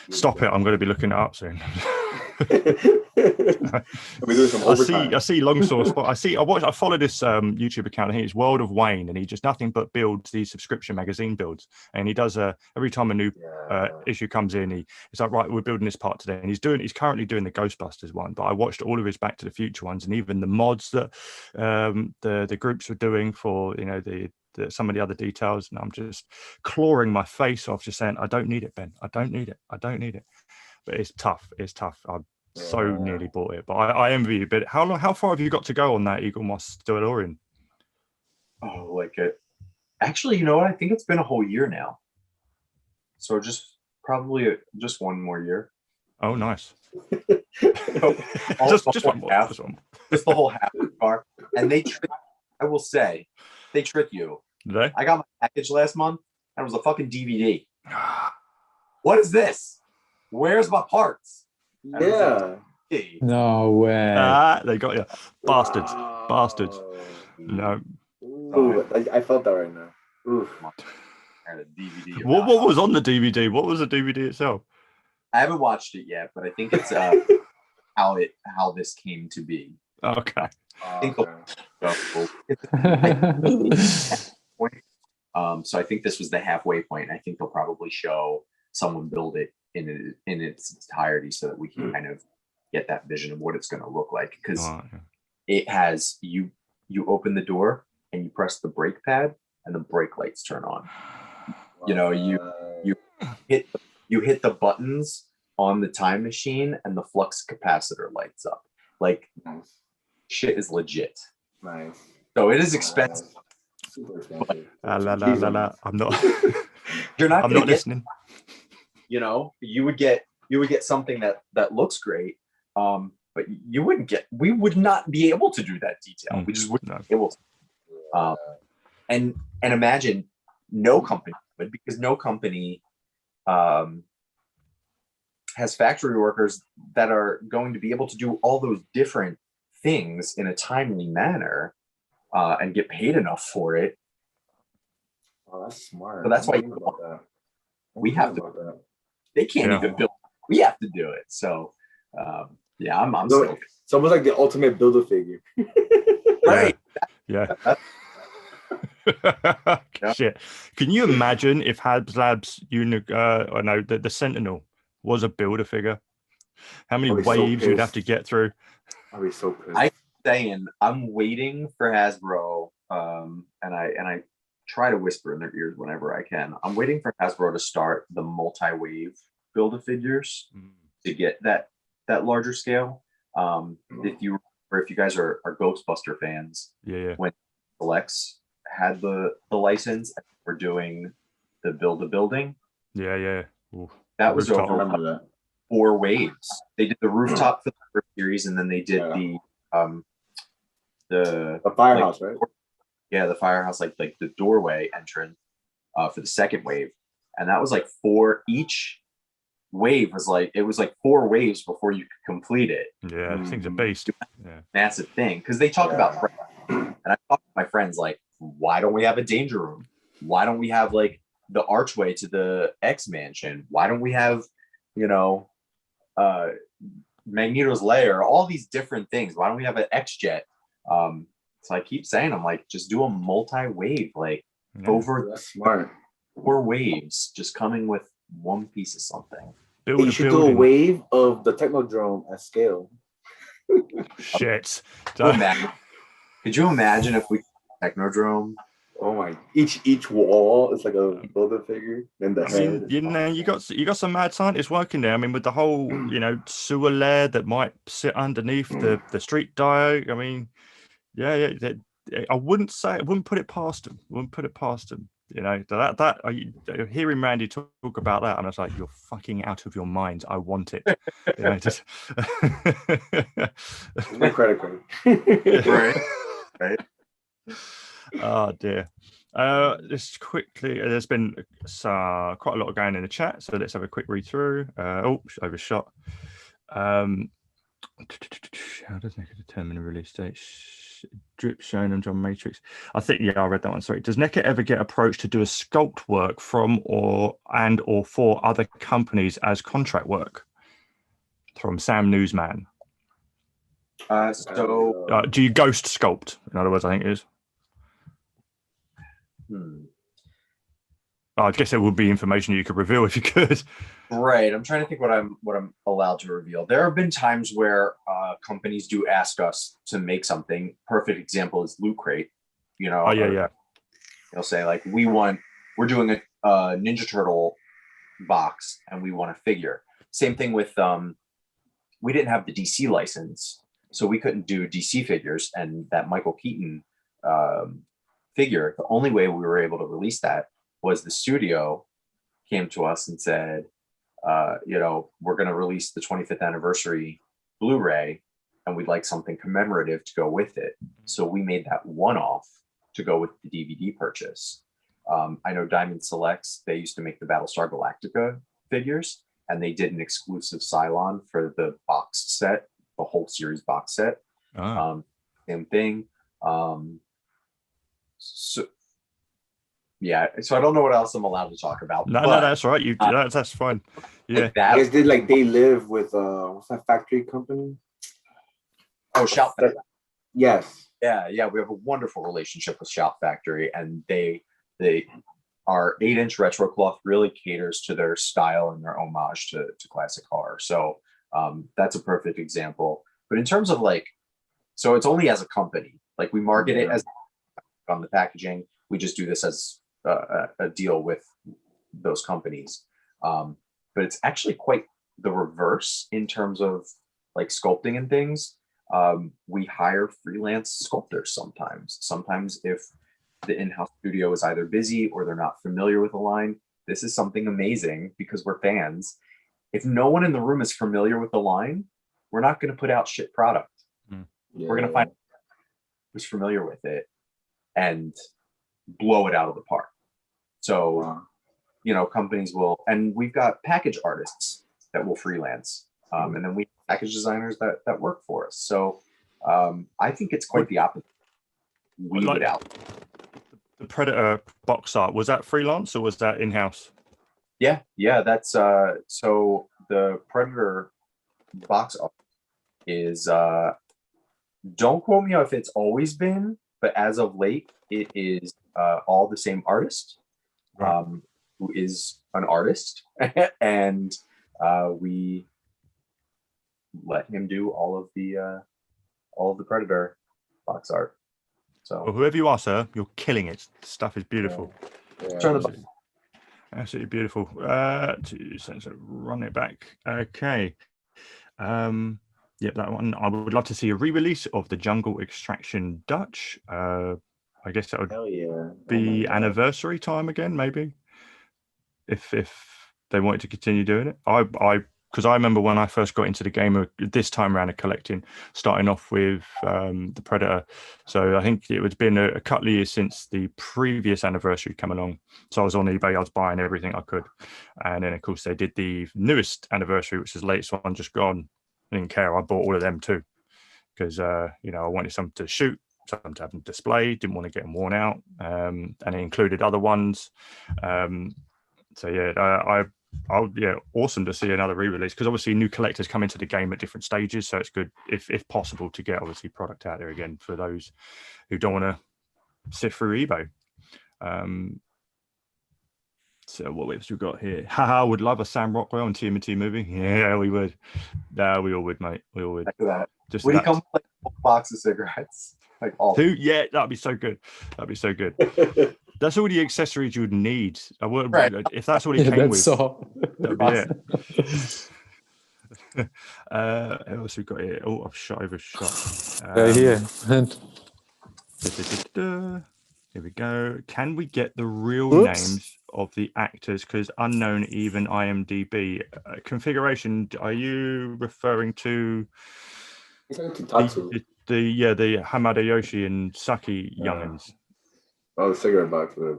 stop it, I'm going to be looking it up soon. I see Longsword Spot. I follow this YouTube account. I think it's World of Wayne, and he just nothing but builds these subscription magazine builds. And he does every time a new issue comes in, he's like, right, we're building this part today. And he's currently doing the Ghostbusters one. But I watched all of his Back to the Future ones, and even the mods that the groups were doing for some of the other details. And I'm just clawing my face off, just saying, I don't need it, Ben. I don't need it. I don't need it. But it's tough. It's tough. I so nearly bought it, but I envy you. But how far have you got to go on that Eagle Moss DeLorean? Oh, actually, you know what? I think it's been a whole year now. So probably just one more year. Oh, nice. just one more. Just the whole half of the car. And I will say, they trick you. Did they? I got my package last month, and it was a fucking DVD. What is this? Where's my parts? Yeah. No way. They got you. Bastards. Bastards. No. Ooh, I felt that right now. Oof. DVD. What was on the DVD? What was the DVD itself? I haven't watched it yet, but I think it's how this came to be. Okay. So I think this was the halfway point. I think they'll probably show someone build it in its entirety, so that we can kind of get that vision of what it's going to look like, because it has you open the door and you press the brake pad and the brake lights turn on. You hit the buttons on the time machine and the flux capacitor lights up. Like, shit is legit. Nice. So it is expensive. Super expensive. I'm not. You're not. I'm not listening. You would get something that looks great, but we would not be able to do that detail. We just wouldn't be able to. And imagine no company would, because no company has factory workers that are going to be able to do all those different things in a timely manner and get paid enough for it. Oh, that's smart. So that's why we have to. They can't even build. We have to do it. So, I'm stoked. It's almost like the ultimate build-a-figure. Right. Yeah. Shit. Can you imagine if HasLab's the Sentinel was a builder figure? How many waves you'd have to get through? I'd be so pissed. I'm saying I'm waiting for Hasbro, and I try to whisper in their ears whenever I can. I'm waiting for Hasbro to start the multi-wave Build-A-Figures to get that larger scale. If you guys are Ghostbuster fans, when Selects had the license, we're doing the Build-A-Building. Ooh, that was rooftop. over 4 waves. They did the rooftop for the first series, and then they did the firehouse, right? Yeah, the firehouse, like the doorway entrance for the second wave, and that was like 4 each. Wave was like 4 waves before you could complete it. Yeah, this thing's a beast. Massive thing, because they talk about, and I talk to my friends like, why don't we have a danger room? Why don't we have like the archway to the X mansion? Why don't we have, Magneto's lair? All these different things. Why don't we have an X jet? So I keep saying, I'm like, just do a multi-wave, like over That's smart. 4 waves, just coming with one piece of something. You should do a wave of the Technodrome at scale. Shit. Could you imagine if we Technodrome? Oh my! Each wall is like a Build-A-Figure. Then the head. You got some mad scientists working there. I mean, with the whole sewer layer that might sit underneath the street diode. I mean, I wouldn't put it past them. Hearing Randy talk about that, and I was like, you're fucking out of your minds. I want it. Just my credit card. Right. Oh dear. Just quickly, there's been quite a lot going in the chat, so let's have a quick read through. Overshot. How does NECA determine a release date? Drip shown on John Matrix. I think I read that one. Sorry. Does NECA ever get approached to do a sculpt work from or for other companies as contract work? From Sam Newsman. Do you ghost sculpt? In other words, I think it is. I guess there would be information you could reveal if you could. Right. I'm trying to think what I'm allowed to reveal. There have been times where companies do ask us to make something. Perfect example is Loot Crate. They'll say like, we're doing a Ninja Turtle box and we want a figure. Same thing with we didn't have the DC license, so we couldn't do DC figures, and that Michael Keaton figure, the only way we were able to release that was the studio came to us and said, we're going to release the 25th anniversary Blu-ray, and we'd like something commemorative to go with it. So we made that one-off to go with the DVD purchase. I know Diamond Selects, they used to make the Battlestar Galactica figures, and they did an exclusive Cylon for the box set, the whole series box set. Same thing. So I don't know what else I'm allowed to talk about. No, that's right. That's fine. Yeah. You guys did like They Live with what's that factory company? Oh, Shout Factory. Yes. Yeah. We have a wonderful relationship with Shout Factory, and they our 8-inch retro cloth really caters to their style and their homage to classic horror. So that's a perfect example. But in terms of so it's only as a company, like we market it as on the packaging. We just do this as a deal with those companies. But it's actually quite the reverse in terms of like sculpting and things. We hire freelance sculptors sometimes. Sometimes if the in-house studio is either busy or they're not familiar with a line, this is something amazing because we're fans. If no one in the room is familiar with the line, we're not going to put out shit product. We're going to find who's familiar with it and blow it out of the park. So, companies will, and we've got package artists that will freelance. And then we have package designers that work for us. So I think it's quite the opposite. Weed it out. The Predator box art, was that freelance or was that in-house? Yeah, that's so the Predator box art is don't quote me if it's always been, but as of late, it is all the same artist, Right. who is an artist, and we let him do all of the Predator box art. So Well, whoever you are, sir, you're killing it. The stuff is beautiful. Yeah. turn the button. Absolutely beautiful. 2 seconds. Run it back. Okay. Yep, that one. I would love to see a re-release of the Jungle Extraction Dutch. I guess that would Hell yeah. be anniversary time again, maybe. If they wanted to continue doing it. Because I remember when I first got into the game this time around of collecting, starting off with the Predator. So I think it had been a couple of years since the previous anniversary come along. So I was on eBay, I was buying everything I could. And then, of course, they did the newest anniversary, which is the latest one, just gone. I didn't care. I bought all of them too. Because, I wanted something to shoot, something to have on display, didn't want to get them worn out. And it included other ones. So, yeah, awesome to see another re-release, because obviously new collectors come into the game at different stages, so it's good if possible to get obviously product out there again for those who don't want to sift through eBay. So what else we got here? Haha, would love a Sam Rockwell and TMNT movie. Yeah, we would. No, we all would, mate. We all would. After that, Just would he come with like a box of cigarettes? Like all yeah, that'd be so good. That'd be so good. That's all the accessories you would need. I would, Right. if that's what he came with. So That'd be it. What else we got here? Oh, I've shot over shot. here. Here we go. Can we get the real Oops. names of the actors? Because unknown, even IMDb configuration. Are you referring to the Hamada Yoshi and Saki youngins? Oh, the cigarette box. you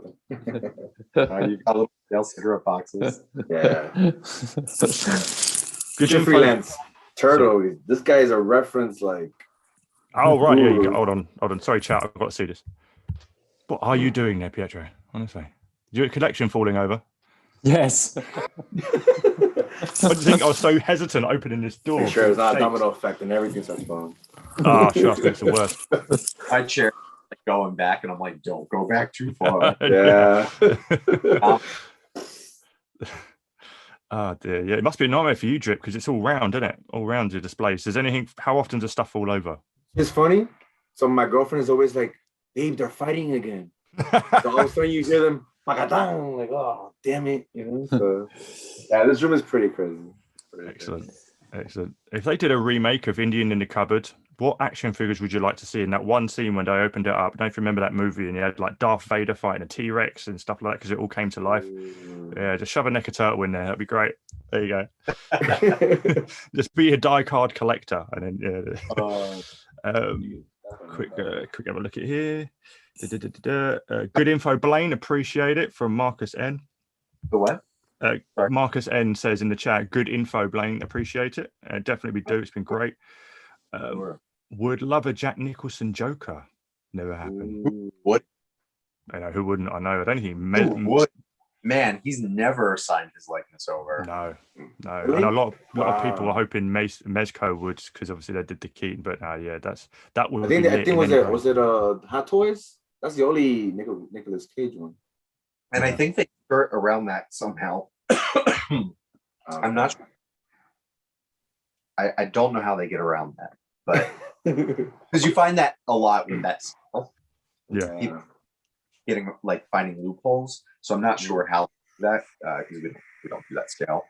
got little Dale cigarette boxes. Yeah. Good Future info. freelance turtle. This guy is a reference, like. Oh right, yeah. You go. Hold on. Sorry, chat. I've got to see this. What are you doing there, Pietro? Honestly, is your collection falling over? Yes. What do you think? I was so hesitant opening this door. Pretty sure it's not a domino effect and everything starts falling. Oh, trust me, it's the worst. My chair like going back, and I'm like, don't go back too far. Yeah. Oh dear, yeah. It must be a nightmare for you, Drip, because it's all round, isn't it? All round your displays. Does anything? How often does stuff fall over? It's funny. So my girlfriend is always like, babe, they're fighting again. So all of a sudden you hear them, like, oh, damn it. So yeah, this room is pretty crazy. Excellent. If they did a remake of Indian in the Cupboard, what action figures would you like to see in that one scene when they opened it up? I don't know if you remember that movie, and you had like Darth Vader fighting a T-Rex and stuff like that, because it all came to life. Yeah, just shove a NECA turtle in there. That'd be great. There you go. Just be a die card collector, and then quick have a look at here. Good info, Blaine. Appreciate it, from Marcus N. The what? Marcus N says in the chat, good info, Blaine. Appreciate it. Definitely we do. It's been great. Would love a Jack Nicholson Joker. Never happened. What? I know, who wouldn't? I know. I don't think Would. Man, he's never signed his likeness over. No. Really? And a lot of people were hoping Mezco would, because obviously they did the Keaton, but yeah, that would. I think was it Hot Toys? That's the only Nicolas Cage one. And I think they skirt around that somehow. I'm not sure. I don't know how they get around that, but because you find that a lot with that style. Yeah. Getting like finding loopholes. So I'm not sure how that because we don't do that scale.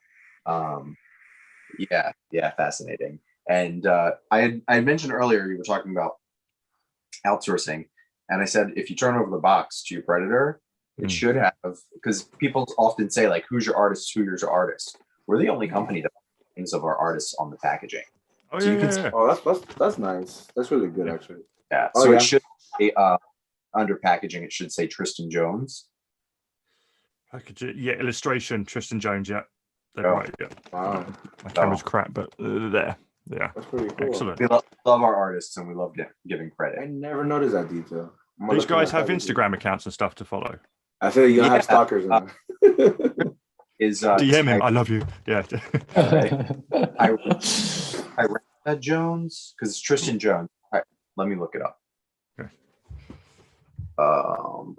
Yeah, fascinating. And I had mentioned earlier, you were talking about outsourcing, and I said if you turn over the box to your Predator, it should have, because people often say like, who's your artist, who's your artist. We're the only company that puts things of our artists on the packaging. Oh, so yeah, you can Oh, that's nice. That's really good, actually. yeah. Oh, So yeah. it should say under packaging, it should say Tristan Jones. Yeah, illustration, Tristan Jones. Yeah, they're Oh. right. Yeah, Wow. my camera's crap, but there. Yeah, That's pretty cool. excellent. We love our artists, and we love giving I credit. never noticed that detail. These guys have Instagram accounts and stuff to follow. I feel you don't have stalkers now. Is DM him. I love you. Yeah. Tyrone Jones, because it's Tristan Jones. All right, let me look it up. Okay. But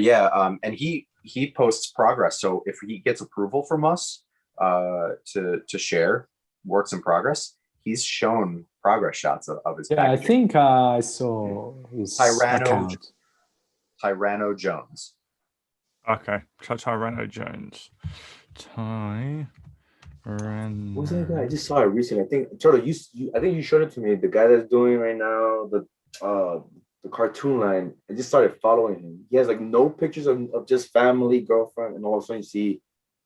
yeah, and he posts progress. So if he gets approval from us to share works in progress, he's shown progress shots of his Yeah, packaging. I think I saw his account. Tyranno Jones. Okay, Tyranno Jones. Who's that guy? I just saw it recently. I think Turtle, I think you showed it to me. The guy that's doing right now the cartoon line. I just started following him. He has like no pictures of just family, girlfriend, and all of a sudden you see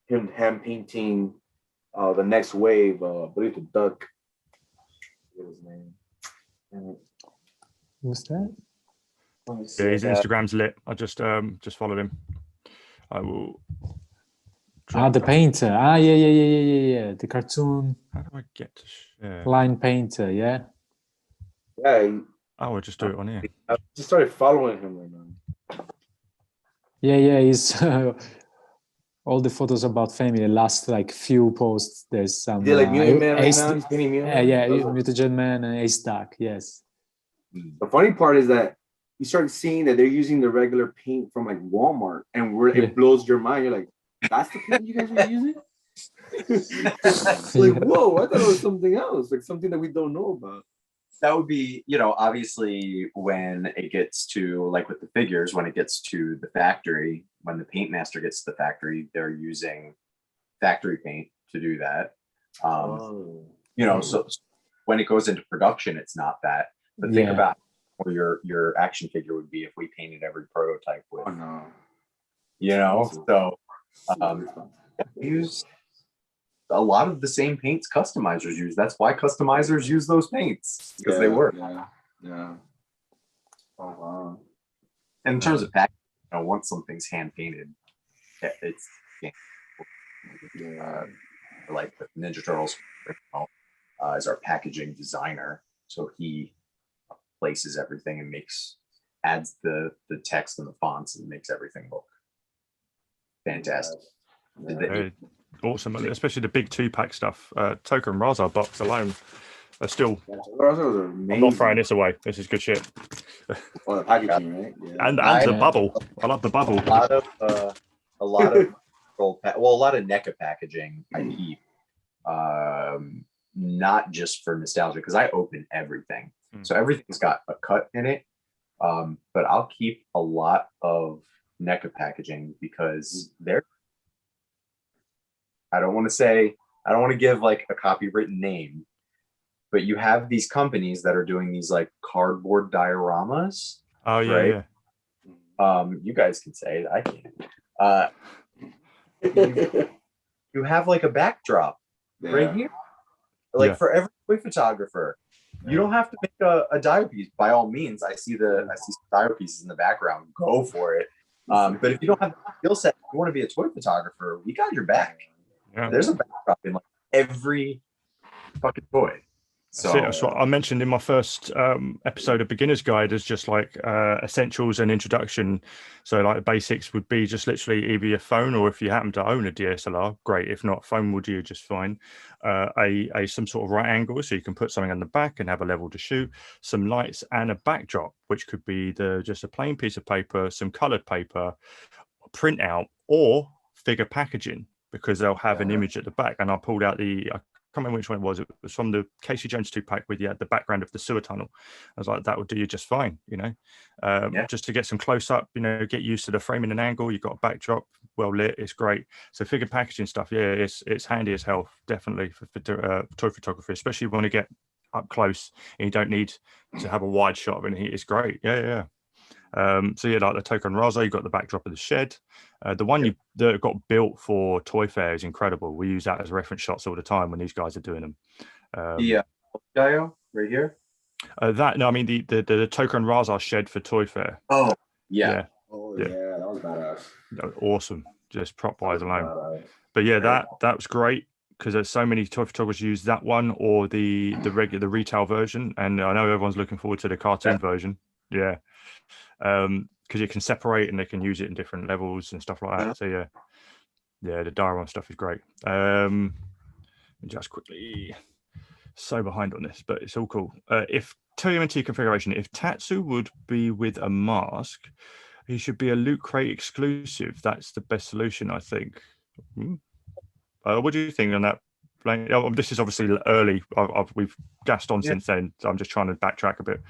him hand painting the next wave. I believe the duck. What is his name? Who's that? Yeah, his Instagram's lit. I just followed him. I will. The painter. Yeah. The cartoon. How do I get to share? Line painter. Yeah. Yeah. I'll just do it on here. I just started following him right now. Yeah. He's all the photos about family. The last like few posts. There's some. Yeah, like Mutant Man right now. He's painting Mutant Man. Yeah. Mutagen Man and STAK. Yes. The funny part is that you start seeing that they're using the regular paint from like Walmart, and it blows your mind. You're like, that's the paint you guys are using? Like, whoa, I thought it was something else, like something that we don't know about. That would be, obviously when it gets to, like with the figures, when it gets to the factory, when the paint master gets to the factory, they're using factory paint to do that. So when it goes into production, it's not that. But think about where your action figure would be if we painted every prototype with, so use a lot of the same paints customizers use. That's why customizers use those paints, because they work. Yeah. Oh wow. And in terms of packaging, once something's hand painted, it's like the Ninja Turtles is our packaging designer. So he places everything and adds the text and the fonts and makes everything look fantastic. Awesome, especially the big 2-pack stuff. Token Raza box alone are still. I'm not throwing this away. This is good shit. Well, the packaging, right? Yeah. And the bubble. I love the bubble. A lot of NECA packaging I keep, not just for nostalgia, because I open everything. So everything's got a cut in it. But I'll keep a lot of NECA packaging because I don't want to give like a copywritten name, but you have these companies that are doing these like cardboard dioramas. Oh yeah, right? Yeah. You guys can say it, I can't. You have like a backdrop right here, like for every toy photographer. You don't have to make a dio piece. By all means, I see some dio pieces in the background. Go for it. But if you don't have the skill set, you want to be a toy photographer, we got your back. Yeah. There's a backdrop in like every fucking toy. So that's what I mentioned in my first episode of Beginner's Guide as just like essentials and introduction. So like basics would be just literally either your phone, or if you happen to own a DSLR, great. If not, phone will do just fine. Some sort of right angle so you can put something on the back and have a level to shoot. Some lights and a backdrop, which could be just a plain piece of paper, some colored paper, printout, or figure packaging, because they'll have an image at the back. And I pulled out I can't remember which one it was. It was from the Casey Jones 2-pack with the background of the sewer tunnel. I was like, that would do you just fine, just to get some close up, get used to the framing and angle. You've got a backdrop, well lit, it's great. So figure packaging stuff, it's handy as hell, definitely for toy photography, especially when you get up close and you don't need to have a wide shot of it. It's great. Yeah. Like the Token Raza, you got the backdrop of the shed. The one that got built for Toy Fair is incredible. We use that as reference shots all the time when these guys are doing them. Dio right here. I mean the Token Raza shed for Toy Fair. Oh yeah. Oh yeah, that was badass. Awesome, just prop wise alone. But that was great, because there's so many toy photographers use that one or the retail version, and I know everyone's looking forward to the cartoon version. Yeah. Because you can separate and they can use it in different levels and stuff like that. So the diorama stuff is great. Just quickly, so behind on this, but it's all cool. If TMNT configuration. If Tatsu would be with a mask, he should be a Loot Crate exclusive. That's the best solution, I think. What do you think on that? This is obviously early. We've gassed on since then, so I'm just trying to backtrack a bit.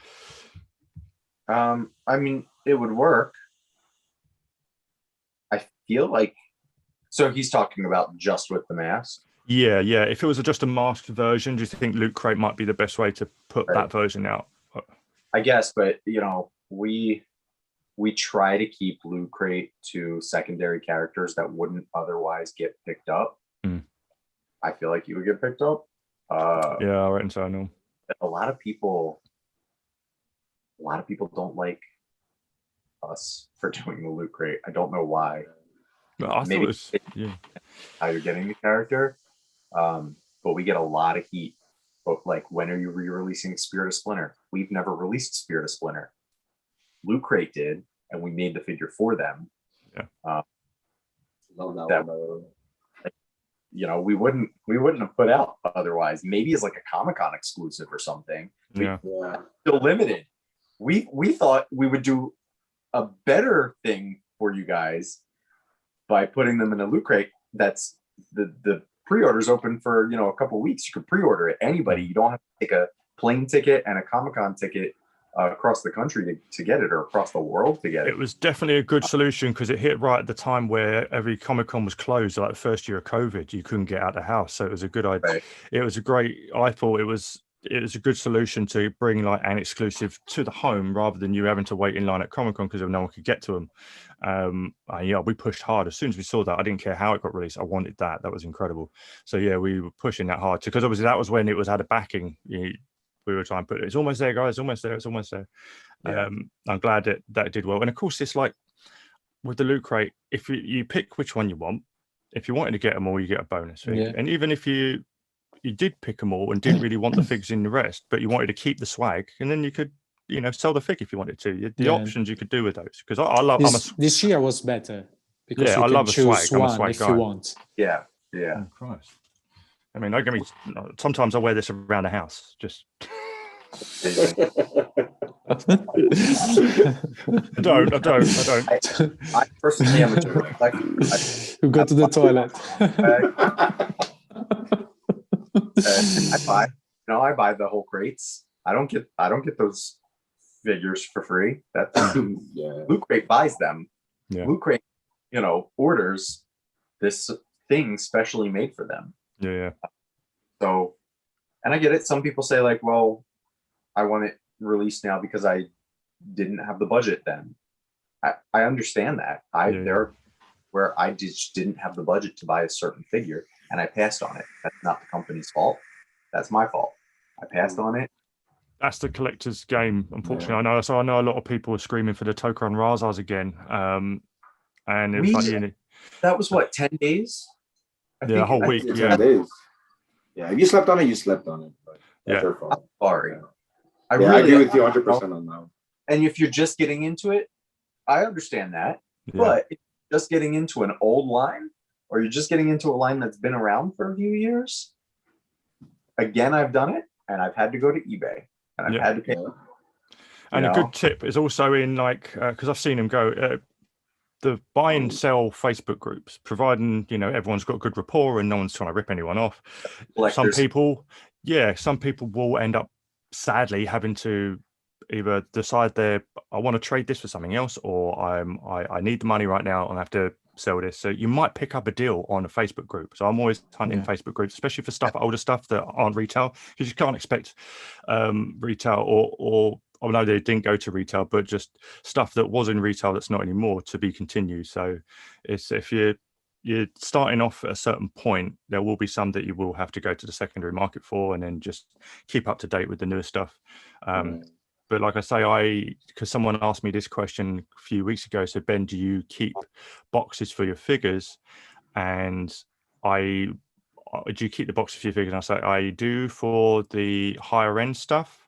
I mean, it would work. I feel like, so he's talking about just with the mask. Yeah. If it was just a masked version, do you think Loot Crate might be the best way to put that version out? I guess, but you know, we try to keep Loot Crate to secondary characters that wouldn't otherwise get picked up. I feel like you would get picked up. Yeah, I reckon so. I know. A lot of people don't like us for doing the Loot Crate. I don't know why. No, I Maybe thought it was, how you're getting the character. But we get a lot of heat. But like, when are you re-releasing Spirit of Splinter? We've never released Spirit of Splinter. Loot Crate did, and we made the figure for them. Love that one. You know, we wouldn't have put out otherwise. Maybe it's like a Comic-Con exclusive or something. Yeah. Still limited. We thought we would do a better thing for you guys by putting them in a Loot Crate. That's the pre-orders open for, you know, a couple weeks. You could pre-order it. Anybody. You don't have to take a plane ticket and a Comic-Con ticket across the country to get it, or across the world to get it. It was definitely a good solution because it hit right at the time where every Comic-Con was closed, like the first year of COVID. You couldn't get out of the house, so it was a good idea. Right. It was a great. I thought it was a good solution to bring like an exclusive to the home rather than you having to wait in line at Comic-Con because no one could get to them. Yeah, we pushed hard as soon as we saw that. I didn't care how it got released. I wanted that. That was incredible. So yeah, we were pushing that hard because obviously that was when it was had a backing. We were trying to put it. It's almost there, guys. Almost there. It's almost there. Yeah. I'm glad that it did well. And of course, it's like with the Loot Crate. If you pick which one you want, if you wanted to get them all, you get a bonus fig. Yeah. And even if you did pick them all and didn't really want the figs in the rest, but you wanted to keep the swag, and then you could, you know, sell the fig if you wanted to. The options you could do with those, because I love. This year was better because you I can love choose swag. I'm a one swag if guy. you want. Yeah. Oh, Christ. I mean, don't get me. Sometimes I wear this around the house. Just. I don't. I personally am a You go to the toilet. I buy the whole crates. I don't get those figures for free. That's Loot Crate buys them. Loot Crate, you know, orders this thing specially made for them. Yeah. So, and I get it. Some people say like, well, I want it released now because I didn't have the budget then. I understand that. There where I just didn't have the budget to buy a certain figure and I passed on it. That's not the company's fault. That's my fault. I passed on it. That's the collector's game, unfortunately. I know. So I know a lot of people are screaming for the Tokran Razas again. And it was like, that was what, 10 days? A whole week. 10 days. Yeah, if you slept on it, you slept on it. But that's your fault. I'm sorry. I agree with you 100% on that. And if you're just getting into it, I understand that. Yeah. But if you're just getting into an old line, or you're just getting into a line that's been around for a few years, again, I've done it, and I've had to go to eBay, and I've had to pay. And a good tip is also in like, because I've seen them go, the buy and sell Facebook groups, providing, you know, everyone's got good rapport and no one's trying to rip anyone off. Some people will end up sadly having to either decide I want to trade this for something else, or I need the money right now and I have to sell this. So you might pick up a deal on a Facebook group. So I'm always hunting Facebook groups, especially for older stuff that aren't retail, because you can't expect retail or no, they didn't go to retail, but just stuff that was in retail that's not anymore to be continued. So it's, if you're starting off at a certain point, there will be some that you will have to go to the secondary market for, and then just keep up to date with the newer stuff. But like I say, because someone asked me this question a few weeks ago, so Ben, do you keep boxes for your figures? And do you keep the boxes for your figures? And I say I do for the higher end stuff,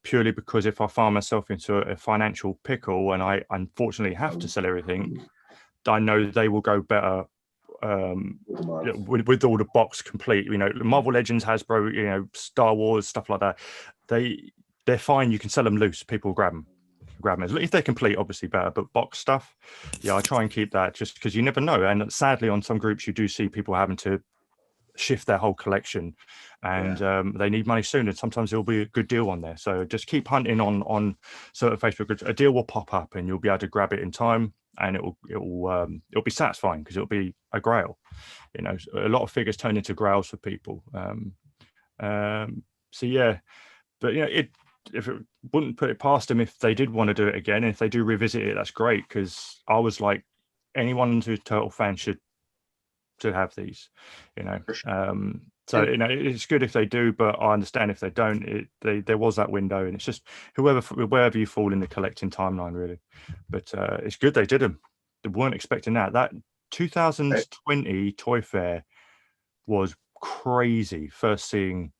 purely because if I find myself into a financial pickle and I unfortunately have to sell everything, I know they will go better with all the box complete. You know, Marvel Legends, Hasbro, you know, Star Wars, stuff like that. they're fine. You can sell them loose. People grab them. If they're complete, obviously better, but box stuff, yeah, I try and keep that just because you never know. And sadly, on some groups, you do see people having to shift their whole collection, and they need money soon, and sometimes there'll be a good deal on there. So just keep hunting on certain Facebook groups. A deal will pop up and you'll be able to grab it in time, and it'll be satisfying because it'll be a grail. You know, a lot of figures turn into grails for people. So yeah, but you know, if it wouldn't put it past them if they did want to do it again, and if they do revisit it, that's great, because I was like, anyone who's Turtle fan should have these, you know. So you know, it's good if they do, but I understand if they don't. There was that window, and it's just wherever you fall in the collecting timeline, really. But it's good they did them. They weren't expecting that 2020 Toy Fair was crazy. First seeing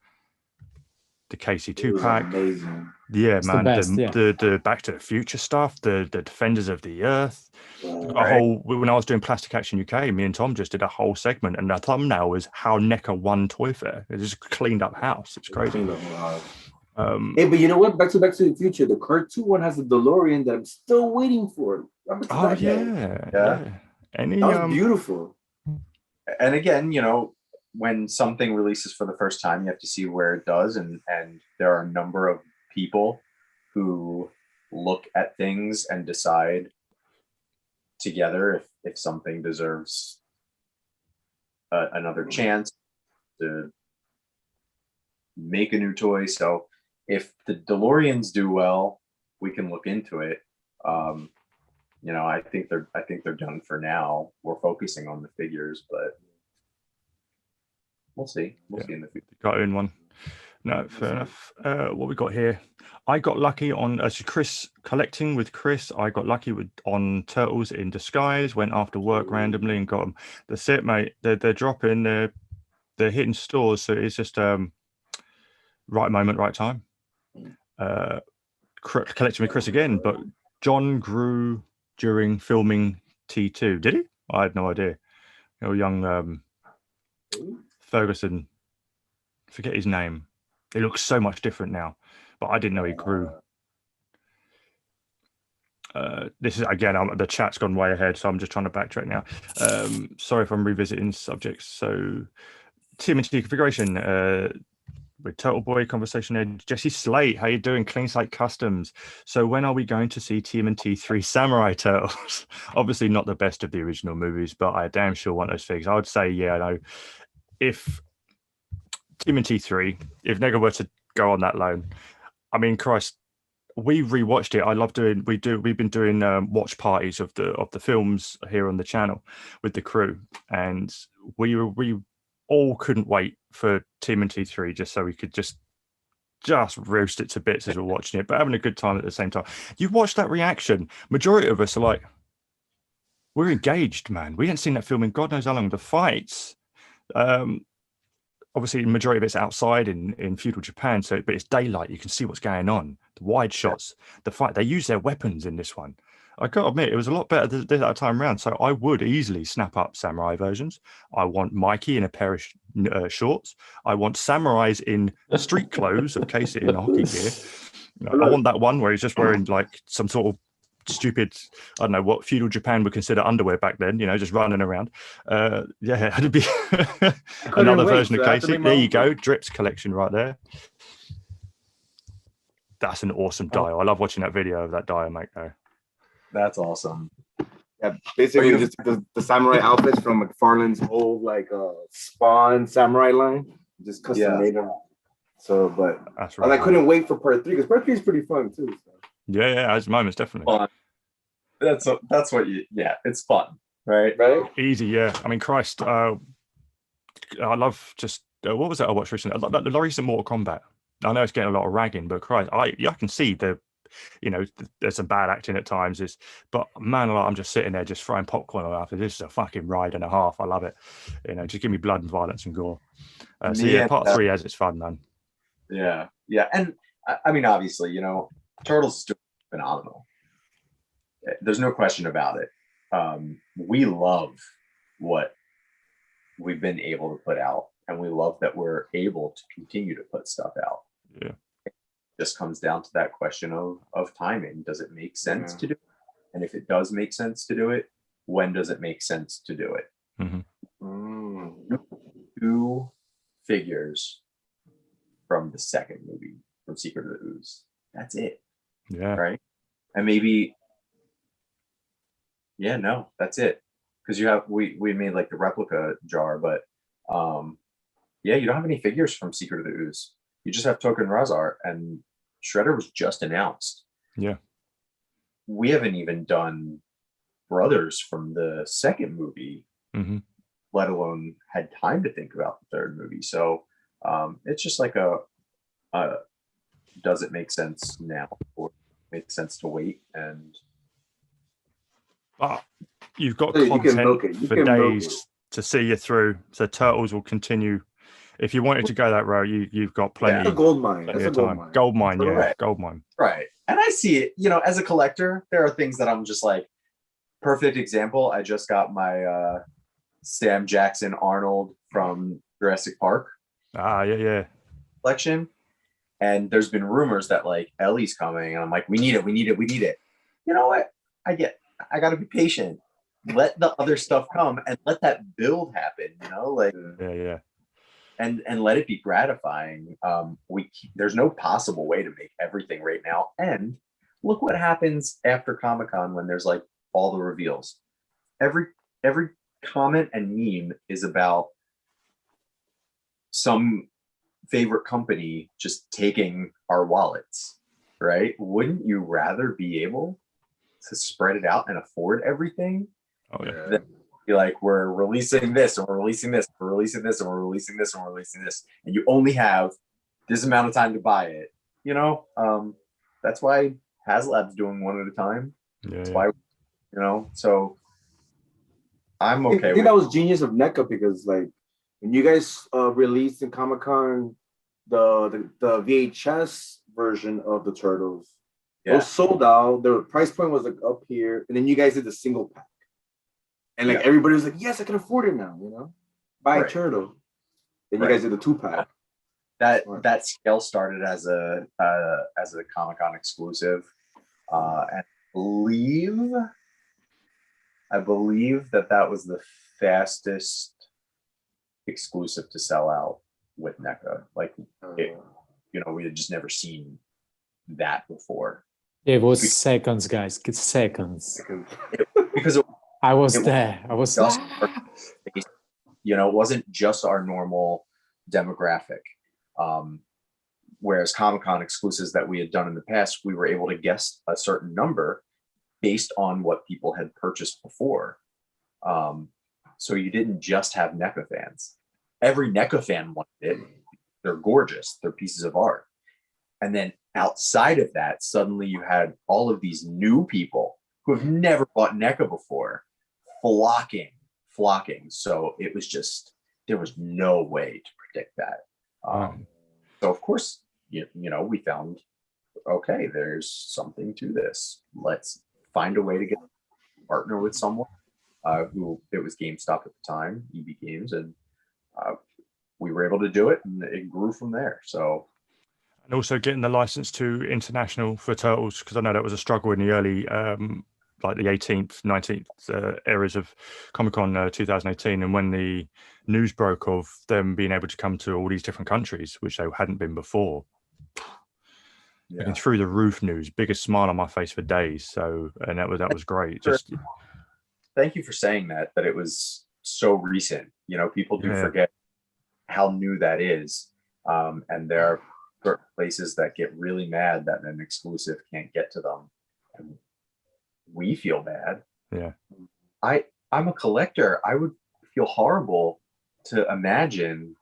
the KC2 pack, amazing. Yeah, it's man. The Back to the Future stuff, the Defenders of the Earth. Right. When I was doing Plastic Action UK, me and Tom just did a whole segment, and the thumbnail was how NECA won Toy Fair. It just cleaned up house. It's crazy. Hey, but you know what? Back to the Future, the cartoon one has a DeLorean that I'm still waiting for. Oh yeah. Any that was beautiful. And again, you know, when something releases for the first time, you have to see where it does, and there are a number of people who look at things and decide together if something deserves another chance to make a new toy. So if the DeLoreans do well, we can look into it. You know, I think they're done for now. We're focusing on the figures, but we'll see. We'll see in the future. Got in one. No, fair enough. What we got here? I got lucky on Chris collecting with Chris. I got lucky on Turtles in Disguise. Went after work randomly and got them. That's it, mate. They're dropping. They're hitting stores. So it's just right moment, right time. Collecting with Chris again, but John grew during filming T2. Did he? I had no idea. You know, young Ferguson. Forget his name. He looks so much different now, but I didn't know he grew. This is again, the chat's gone way ahead, so I'm just trying to backtrack now. Sorry if I'm revisiting subjects. So TMNT configuration with Turtle Boy conversation there. Jesse Slate, how you doing? Clean Slate Customs. So when are we going to see TMNT 3 Samurai Turtles? Obviously not the best of the original movies, but I damn sure want those figures. I would say, yeah, no. If TMNT 3, if NECA were to go on that loan, I mean, Christ, we rewatched it. I love doing. We've been doing watch parties of the films here on the channel with the crew, and we all couldn't wait for TMNT 3 just so we could just roast it to bits as we're watching it, but having a good time at the same time. You watch that reaction. Majority of us are like, we're engaged, man. We hadn't seen that film in God knows how long. The fights. Obviously, the majority of it's outside in feudal Japan, but it's daylight. You can see what's going on. The wide shots, the fight. They use their weapons in this one. I got to admit, it was a lot better that time around. So I would easily snap up samurai versions. I want Mikey in a pair of shorts. I want samurais in street clothes, of Casey in hockey gear. I want that one where he's just wearing like some sort of stupid, I don't know what feudal Japan would consider underwear back then, you know, just running around. Yeah, it'd be another version of Casey. There you go, Drips collection right there. That's an awesome dio. I love watching that video of that dio, mate. Though. That's awesome. Yeah, basically just the samurai outfits from McFarlane's old like Spawn samurai line, just custom made them. So, but that's right. And I couldn't wait for part 3 because part 3 is pretty fun too. So. Yeah, as moments definitely. Fun. That's what you. Yeah, it's fun, right? Easy, yeah. I mean, Christ, I love just what was that I watched recently? The recent Mortal Kombat. I know it's getting a lot of ragging, but Christ, I can see there's some bad acting at times. But man, I'm just sitting there just throwing popcorn after this is a fucking ride and a half. I love it. You know, just give me blood and violence and gore. So yeah, part 3 has its fun, man. Yeah, and I mean, obviously, you know, Turtles still phenomenal. There's no question about it. We love what we've been able to put out, and we love that we're able to continue to put stuff out. Yeah, just comes down to that question of timing. Does it make sense to do it? And if it does make sense to do it, when does it make sense to do it? Two figures from the second movie, from Secret of the Ooze. That's it. Yeah. Right. And maybe, no, that's it. Because we made like the replica jar, but you don't have any figures from Secret of the Ooze. You just have Token Razar, and Shredder was just announced. Yeah. We haven't even done brothers from the second movie, let alone had time to think about the third movie. So it's just like does it make sense now, or make sense to wait? And you've got So you can content milk it. You for can milk days it. to see you through. So Turtles will continue. If you wanted to go that route, you've got plenty. That's a gold mine. Plenty That's of a gold time. mine. Gold mine, yeah. Correct. Gold mine. Right. And I see it, as a collector, there are things that I'm just like, perfect example. I just got my Sam Jackson Arnold from Jurassic Park Yeah. collection. And there's been rumors that like Ellie's coming, and I'm like, we need it. You know what? I got to be patient. Let the other stuff come and let that build happen, like, Yeah. And let it be gratifying. There's no possible way to make everything right now. And look what happens after Comic-Con when there's like all the reveals. Every comment and meme is about some favorite company just taking our wallets, right? Wouldn't you rather be able to spread it out and afford everything? Oh yeah. Than be like, we're releasing this, and we're releasing this, we're releasing this, and we're releasing this, and we're releasing this, and you only have this amount of time to buy it. That's why HasLab's doing one at a time. That's why, so I'm okay. I think that was genius of NECA, because like when you guys released in Comic-Con the VHS version of the Turtles, it was sold out. The price point was like up here, and then you guys did the single pack, and like everybody was like, "Yes, I can afford it now." Buy a turtle. Then you guys did the 2-pack. That scale started as a Comic-Con exclusive, and I believe that was the fastest exclusive to sell out with NECA. Like, we had just never seen that before. It was seconds, guys. It's seconds. Because I was there. I was just, it wasn't just our normal demographic. Whereas Comic-Con exclusives that we had done in the past, we were able to guess a certain number based on what people had purchased before. So you didn't just have NECA fans. Every NECA fan wanted it. They're gorgeous. They're pieces of art. And then outside of that, suddenly you had all of these new people who have never bought NECA before flocking. So it was just, there was no way to predict that. So of course, we found, okay, there's something to this. Let's find a way to partner with someone who, it was GameStop at the time, EB Games, and we were able to do it, and it grew from there. So, and also getting the license to international for Turtles, because I know that was a struggle in the early, like the 18th, 19th eras of Comic-Con 2018, and when the news broke of them being able to come to all these different countries, which they hadn't been before. Looking through the roof news, biggest smile on my face for days. So, and that was great. Just thank you for saying that it was so recent. People do forget how new that is. And there are places that get really mad that an exclusive can't get to them. And we feel bad. Yeah. I'm a collector. I would feel horrible to imagine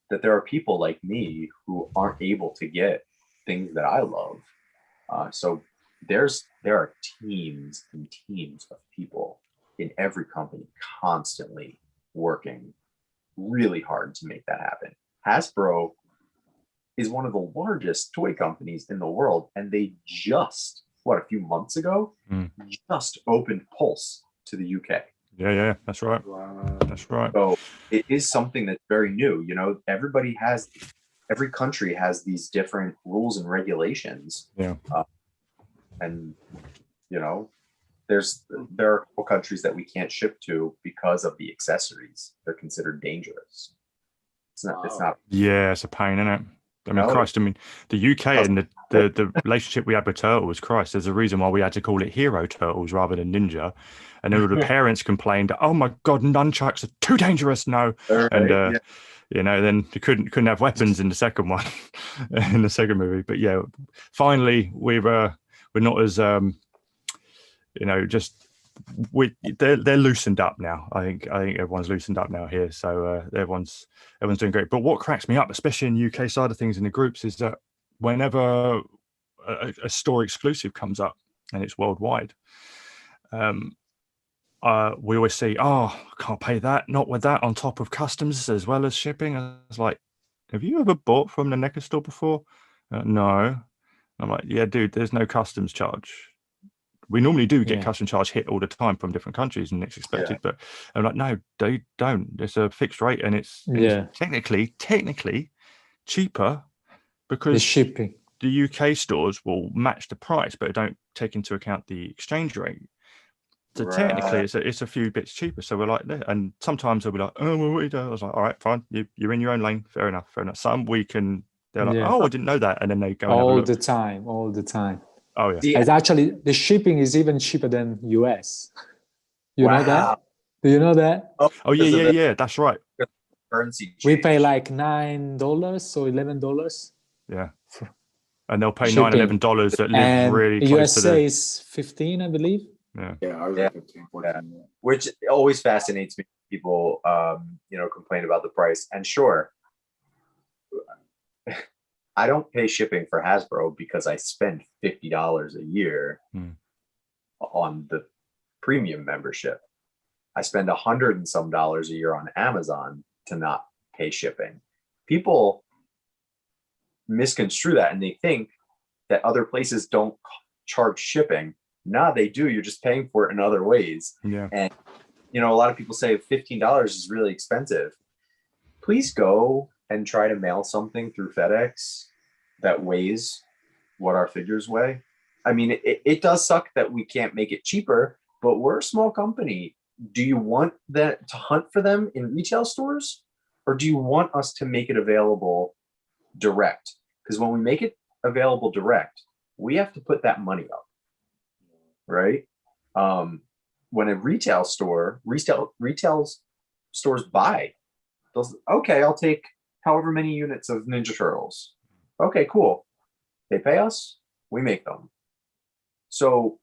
that there are people like me who aren't able to get things that I love. So there are teams and teams of people in every company constantly working really hard to make that happen. Hasbro is one of the largest toy companies in the world, and they just, a few months ago, just opened Pulse to the UK. Yeah, that's right. Wow. That's right. So it is something that's very new. Everybody has every country has these different rules and regulations. Yeah. And you know, there are a couple countries that we can't ship to because of the accessories. They're considered dangerous. It's not. Yeah, it's a pain, isn't it? I mean, No, Christ, I mean, the UK and the relationship we had with Turtles, Christ, there's a reason why we had to call it Hero Turtles rather than Ninja. And all the parents complained, oh my God, nunchucks are too dangerous. No. right, And, you know, then they couldn't have weapons in the second one, in the second movie. But yeah, finally, we're not as, you know, just they're loosened up now. I think everyone's loosened up now here, so everyone's doing great. But what cracks me up, especially in the UK side of things in the groups, is that whenever a store exclusive comes up and it's worldwide, we always see, oh, I can't pay that, not with that, on top of customs as well as shipping. I was like, have you ever bought from the NECA store before? No. I'm like, yeah, dude, there's no customs charge. We normally do get custom charge hit all the time from different countries, and it's expected. But I'm like, no, they don't. It's a fixed rate, and it's technically cheaper because the shipping. The UK stores will match the price, but don't take into account the exchange rate. So technically, it's a few bits cheaper. So we're like, and sometimes they'll be like, oh, well, what do you do? I was like, all right, fine, you're in your own lane. Fair enough. Some we can. They're like, oh, I didn't know that, and then they go all the time. Oh yeah. It's actually, the shipping is even cheaper than US. You know that? Do you know that? Oh yeah. That's right. Currency change. We pay like $9 or $11. Yeah. And they'll pay $9, $11 that live and really close USA to the... is 15, I believe. Yeah. 15, 14. Which always fascinates me. People, complain about the price. And sure, I don't pay shipping for Hasbro because I spend $50 a year on the premium membership. I spend $100 and some a year on Amazon to not pay shipping. People misconstrue that and they think that other places don't charge shipping. Nah, they do. You're just paying for it in other ways. Yeah. And a lot of people say $15 is really expensive. Please go and try to mail something through FedEx that weighs what our figures weigh. I mean, it does suck that we can't make it cheaper, but we're a small company. Do you want that to hunt for them in retail stores, or do you want us to make it available direct? Because when we make it available direct, we have to put that money up, right? When a retail stores buy, okay, I'll take however many units of Ninja Turtles. Okay, cool. They pay us, we make them. So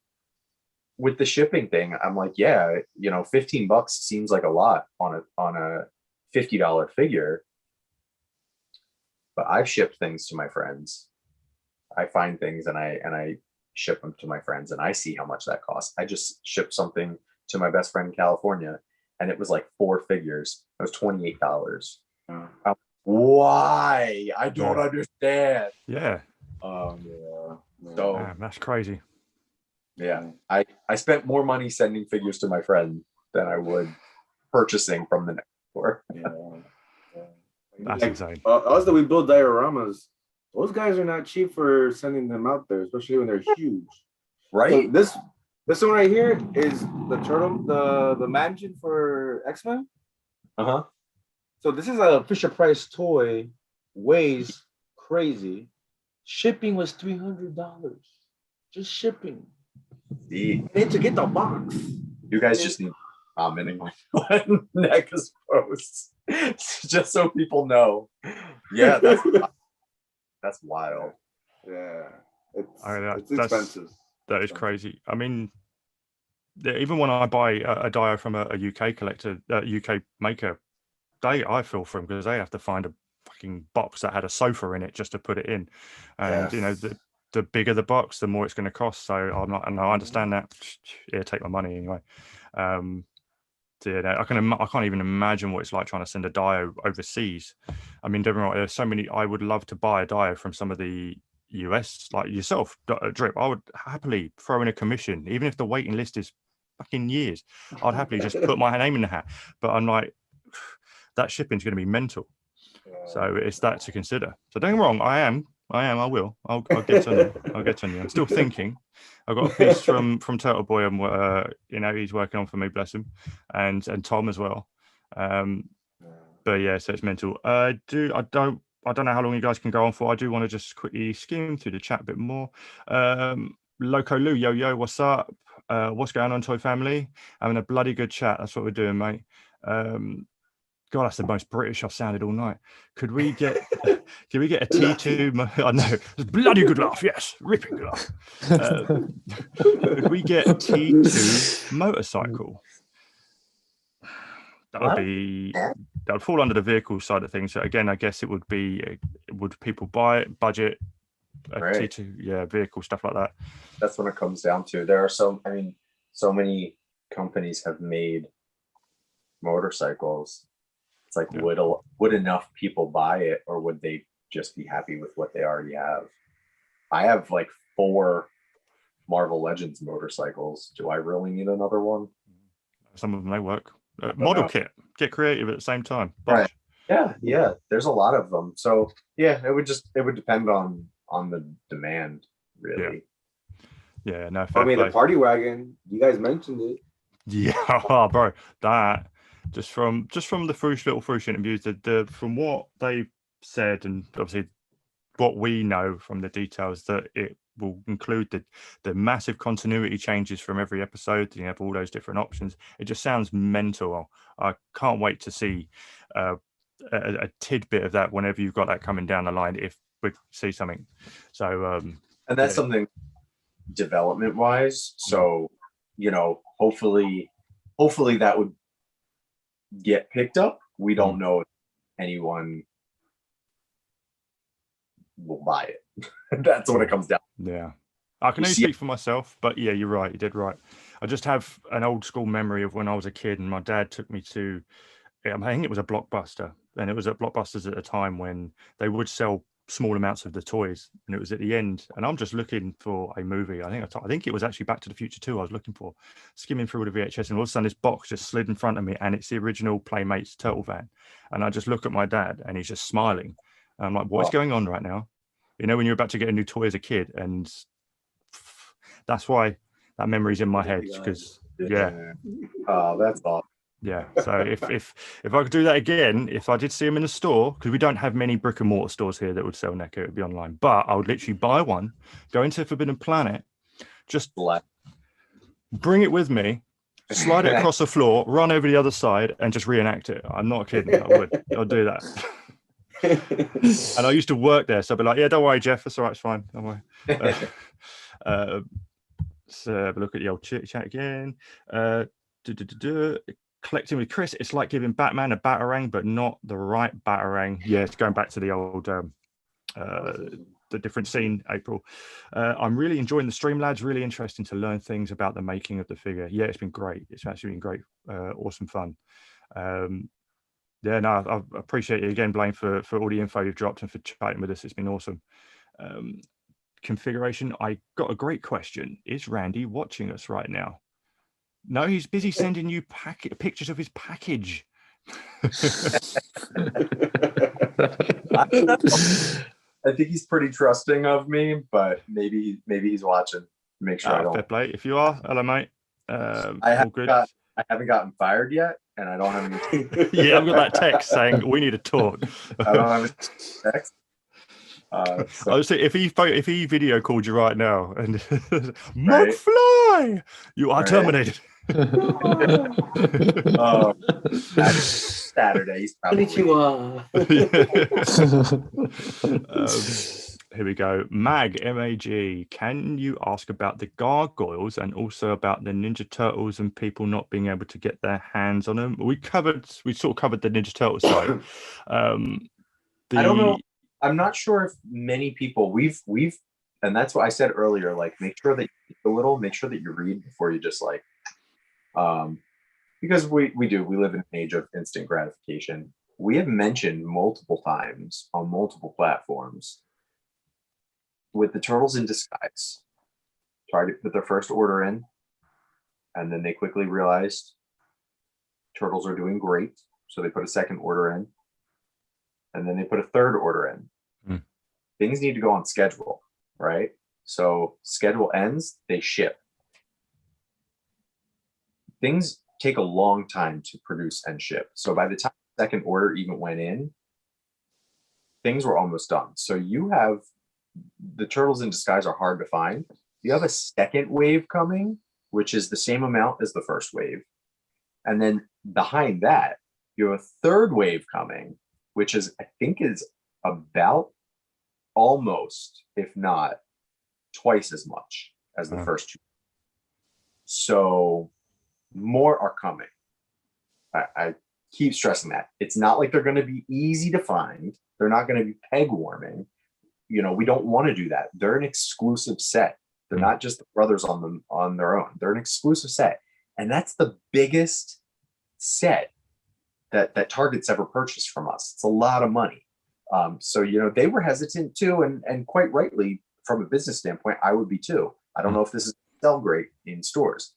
with the shipping thing, I'm like, yeah, $15 seems like a lot on a $50 figure. But I've shipped things to my friends. I find things and I ship them to my friends, and I see how much that costs. I just shipped something to my best friend in California, and it was like 4 figures. It was $28. Why? I don't understand. Yeah. So that's crazy. Yeah. I spent more money sending figures to my friend than I would purchasing from the next store. That's insane. Us that we build dioramas, those guys are not cheap for sending them out there, especially when they're huge. Right? So this one right here is the turtle, the mansion for X-Men. Uh-huh. So this is a Fisher Price toy, weighs crazy. Shipping was $300. Just shipping. And then to get the box. You guys just need commenting on NECA's posts, just so people know. Yeah, that's wild. Yeah, it's expensive. That is crazy. I mean, even when I buy a dio from a UK collector, UK maker, I feel for them because they have to find a fucking box that had a sofa in it just to put it in, and the bigger the box, the more it's going to cost. So I understand that. Yeah, take my money anyway. I can't even imagine what it's like trying to send a dio overseas. I mean, there's so many. I would love to buy a dio from some of the US, like yourself, Drip. I would happily throw in a commission, even if the waiting list is fucking years. I'd happily just put my name in the hat. But I'm like, that shipping's going to be mental. So it's that to consider. So don't get me wrong, I will. I'll get on you. I'll get on you. I'm still thinking. I've got a piece from Turtle Boy, and he's working on for me, bless him, and Tom as well. But yeah, so it's mental. I don't know how long you guys can go on for. I do want to just quickly skim through the chat a bit more. Loco Lou, yo, what's up? What's going on, Toy Family? Having a bloody good chat. That's what we're doing, mate. God, that's the most British I've sounded all night. Could we get a T2? I know, it's a bloody good laugh. Yes, ripping good laugh. Could we get a T2 motorcycle? That would fall under the vehicle side of things. So again, I guess it would be, would people buy it, budget, a T2, vehicle, stuff like that. That's what it comes down to. There are so many companies have made motorcycles. It's like, would enough people buy it, or would they just be happy with what they already have? I have like 4 Marvel Legends motorcycles. Do I really need another one? Some of them may work. Model kit, get creative at the same time. Right. Yeah. There's a lot of them. So yeah, it would depend on the demand, really. Yeah. No. I mean, the party wagon. You guys mentioned it. Yeah, bro. That. Just from the little Frush interviews, from what they said, and obviously what we know from the details, that it will include the massive continuity changes from every episode. You have all those different options. It just sounds mental. I can't wait to see a tidbit of that whenever you've got that coming down the line, if we see something. So and that's something development wise. So hopefully that would get picked up. We don't know if anyone will buy it. That's what it comes down to. Yeah, I can only speak for myself, but yeah, you're right, you did right. I just have an old school memory of when I was a kid and my dad took me to, I think it was a Blockbuster, and it was at Blockbusters at a time when they would sell small amounts of the toys, and it was at the end, and I'm just looking for a movie. I think it was actually Back to the Future 2 I was looking for, skimming through the VHS, and all of a sudden this box just slid in front of me, and it's the original Playmates Turtle Van, and I just look at my dad and he's just smiling, and I'm like, what's going on right now? When you're about to get a new toy as a kid, and that's why that memory's in my head, because oh, that's awesome. Yeah, so if I could do that again, if I did see them in the store, because we don't have many brick and mortar stores here that would sell NECA, it would be online. But I would literally buy one, go into Forbidden Planet, just bring it with me, slide it across the floor, run over the other side, and just reenact it. I'm not kidding. I'll do that. And I used to work there, so I'd be like, yeah, don't worry, Jeff, that's all right, it's fine. Don't worry. So have a look at the old chit chat again. Collecting with Chris, it's like giving Batman a Batarang, but not the right Batarang. Yeah, it's going back to the old the different scene, April. I'm really enjoying the stream, lads. Really interesting to learn things about the making of the figure. Yeah, it's been great. It's actually been great. Awesome fun. Yeah, no, I appreciate you again, Blaine, for all the info you've dropped and for chatting with us. It's been awesome. Configuration, I got a great question. Is Randy watching us right now? No, he's busy sending you pictures of his package. I think he's pretty trusting of me, but maybe he's watching. Make sure I don't. Fair play. If you are, hello, mate. I haven't gotten fired yet, and I don't have any. Yeah, I've got that text saying we need to talk. I don't have a text. I would say if he video called you right now and McFly, you are terminated. Saturday, he's probably. Here we go. MAG, can you ask about the gargoyles and also about the Ninja Turtles and people not being able to get their hands on them? We sort of covered the Ninja Turtle side. I don't know. I'm not sure if many people we've and that's what I said earlier, like make sure that you read a little, make sure that you read before you just like because we live in an age of instant gratification. We have mentioned multiple times on multiple platforms with the Turtles in Disguise, tried to put their first order in, and then they quickly realized Turtles are doing great, so they put a second order in. and then they put a third order in. Things need to go on schedule, right? So schedule ends, they ship. Things take a long time to produce and ship. So by the time the second order even went in, things were almost done. So you have the turtles in disguise are hard to find. You have a second wave coming, which is the same amount as the first wave. And then behind that, you have a third wave coming, which is, I think, is about almost, if not twice as much as the first two. So more are coming. I keep stressing that. It's not like they're going to be easy to find. They're not going to be peg warming. You know, we don't want to do that. They're an exclusive set. They're not just the brothers on them on their own. They're an exclusive set. And that's the biggest set that Target's ever purchased from us. It's a lot of money. So, you know, they were hesitant too, and quite rightly, from a business standpoint, I would be too. I don't know if this is sell great in stores.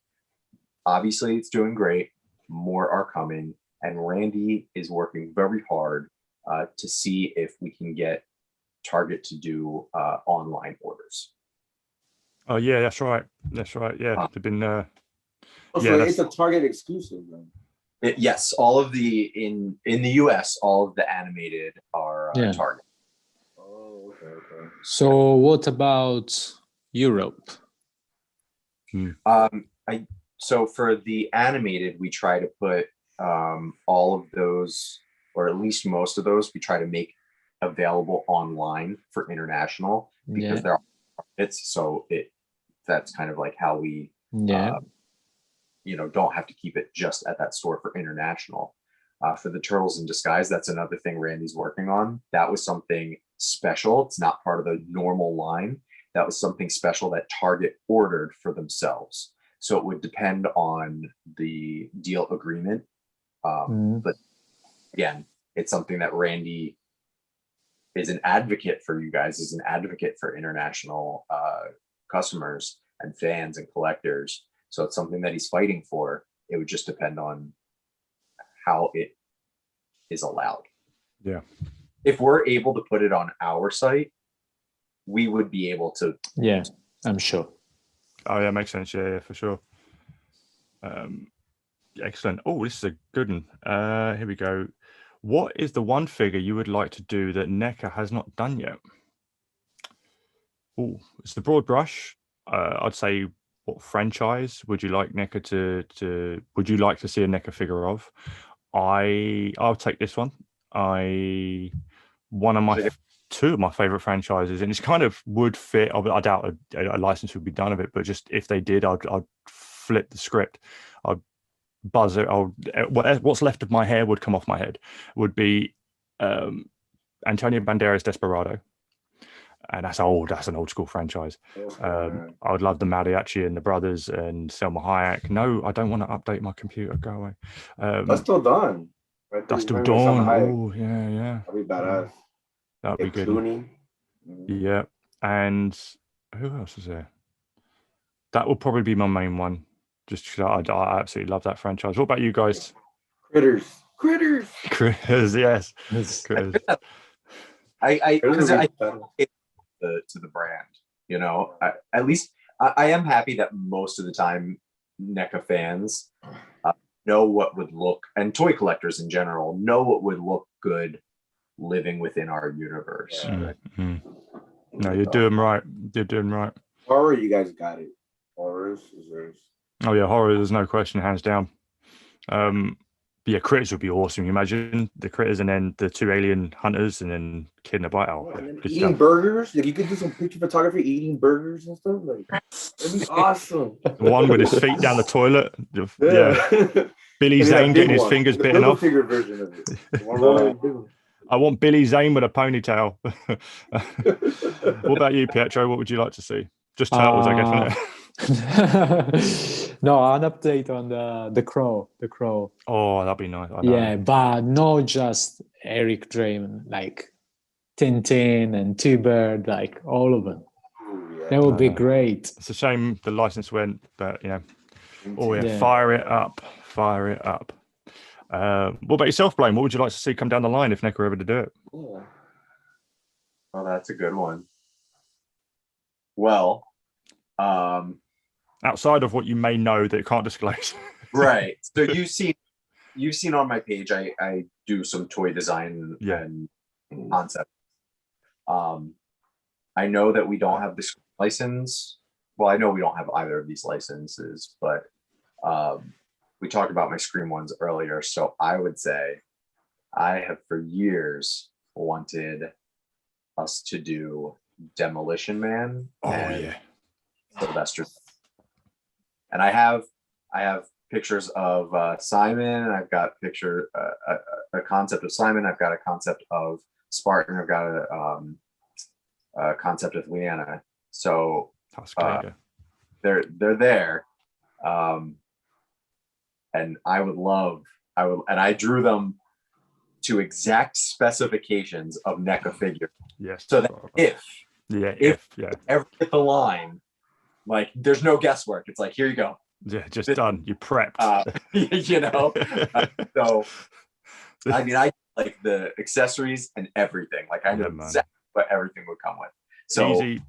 Obviously, it's doing great. More are coming. And Randy is working very hard to see if we can get Target to do online orders. Oh yeah, that's right. That's right. Yeah, they've been. So it's a Target exclusive, then. Yes, all of the in the US, all of the animated are Target. Oh, okay. So what about Europe? So for the animated, we try to put all of those, or at least most of those, we try to make available online for international because there are markets. So that's kind of like how we you know, don't have to keep it just at that store for international. For the Turtles in Disguise, that's another thing Randy's working on. That was something special. It's not part of the normal line. That was something special that Target ordered for themselves. So it would depend on the deal agreement. But again, it's something that Randy is an advocate for. You guys is an advocate for international customers and fans and collectors. So it's something that he's fighting for. It would just depend on how it is allowed. Yeah. If we're able to put it on our site, we would be able to. Yeah, I'm sure. Oh yeah, makes sense. Yeah, for sure. Excellent. Oh, this is a good one. Here we go. What is the one figure you would like to do that NECA has not done yet? Oh, it's the broad brush. I'd say, what franchise would you like NECA to would you like to see a NECA figure of? I'll take this one. Two of my favorite franchises, and it's kind of would fit. I doubt a license would be done of it, but just if they did, I'd flip the script. I'd buzz it. What's left of my hair would come off my head. Would be Antonio Banderas Desperado. And that's an old school franchise. I would love the Mariachi and the Brothers and Selma Hayek. No, I don't want to update my computer. Go away. That's still done. Right, that's still done. Oh, yeah. That'd be badass. That'd be good. Clooney. Yeah. And who else is there? That would probably be my main one. Just because I absolutely love that franchise. What about you guys? Critters. Yes. Critters. I to the brand, you know. At least I am happy that most of the time NECA fans know what would look, and toy collectors in general know what would look good living within our universe. No, you're doing right. You're doing right. Horror, you guys got it. Horrors is yours. Oh yeah, horror. There's no question, hands down. But yeah, Critters would be awesome. You imagine the Critters and then the two alien hunters and then Kid in a Bite. Oh, and then eating burgers. Like you could do some picture photography eating burgers and stuff. Like that'd be awesome. The one with his feet down the toilet. Yeah. Billy Zane getting his fingers bitten off. Figure version of it. I want Billy Zane with a ponytail. What about you, Pietro? What would you like to see? Just turtles, I guess, isn't it? No, an update on the Crow. Oh, that'd be nice. Yeah, but not just Eric Draymond, like Tintin and Two Bird, like all of them. That would be great. It's a shame the license went, but you know. Oh yeah, fire it up. What about yourself, Blaine? What would you like to see come down the line if NECA were ever to do it? Oh, that's a good one. Well, outside of what you may know that you can't disclose. Right. So you've seen on my page, I do some toy design and concept. I know that we don't have this license. Well, I know we don't have either of these licenses, but we talked about my Scream ones earlier. So I would say I have for years wanted us to do Demolition Man. And Sylvester. And I have pictures of Simon. I've got a concept of Simon. I've got a concept of Spartan. I've got a concept of Leanna. So they're there. And I drew them to exact specifications of NECA figure. Yes. So that if ever hit the line, like there's no guesswork. It's like, here you go. Yeah, just done. You prepped. You know. So I mean, I like the accessories and everything. Like I know exactly what everything would come with. So easy,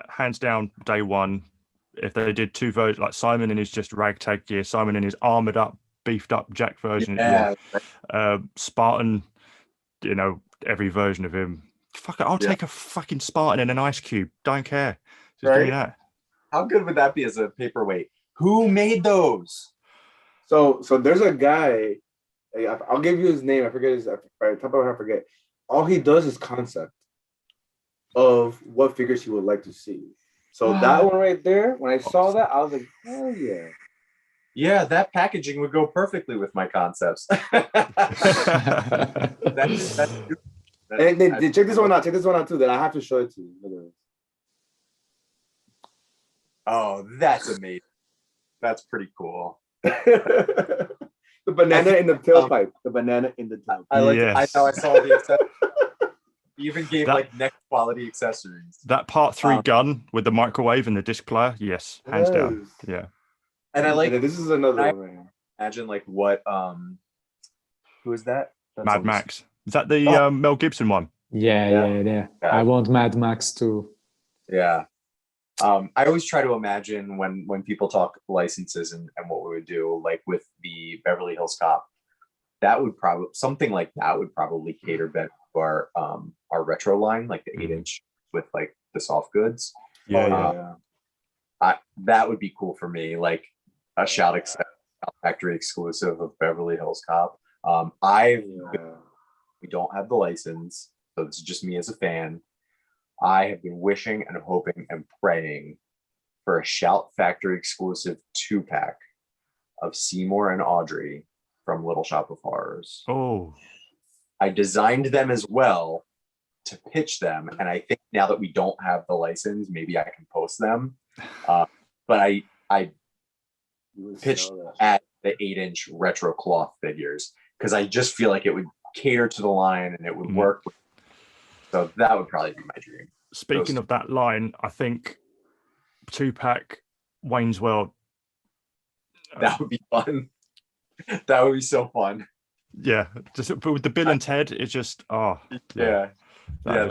hands down, day one. If they did two versions, like Simon in his just ragtag gear, Simon in his armored up, beefed up Jack version, Spartan, you know, every version of him. Fuck it, I'll take a fucking Spartan and an ice cube. Don't care. Just give me that. How good would that be as a paperweight? Who made those? So there's a guy. I'll give you his name. I forget his. I forget. All he does is concept of what figures he would like to see. So that one right there, when I saw that, I was like, hell yeah. Yeah, that packaging would go perfectly with my concepts. And check this one out. Check this one out too. That I have to show it to you. Oh, that's amazing. That's pretty cool. The banana in the tailpipe. The banana in the tailpipe. I know. I saw the accessories. You even gave like neck quality accessories. That part 3 gun with the microwave and the disc player. Yes, hands down. Yeah. And I like this is another one. Imagine like what who is that? That's Mad Max. Is that the Mel Gibson one? Yeah. I want Mad Max too. Yeah. I always try to imagine when people talk licenses and what we would do, like with the Beverly Hills Cop, that would probably something like that would probably cater better to our retro line, like the 8-inch with like the soft goods. That would be cool for me, like a Shout Factory exclusive of Beverly Hills Cop. We don't have the license, so it's just me as a fan. I have been wishing and hoping and praying for a Shout Factory exclusive 2-pack of Seymour and Audrey from Little Shop of Horrors. Oh, I designed them as well to pitch them, and I think now that we don't have the license, maybe I can post them. But I pitched at the 8-inch retro cloth figures because I just feel like it would cater to the line and it would work. So that would probably be my dream. Speaking of that line, I think 2-pack Wayne's World. That would be fun. That would be so fun. Yeah, just but with the Bill and Ted, it's just I would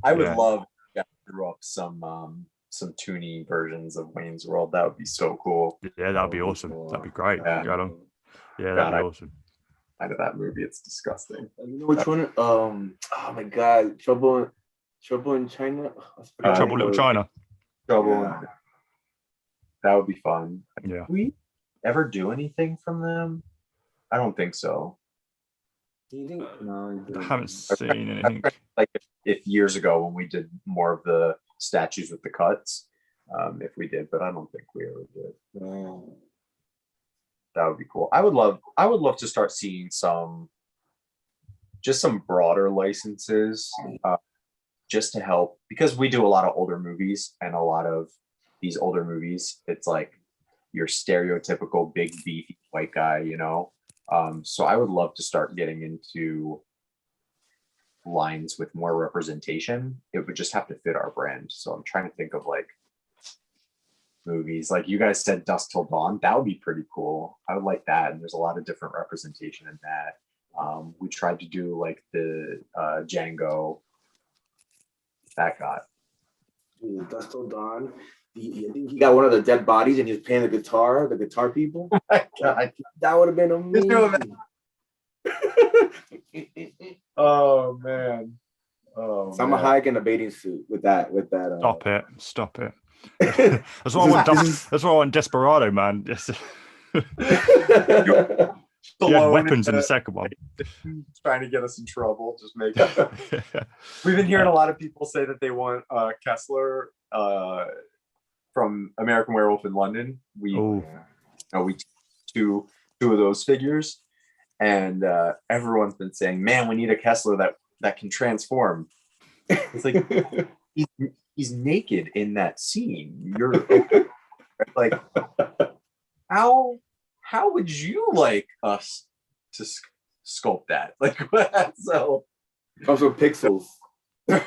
love to throw up some toony versions of Wayne's World. That would be so cool. Yeah, that'd be awesome. That'd be great. Yeah, that'd be awesome. Out of that movie, it's disgusting. You know which one? Oh my God, Trouble in China. Trouble in Little China. That would be fun. Yeah. Did we ever do anything from them? I don't think so. No, I haven't seen anything. Like if years ago when we did more of the statues with the cuts, if we did, but I don't think we ever did. That would be cool. I would love to start seeing some broader licenses, just to help, because we do a lot of older movies, and a lot of these older movies, it's like your stereotypical big beefy white guy, you know. So I would love to start getting into lines with more representation. It would just have to fit our brand. So I'm trying to think of like movies. Like you guys said, Dusk Till Dawn. That would be pretty cool. I would like that. And there's a lot of different representation in that. We tried to do like the Django. That got. Dusk Till Dawn. I think he got one of the dead bodies and he was playing the guitar people. God. That would have been amazing. Oh man. Oh, so I'm a hike in a bathing suit with that. Stop it. That's why I want. That's why I want Desperado, man. Yes. He had weapons in the second one. Trying to get us in trouble. Just make it. We've been hearing a lot of people say that they want Kessler from American Werewolf in London. We two of those figures, and everyone's been saying, "Man, we need a Kessler that can transform." It's like he's naked in that scene. You're like, how would you like us to sculpt that? Like, so also pixels. Right.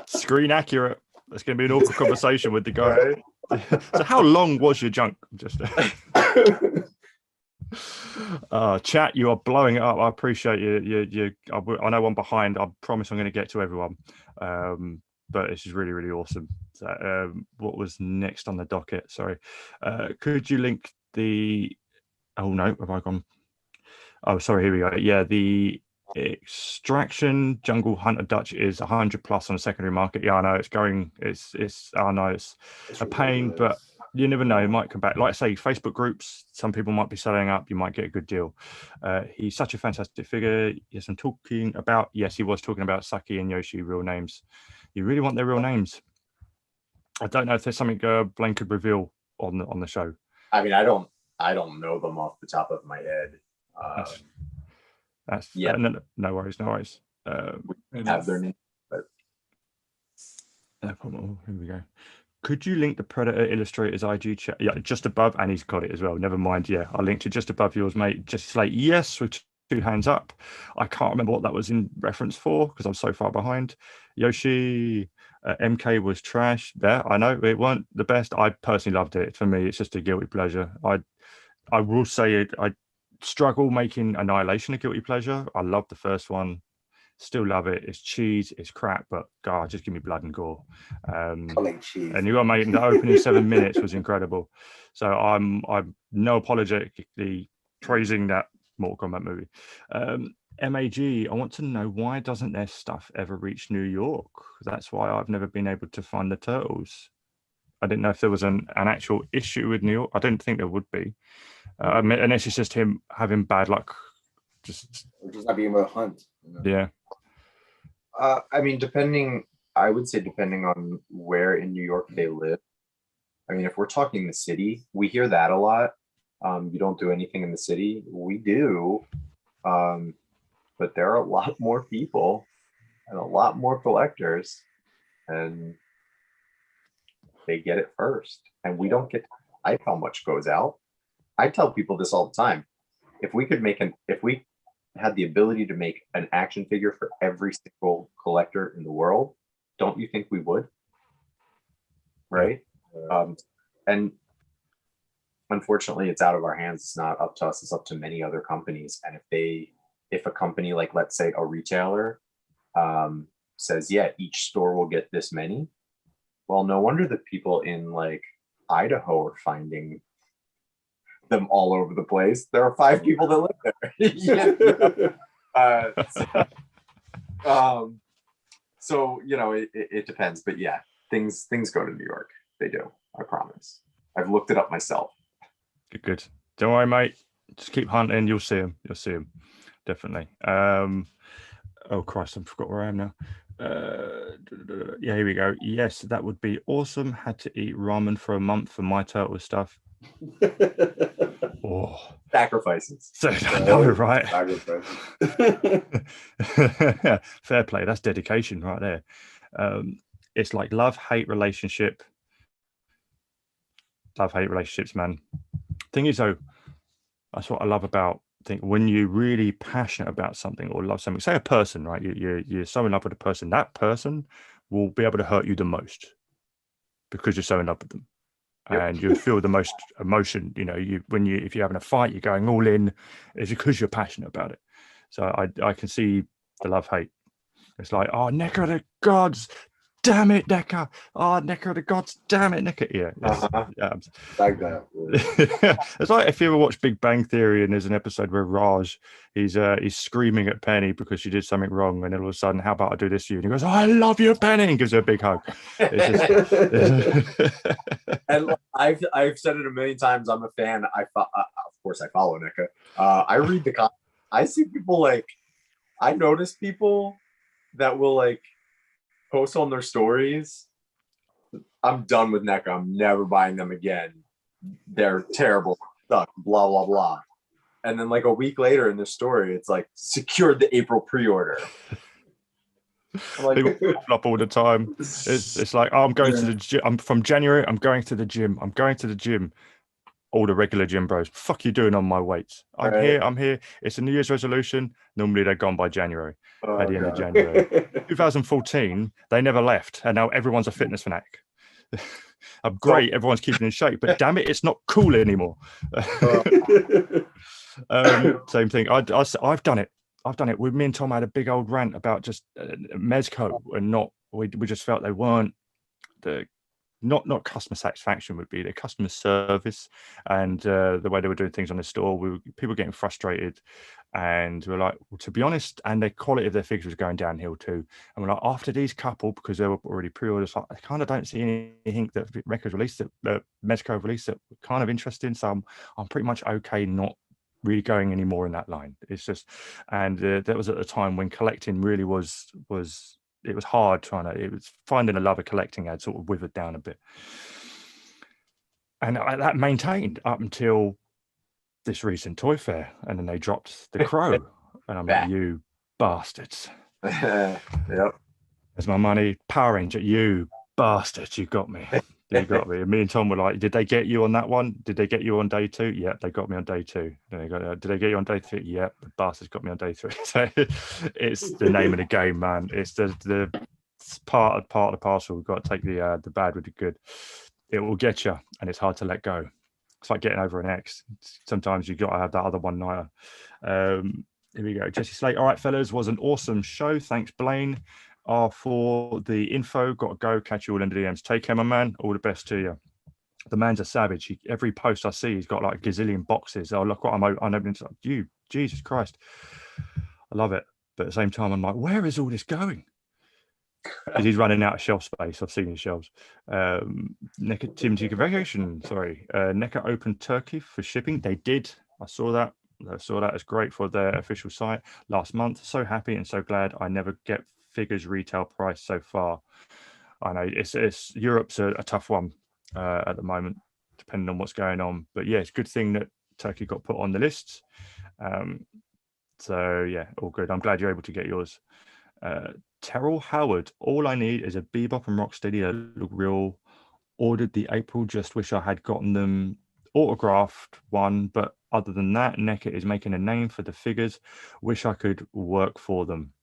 Screen accurate. That's going to be an awkward conversation with the guy. Right? So how long was your junk? Just chat, you are blowing it up. I appreciate you. I know I'm behind. I promise I'm going to get to everyone. But this is really, really awesome. So, what was next on the docket? Sorry. Could you link the... Oh, no. Have I gone? Oh, sorry. Here we go. Yeah, the Extraction Jungle Hunter Dutch is 100 plus on the secondary market. Yeah, I know it's going. I know it's a pain, but you never know. It might come back. Like I say, Facebook groups, some people might be selling up. You might get a good deal. He's such a fantastic figure. Yes, I'm talking about... Yes, he was talking about Saki and Yoshi, real names. You really want their real names. I don't know if there's something Blaine could reveal on the show. I mean, I don't know them off the top of my head. That's yeah. No worries. We have their name, but no problem. Here we go. Could you link the Predator Illustrator's IG chat? Yeah, just above, and he's got it as well. Never mind. Yeah, I linked it just above yours, mate. Just like yes, with 2 hands up. I can't remember what that was in reference for because I'm so far behind. Yoshi, MK was trash. There, I know it weren't the best. I personally loved it. For me, it's just a guilty pleasure. I will say it. I struggle making Annihilation a guilty pleasure. I love the first one. Still love it. It's cheese. It's crap, but God, just give me blood and gore. I like cheese. And you got making the opening 7 minutes was incredible. So I'm no apologetically praising that Mortal Kombat movie. MAG, I want to know, why doesn't their stuff ever reach New York? That's why I've never been able to find the Turtles. I didn't know if there was an actual issue with New York. I didn't think there would be. Unless it's just him having bad luck. Just not being able to hunt. You know? Yeah. I mean, I would say depending on where in New York they live. I mean, if we're talking the city, we hear that a lot. You don't do anything in the city. We do. But there are a lot more people and a lot more collectors, and they get it first. And we don't get to decide how much goes out. I tell people this all the time. If we had the ability to make an action figure for every single collector in the world, don't you think we would? Right? And unfortunately, it's out of our hands. It's not up to us. It's up to many other companies. And if a company like, let's say, a retailer says, yeah, each store will get this many, well, no wonder that people in like Idaho are finding them all over the place. There are 5 people that live there. So you know, it depends. But yeah, things go to New York. They do. I promise. I've looked it up myself. Good. Don't worry, mate. Just keep hunting. You'll see them. Definitely. Oh Christ, I forgot where I am now. Yeah, here we go. Yes, that would be awesome. Had to eat ramen for a month for my turtle stuff. Oh, sacrifices. So I know, right? Fair play. That's dedication right there. It's like love-hate relationship. Love-hate relationships, man. Thing is, though, that's what I love about. When you're really passionate about something or love something, say a person, right? You're so in love with a person, that person will be able to hurt you the most. because you're so in love with them. And you feel the most emotion, you know, if you're having a fight, you're going all in, it's because you're passionate about it. So I can see the love-hate. It's like, oh, NECA the gods, damn it, NECA. Oh, NECA the gods, damn it, NECA. Yeah, like that. It's like if you ever watch Big Bang Theory and there's an episode where Raj, he's screaming at Penny because she did something wrong, and then all of a sudden, how about I do this to you? And he goes, oh, I love you, Penny, and gives her a big hug. And I've said it a million times. I'm a fan. Of course I follow NECA. I read the comments. I see people like, I notice people that will like post on their stories, I'm done with NECA. I'm never buying them again. They're terrible. Suck, blah, blah, blah. And then like a week later in the story, it's like, secured the April pre-order. I'm like, people up all the time. It's like, oh, I'm going to the gym. I'm from January. I'm going to the gym. I'm going to the gym. All the regular gym bros, fuck you doing on my weights? I'm here. It's a New Year's resolution. Normally they're gone by January, at the end of January. 2014, they never left, and now everyone's a fitness fanatic. I'm great, everyone's keeping in shape, but damn it, it's not cool anymore. Same thing. I've done it. With me and Tom had a big old rant about just Mezco, and we just felt they weren't not customer satisfaction would be their customer service, and the way they were doing things on the store. People were getting frustrated, and we're like, well, to be honest, and the quality of their figures was going downhill too. And we're like, after these couple, because they were already pre-orders, like, I kind of don't see anything that Records released that Mezco released that kind of interesting. So I'm pretty much okay not really going any more in that line. It's just, and that was at the time when collecting really was it was hard it was finding a love of collecting had sort of withered down a bit. And that maintained up until this recent toy fair, and then they dropped the Crow. And I'm like, you bastards. Yep. There's my money. Power Ranger, you bastards, you got me. You got me. And me and Tom were like, did they get you on that one? Did they get you on day 2? Yeah, they got me on day 2. Did they get you on day 3? Yeah, the bastards got me on day 3. So it's the name of the game, man. It's the part of the parcel. We've got to take the bad with the good. It will get you, and it's hard to let go. It's like getting over an ex. Sometimes you got to have that other one nighter. Here we go. Jesse Slate. All right, fellas, was an awesome show. Thanks, Blaine. For the info, got to go. Catch you all in the DMs. Take care, my man. All the best to you. The man's a savage. Every post I see, he's got like a gazillion boxes. Oh, look what I'm opening. You, Jesus Christ. I love it. But at the same time, I'm like, where is all this going? Because he's running out of shelf space. I've seen his shelves. NECA TMNT Vacation. Sorry. NECA opened Turkey for shipping. They did. I saw that. It's great for their official site last month. So happy and so glad I never get figures retail price so far. I know it's Europe's a tough one at the moment, depending on what's going on. But yeah, it's a good thing that Turkey got put on the list. So yeah, all good. I'm glad you're able to get yours. Terrell Howard, all I need is a Bebop and Rocksteady that look real. Ordered the April, just wish I had gotten them autographed one, but other than that, NECA is making a name for the figures. Wish I could work for them.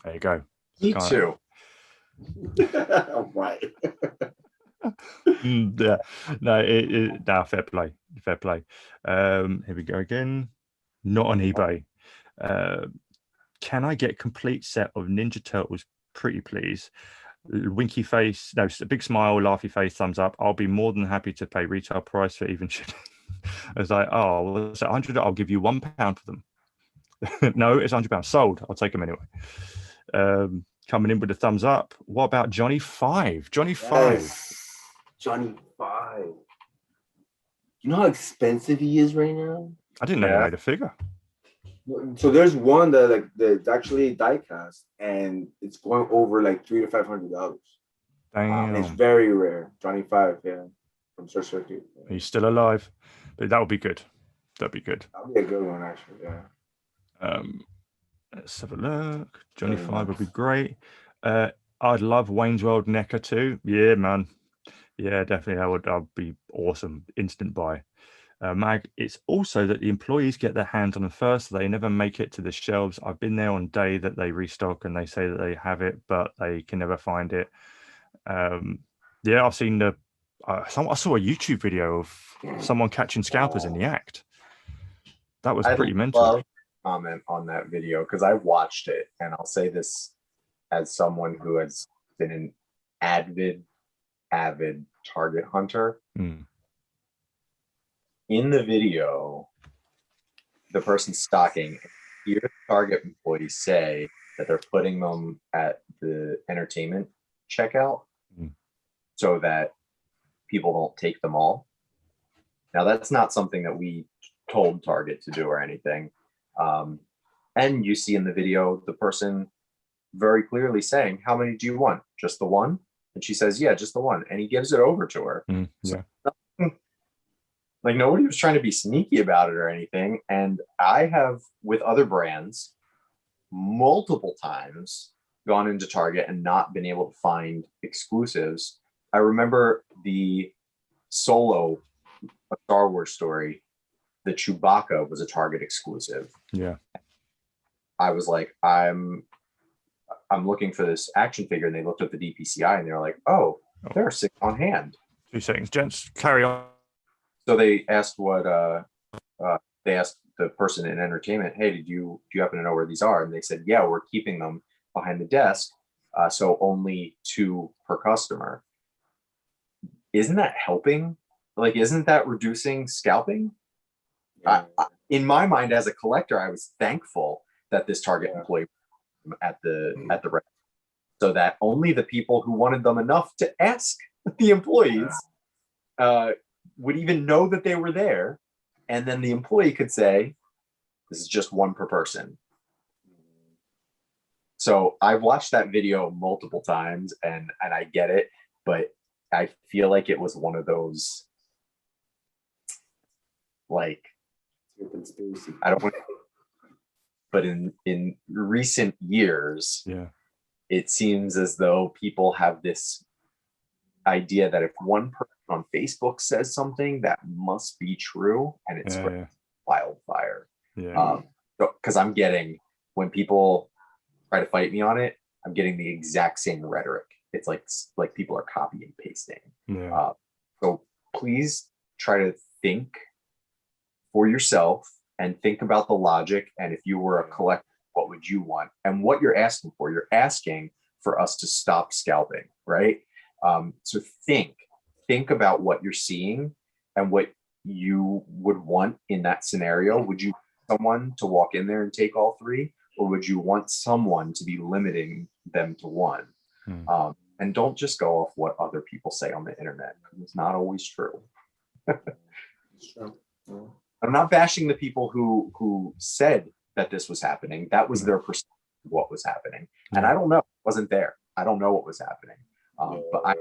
There you go. Me too. All right. Yeah, no, fair play. Here we go again. Not on eBay. Can I get complete set of Ninja Turtles, pretty please? Winky face, no, a big smile, laughy face, thumbs up. I'll be more than happy to pay retail price for even shipping. I was like, oh, well, it's 100. I'll give you £1 for them. No, it's £100 sold. I'll take them anyway. Coming in with a thumbs up. What about Johnny 5? Johnny 5. Johnny 5. You know how expensive he is right now? I didn't know he made a figure. So there's one that's actually die cast, and it's going over like $300 to $500. Damn. It's very rare. Johnny 5, yeah, from Search Circuit. He's still alive, but that would be good. That'd be good. That'd be a good one, actually. Yeah. Let's have a look. Johnny 5 would be great. I'd love Wayne's World NECA too. Yeah, man. Yeah, definitely. That'd be awesome. Instant buy. Mag, it's also that the employees get their hands on them first. They never make it to the shelves. I've been there on day that they restock and they say that they have it, but they can never find it. Yeah, I've seen the. I saw a YouTube video of someone catching scalpers in the act. That was pretty mental. Love comment on that video because I watched it, and I'll say this as someone who has been an avid target hunter. Mm. In the video, the person stalking, hear the target employees say that they're putting them at the entertainment checkout so that people don't take them all. Now, that's not something that we told Target to do or anything. And you see in the video the person very clearly saying, how many do you want? Just the one? And she says, yeah, just the one. And he gives it over to her. Yeah. So, like, nobody was trying to be sneaky about it or anything. And I have, with other brands, multiple times gone into Target and not been able to find exclusives. I remember the Solo, a Star Wars story, the Chewbacca was a Target exclusive. Yeah. I was like, I'm looking for this action figure, and they looked at the DPCI and they're like, oh, there are 6 on hand. 2 seconds, gents. Carry on. So they asked they asked the person in entertainment, hey, do you happen to know where these are? And they said, yeah, we're keeping them behind the desk. So only 2 per customer. Isn't that helping? Like, isn't that reducing scalping? In my mind, as a collector, I was thankful that this Target employee at the rep, so that only the people who wanted them enough to ask the employees would even know that they were there, and then the employee could say, "This is just 1 per person." So I've watched that video multiple times, and I get it, but I feel like it was one of those, like, I don't want to, but in recent years, it seems as though people have this idea that if one person on Facebook says something, that must be true, and it's wildfire. Because I'm getting, when people try to fight me on it, I'm getting the exact same rhetoric. It's like people are copy and pasting. So please try to think for yourself and think about the logic. And if you were a collector, what would you want? And what you're asking for? You're asking for us to stop scalping, right? So think about what you're seeing and what you would want in that scenario. Would you want someone to walk in there and take all 3, or would you want someone to be limiting them to 1? And don't just go off what other people say on the internet. It's not always true. I'm not bashing the people who said that this was happening. That was their perception of what was happening. And I don't know. I wasn't there. I don't know what was happening. But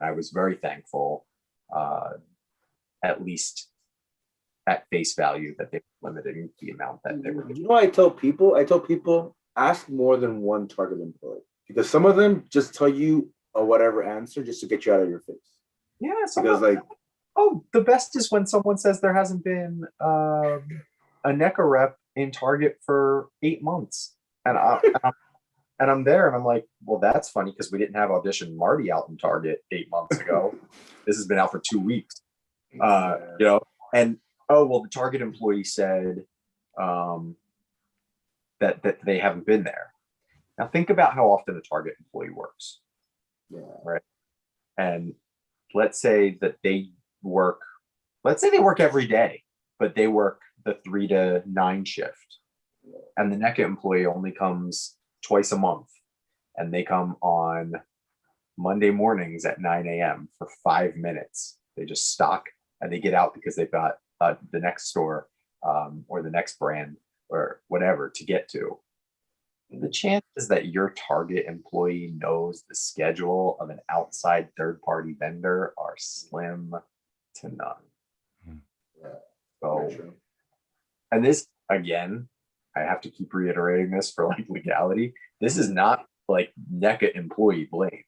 I was very thankful, at least at face value, that they were limiting the amount that they were. You know, I tell people ask more than 1 Target employee, because some of them just tell you a whatever answer just to get you out of your face. Yeah, because the best is when someone says there hasn't been a NECA rep in Target for 8 months, and I'm there, and I'm like, well, that's funny because we didn't have Audition Marty out in Target 8 months ago. This has been out for 2 weeks, you know. And the Target employee said that they haven't been there. Now think about how often a Target employee works, right? And let's say that they work every day, but they work the 3 to 9 shift, and the NECA employee only comes twice a month, and they come on Monday mornings at 9 a.m. for 5 minutes. They just stock and they get out because they've got the next store or the next brand or whatever to get to. The chances that your Target employee knows the schedule of an outside third-party vendor are slim to none. So, and this, again, I have to keep reiterating this for like legality. This is not like NECA employee blame.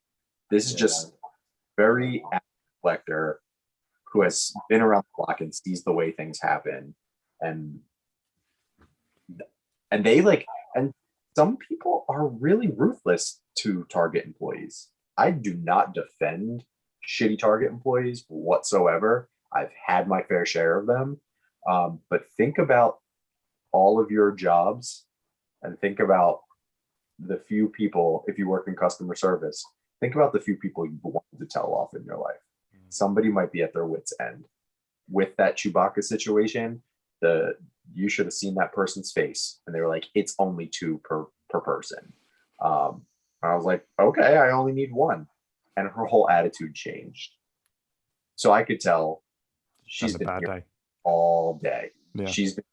This is just very active collector who has been around the block and sees the way things happen, and they like, and some people are really ruthless to Target employees. I do not defend shitty Target employees whatsoever. I've had my fair share of them. But think about all of your jobs and think about the few people, if you work in customer service, think about the few people you want to tell off in your life. Somebody might be at their wit's end. With that Chewbacca situation, you should have seen that person's face, and they were like, "It's only 2 per person." I was like, "Okay, I only need 1," and her whole attitude changed. So I could tell she's been here all day. Yeah. She's been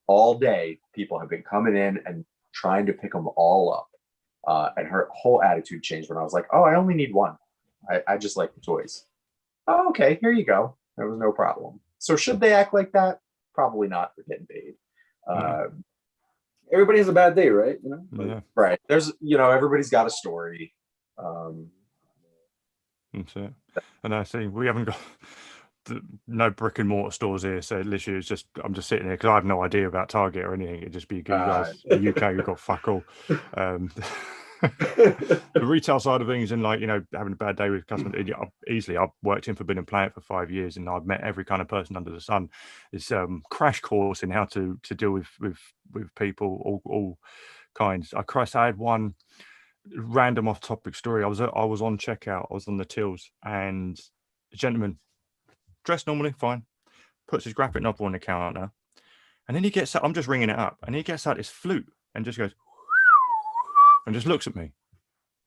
all day. People have been coming in and trying to pick them all up, and her whole attitude changed when I was like, "Oh, I only need 1. I just like the toys." "Oh, okay, here you go." There was no problem. So should they act like that? Probably not. They're getting paid. Everybody has a bad day, right? You know? Yeah. Right. There's, everybody's got a story. That's it. And I see we haven't got no brick and mortar stores here, so literally I'm just sitting here because I have no idea about Target or anything. It'd just be you guys, the UK, you've got fuck all. The retail side of things, and having a bad day with customers, easily. I've worked in Forbidden Planet for 5 years, and I've met every kind of person under the sun. It's crash course in how to deal with people, all kinds. I had one random off topic story. I was on checkout. I was on the tills, and a gentleman dressed normally, fine, puts his graphic novel on the counter, and then he gets out. I'm just ringing it up, and he gets out his flute and just goes and just looks at me.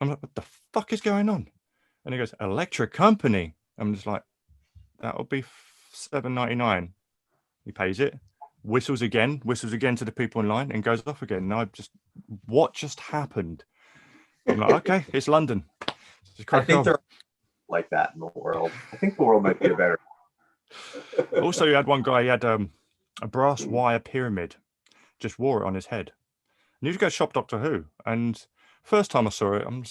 I'm like, "What the fuck is going on?" And he goes, "Electric company." I'm just like, "That'll be $7.99. He pays it, whistles again to the people in line, and goes off again. And what just happened? I'm like, okay, it's London. I think they're like that in the world. I think the world might be a better. Also, you had one guy, he had a brass wire pyramid, just wore it on his head. And you just go shop Doctor Who. And first time I saw it, I'm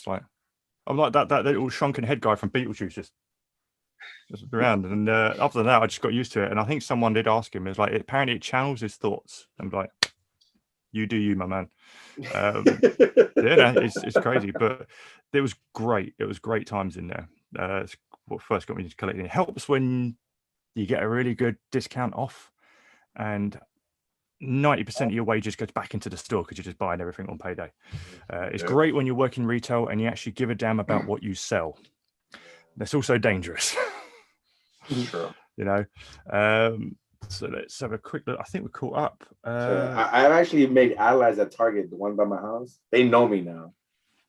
like that little shrunken head guy from Beetlejuice, just around. And after that, I just got used to it. And I think someone did ask him, apparently it channels his thoughts. I'm like, you do you, my man. It's crazy, but it was great. It was great times in there. It's what first got me to collecting. It helps when you get a really good discount off, and 90% of your wages goes back into the store because you're just buying everything on payday. It's great when you work in retail and you actually give a damn about what you sell. That's also dangerous. Sure. So let's have a quick look. I think we're caught up. I've actually made allies at Target, the one by my house. They know me now.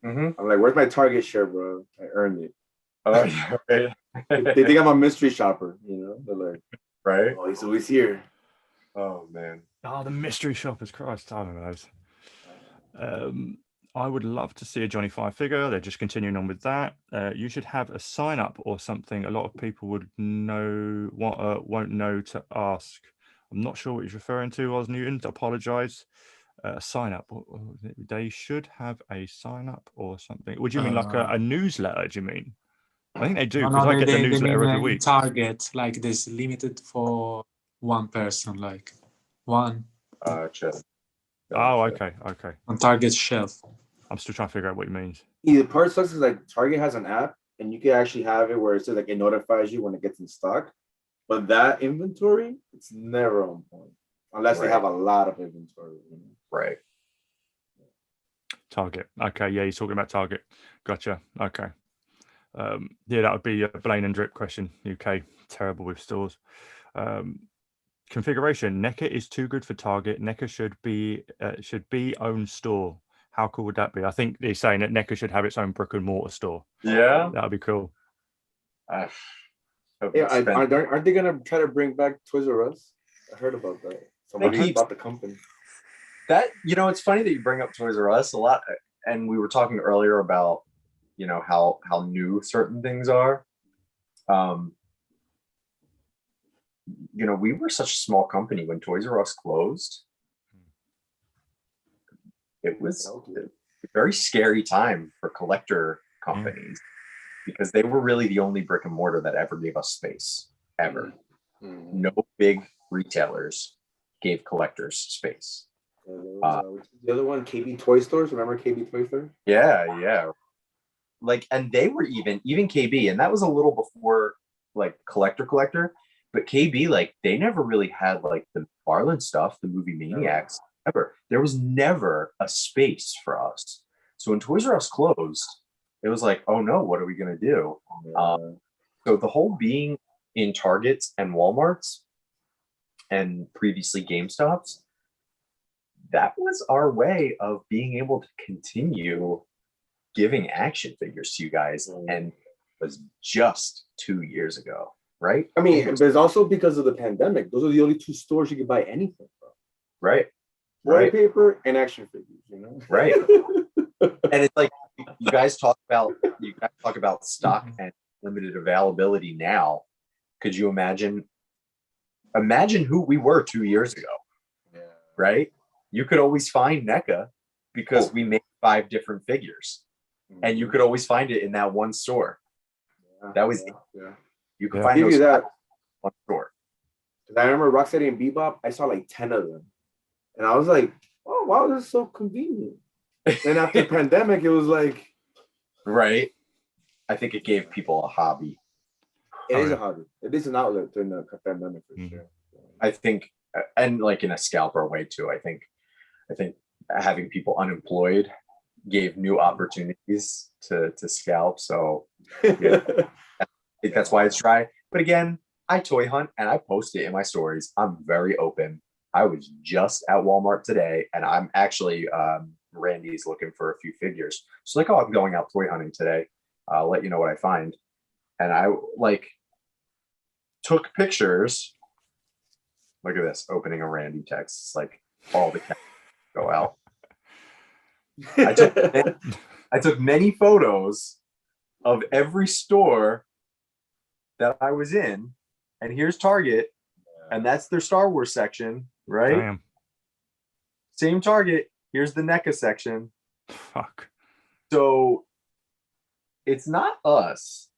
I'm like, "Where's my Target shirt, bro? I earned it." Oh, yeah, right. They think I'm a mystery shopper, They're like, right? "Oh, he's always here." Oh, man. Oh, the mystery shoppers, Christ. I don't know those. I would love to see a Johnny Five figure. They're just continuing on with that. You should have a sign up or something. A lot of people won't know to ask. I'm not sure what he's referring to, Oz Newton. I apologize. Sign up. They should have a sign up or something. Would you mean like a newsletter? Do you mean? I think they do, because I get the newsletter every week. Target, like this, limited for one person, like one. Just. Oh, okay. On Target shelf. I'm still trying to figure out what it means. The part sucks is like Target has an app, and you can actually have it where it says like it notifies you when it gets in stock. But that inventory, it's never on point unless they have a lot of inventory. Right. Target. Okay. Yeah, he's talking about Target. Gotcha. Okay. That would be a Blain and Drip question. UK, terrible with stores. Configuration. NECA is too good for Target. NECA should be own store. How cool would that be? I think they're saying that NECA should have its own brick and mortar store. Yeah, that would be cool. Aren't they gonna try to bring back Toys R Us? I heard about that. Somebody bought the company. That it's funny that you bring up Toys R Us a lot, and we were talking earlier about how new certain things are. We were such a small company when Toys R Us closed. It was a very scary time for collector companies because they were really the only brick and mortar that ever gave us space, ever. No big retailers gave collectors space. The other one, KB Toy Stores. Remember KB Toy Store? Yeah. like, and they were even KB, and that was a little before like collector, but KB, like, they never really had like the Marlin stuff, the movie Maniacs, ever. There was never a space for us. So when Toys R Us closed, it was like, oh no, what are we gonna do? So the whole being in Targets and Walmarts and previously GameStops, that was our way of being able to continue giving action figures to you guys, and it was just 2 years ago, right? I mean, but it's also because of the pandemic. Those are the only two stores you could buy anything from. Right. Toilet paper and action figures, you know? Right. And it's like you guys talk about stock and limited availability now. Could you imagine who we were 2 years ago? Yeah. Right? You could always find NECA because we made 5 different figures. And you could always find it in that one store. That was you could find those that one store. I remember Rocksteady and Bebop, I saw like 10 of them. And I was like, oh wow, this is so convenient. Then after the pandemic, it was like, right. I think it gave people a hobby. It is a hobby. It is an outlet during the pandemic for sure. I think, and like in a scalper way too. I think having people unemployed gave new opportunities to scalp. So yeah, I think that's why it's dry. But again, I toy hunt and I post it in my stories. I'm very open. I was just at Walmart today, and I'm actually Randy's looking for a few figures. So like, oh, I'm going out toy hunting today. I'll let you know what I find. And I like took pictures. Look at this, opening a Randy text. It's like all the texts go out. I took many photos of every store that I was in, and here's Target, and that's their Star Wars section, right? Damn. Same Target. Here's the NECA section. Fuck. So it's not us.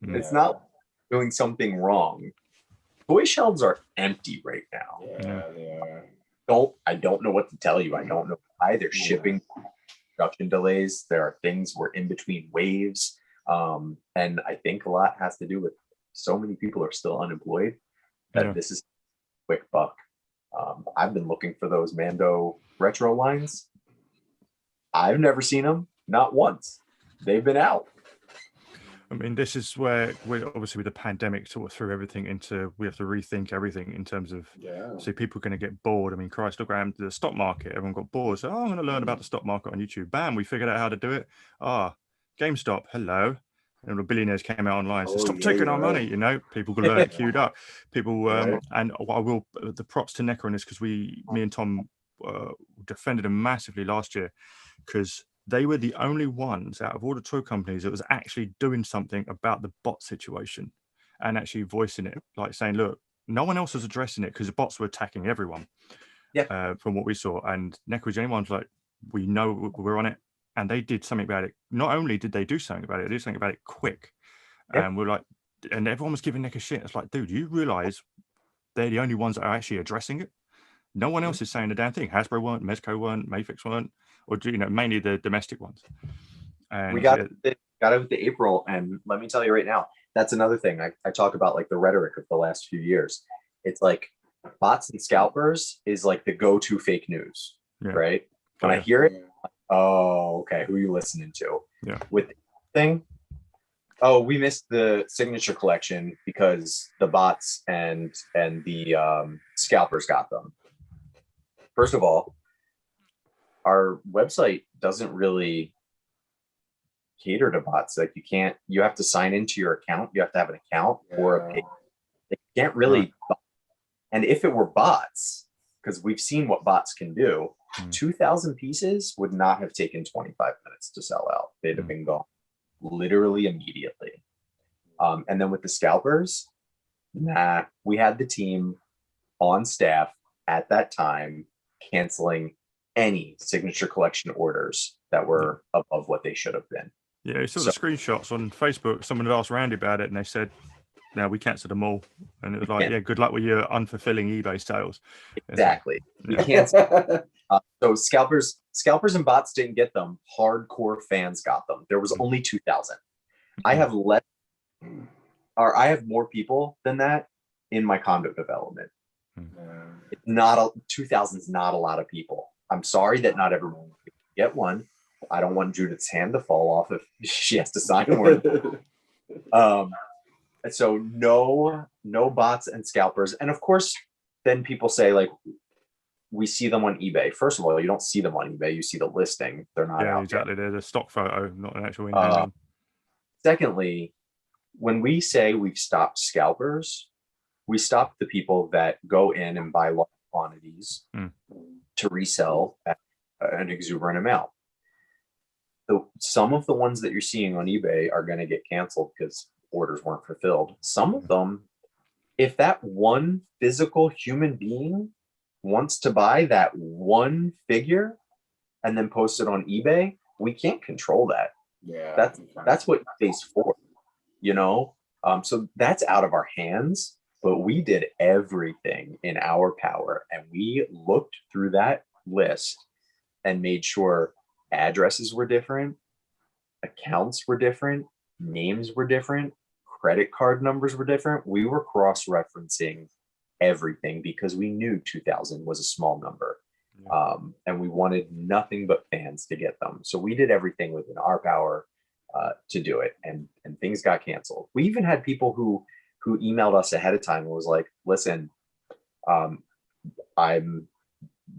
Yeah. It's not doing something wrong. Toy shelves are empty right now. Yeah, they are. I don't know what to tell you. I don't know why they're shipping. Production delays. There are things we're in between waves. And I think a lot has to do with so many people are still unemployed that this is a quick buck. I've been looking for those Mando retro lines. I've never seen them, not once. They've been out. I mean, this is where we're obviously with the pandemic sort of threw everything into, we have to rethink everything in terms of, so people are going to get bored. I mean, Christ, look around the stock market, everyone got bored. So, I'm going to learn about the stock market on YouTube. Bam, we figured out how to do it. GameStop, hello. And the billionaires came out online, so stop taking our money, you know, people got learn queued up. People, and I will, the props to NECA on this, because me and Tom defended them massively last year, because they were the only ones out of all the toy companies that was actually doing something about the bot situation and actually voicing it, like saying, look, no one else was addressing it because the bots were attacking everyone. From what we saw. And NECA was the only ones like, we know we're on it. And they did something about it. Not only did they do something about it, they did something about it quick. And we're like, and everyone was giving NECA shit. It's like, dude, you realize they're the only ones that are actually addressing it? No one else is saying the damn thing. Hasbro weren't, Mezco weren't, Mayfix weren't, or, you know, mainly the domestic ones. And we got it with the April, and let me tell you right now, that's another thing. I talk about like the rhetoric of the last few years. It's like bots and scalpers is like the go-to fake news, right? When I hear it, oh, okay, who are you listening to? With the thing, oh, we missed the signature collection because the bots and the scalpers got them. First of all, our website doesn't really cater to bots. Like you have to sign into your account. You have to have an account or a page. They can't really. And if it were bots, because we've seen what bots can do, 2,000 pieces would not have taken 25 minutes to sell out. They'd have been gone literally immediately. And then with the scalpers, we had the team on staff at that time canceling any signature collection orders that were above what they should have been. Yeah, you saw the screenshots on Facebook. Someone had asked Randy about it, and they said, "No, we cancelled them all." And it was like, "Yeah, good luck with your unfulfilling eBay sales." Exactly. We canceled. So scalpers and bots didn't get them. Hardcore fans got them. There was only 2,000. I have I have more people than that in my condo development. It's not 2,000 is not a lot of people. I'm sorry that not everyone can get one. I don't want Judith's hand to fall off if she has to sign one. So no bots and scalpers. And of course, then people say like, we see them on eBay. First of all, you don't see them on eBay. You see the listing. They're not out exactly. yet. They're the stock photo, not an actual in-hand. Secondly, when we say we've stopped scalpers, we stop the people that go in and buy large quantities to resell at an exuberant amount. Some of the ones that you're seeing on eBay are going to get canceled because orders weren't fulfilled. Some of them, if that one physical human being wants to buy that one figure and then post it on eBay, we can't control that. Yeah, that's what eBay's for, you know. So that's out of our hands. But we did everything in our power, and we looked through that list and made sure addresses were different, accounts were different, names were different, credit card numbers were different. We were cross-referencing everything because we knew 2,000 was a small number. And we wanted nothing but fans to get them. So we did everything within our power to do it, and things got canceled. We even had people who emailed us ahead of time and was like, listen, I'm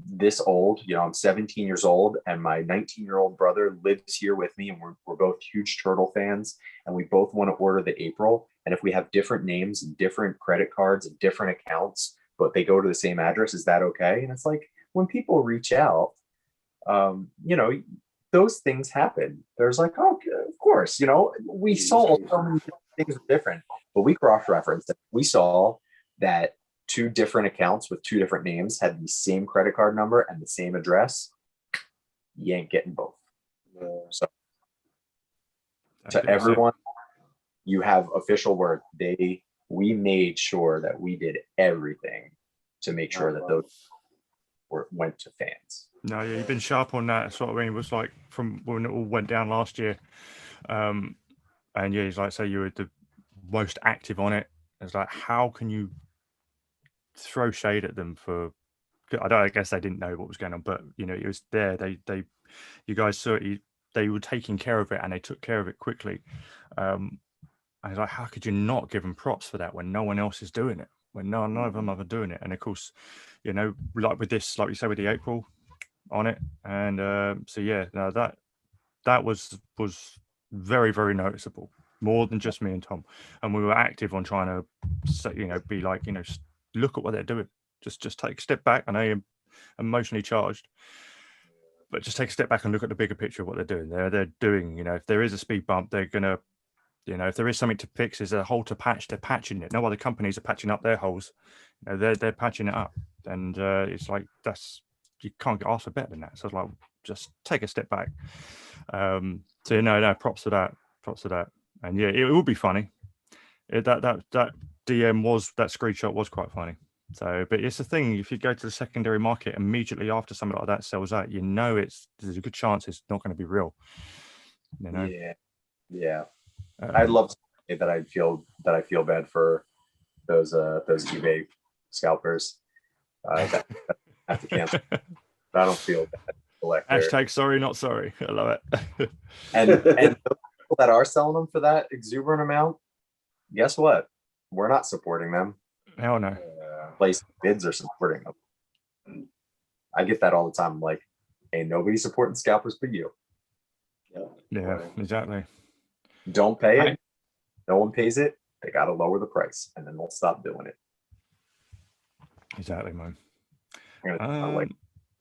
this old, you know, I'm 17 years old and my 19-year-old brother lives here with me, and we're both huge Turtle fans, and we both want to order the April. And if we have different names and different credit cards and different accounts, but they go to the same address, is that okay? And it's like, when people reach out, you know, those things happen. There's like, oh, of course, you know, we saw so many things are different, but we cross-referenced it. We saw that 2 different accounts with 2 different names had the same credit card number and the same address. You ain't getting both. So to everyone, you have official word. We made sure that we did everything to make sure that those went to fans. No, yeah, you've been sharp on that. Sort of, I mean, it was like from when it all went down last year. And yeah, it's like, say you were the most active on it. It's like, how can you throw shade at them for? I guess they didn't know what was going on, but you know, it was there. You guys saw it. They were taking care of it, and they took care of it quickly. I was like, how could you not give them props for that when no one else is doing it? When none of them are doing it? And of course, you know, like with this, like you say with the April on it, and so yeah, no, that was very, very noticeable, more than just me and Tom, and we were active on trying to, you know, be like, you know, look at what they're doing. Just take a step back. I know you're emotionally charged, but just take a step back and look at the bigger picture of what they're doing. They're doing, you know, if there is a speed bump, they're gonna, you know, if there is something to fix, is a hole to patch, they're patching it. No other companies are patching up their holes. You know, they're patching it up, and it's like, you can't get asked for better than that. So it's like, just take a step back. So no, props to that, and yeah, it will be funny. That DM was, that screenshot was quite funny. So, but it's the thing, if you go to the secondary market immediately after something like that sells out, you know, there's a good chance it's not going to be real. You know? Yeah. I'd love to say that I feel bad for those eBay scalpers that have to cancel. But I don't feel bad. Hashtag sorry, not sorry. I love it. and the people that are selling them for that exuberant amount, guess what? We're not supporting them. Hell no. Place bids are supporting them. I get that all the time. I'm like, ain't nobody supporting scalpers but you. Yeah, exactly. Don't pay it. No one pays it. They got to lower the price, and then they'll stop doing it. Exactly, man.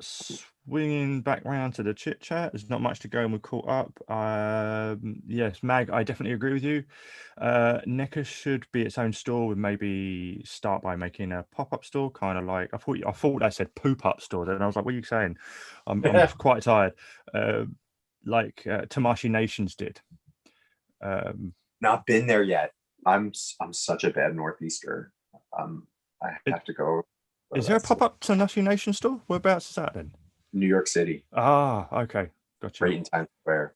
Swinging back round to the chit chat, there's not much to go, and we're caught up. Yes, Mag, I definitely agree with you. NECA should be its own store, with maybe start by making a pop-up store, kind of like, I thought I said poop-up store, then I was like, what are you saying? I'm quite tired. Like Tamashii Nations did. Not been there yet. I'm such a bad Northeaster. I have to go. Is there a pop-up Tamashii Nation store? Whereabouts is that then? New York City. Ah, okay, gotcha. Right in Times Square.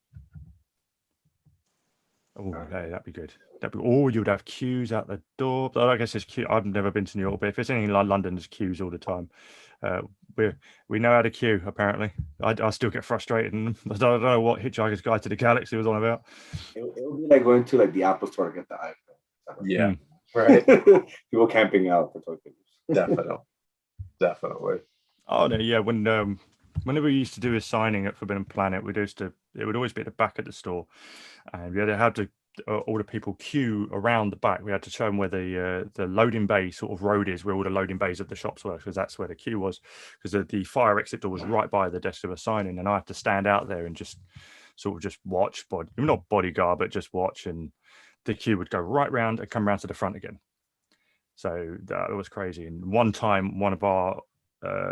Oh, hey, that'd be good. Or you'd have queues out the door. But I guess there's queue. I've never been to New York, but if it's anything like London, there's queues all the time. We know how to queue. Apparently, I still get frustrated, and I don't know what Hitchhiker's Guide to the Galaxy was on about. It would be like going to like the Apple Store to get the iPhone. Yeah, right. People camping out for tokens. Definitely. Oh no, yeah. Whenever we used to do a signing at Forbidden Planet, it would always be at the back of the store, and we had to all the people queue around the back. We had to show them where the loading bay sort of road is, where all the loading bays of the shops were, because that's where the queue was. Because the fire exit door was right by the desk of a signing, and I had to stand out there and just sort of just watch, not bodyguard, but just watch, and the queue would go right round and come round to the front again. So that was crazy. And one time, one of our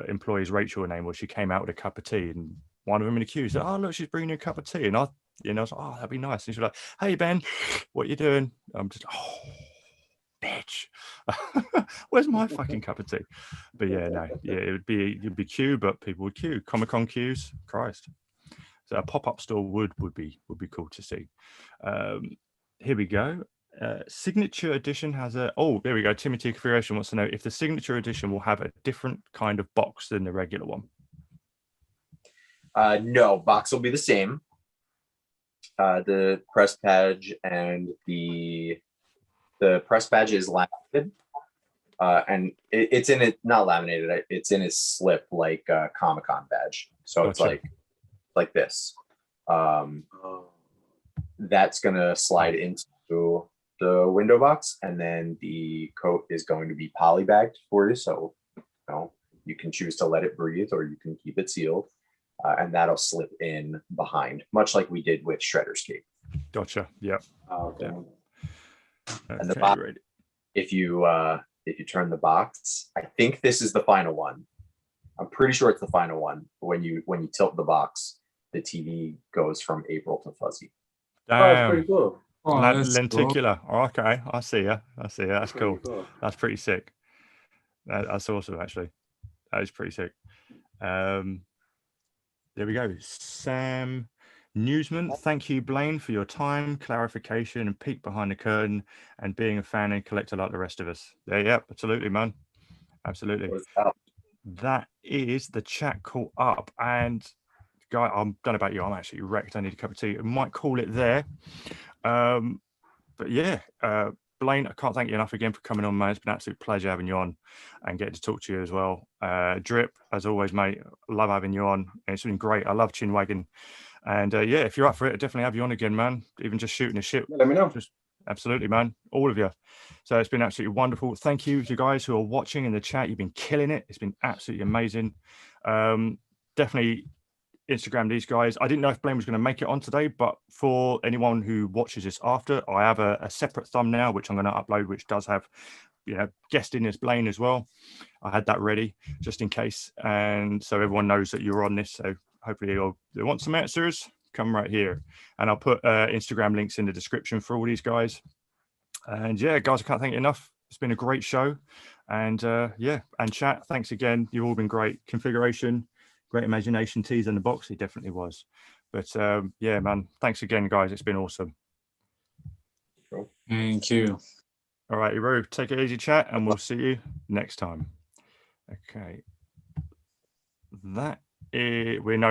employees, Rachel, her name was, she came out with a cup of tea, and one of them in the queue said, "Oh, look, she's bringing you a cup of tea." And I was like, "Oh, that'd be nice." And she was like, "Hey, Ben, what you doing?" I'm just, "Oh, bitch, where's my fucking cup of tea?" But yeah, no, yeah, it'd be queue, but people would queue. Comic-Con queues, Christ. So a pop-up store would be cool to see. Here we go. Signature edition has there we go. Timothy Configuration wants to know if the signature edition will have a different kind of box than the regular one. No, box will be the same. The press badge and the press badge is laminated, and it's in it, not laminated. It's in a slip like a Comic-Con badge. So Gotcha. It's like this. That's gonna slide into the window box, and then the coat is going to be polybagged for you, so you can choose to let it breathe or you can keep it sealed, and that'll slip in behind, much like we did with Shredder's cape. Gotcha. Yep. Okay. And the box, if you turn the box, I think this is the final one. I'm pretty sure it's the final one. When you tilt the box, the TV goes from April to fuzzy. Damn. Oh, that's pretty cool. Lenticular. Cool. Oh, okay, I see ya. That's cool. That's pretty sick. That's awesome, actually. That is pretty sick. There we go. Sam Newsman, thank you, Blaine, for your time, clarification, and peek behind the curtain, and being a fan and collector like the rest of us. Yeah, absolutely, man. Absolutely. That is the chat call up. And guy, I don't know about you, I'm actually wrecked. I need a cup of tea. I might call it there. But yeah, Blaine, I can't thank you enough again for coming on, man. It's been an absolute pleasure having you on and getting to talk to you as well. Drip, as always, mate, love having you on. It's been great. I love Chinwagon. And yeah, if you're up for it, I'll definitely have you on again, man. Even just shooting the shit. Let me know. Absolutely, man. All of you. So it's been absolutely wonderful. Thank you to you guys who are watching in the chat. You've been killing it. It's been absolutely amazing. Definitely Instagram these guys. I didn't know if Blaine was going to make it on today, but for anyone who watches this after, I have a separate thumbnail which I'm going to upload, which does have guest in as Blaine as well. I had that ready just in case, and so everyone knows that you're on this. So hopefully they want some answers, come right here, and I'll put Instagram links in the description for all these guys. And yeah, guys, I can't thank you enough. It's been a great show, and yeah, and chat, thanks again. You've all been great. Configuration, great imagination, tease in the box, it definitely was. But yeah, man, thanks again, guys. It's been awesome. Thank you. All right, Hero, take it easy, chat, and we'll see you next time. Okay. That is, we're no longer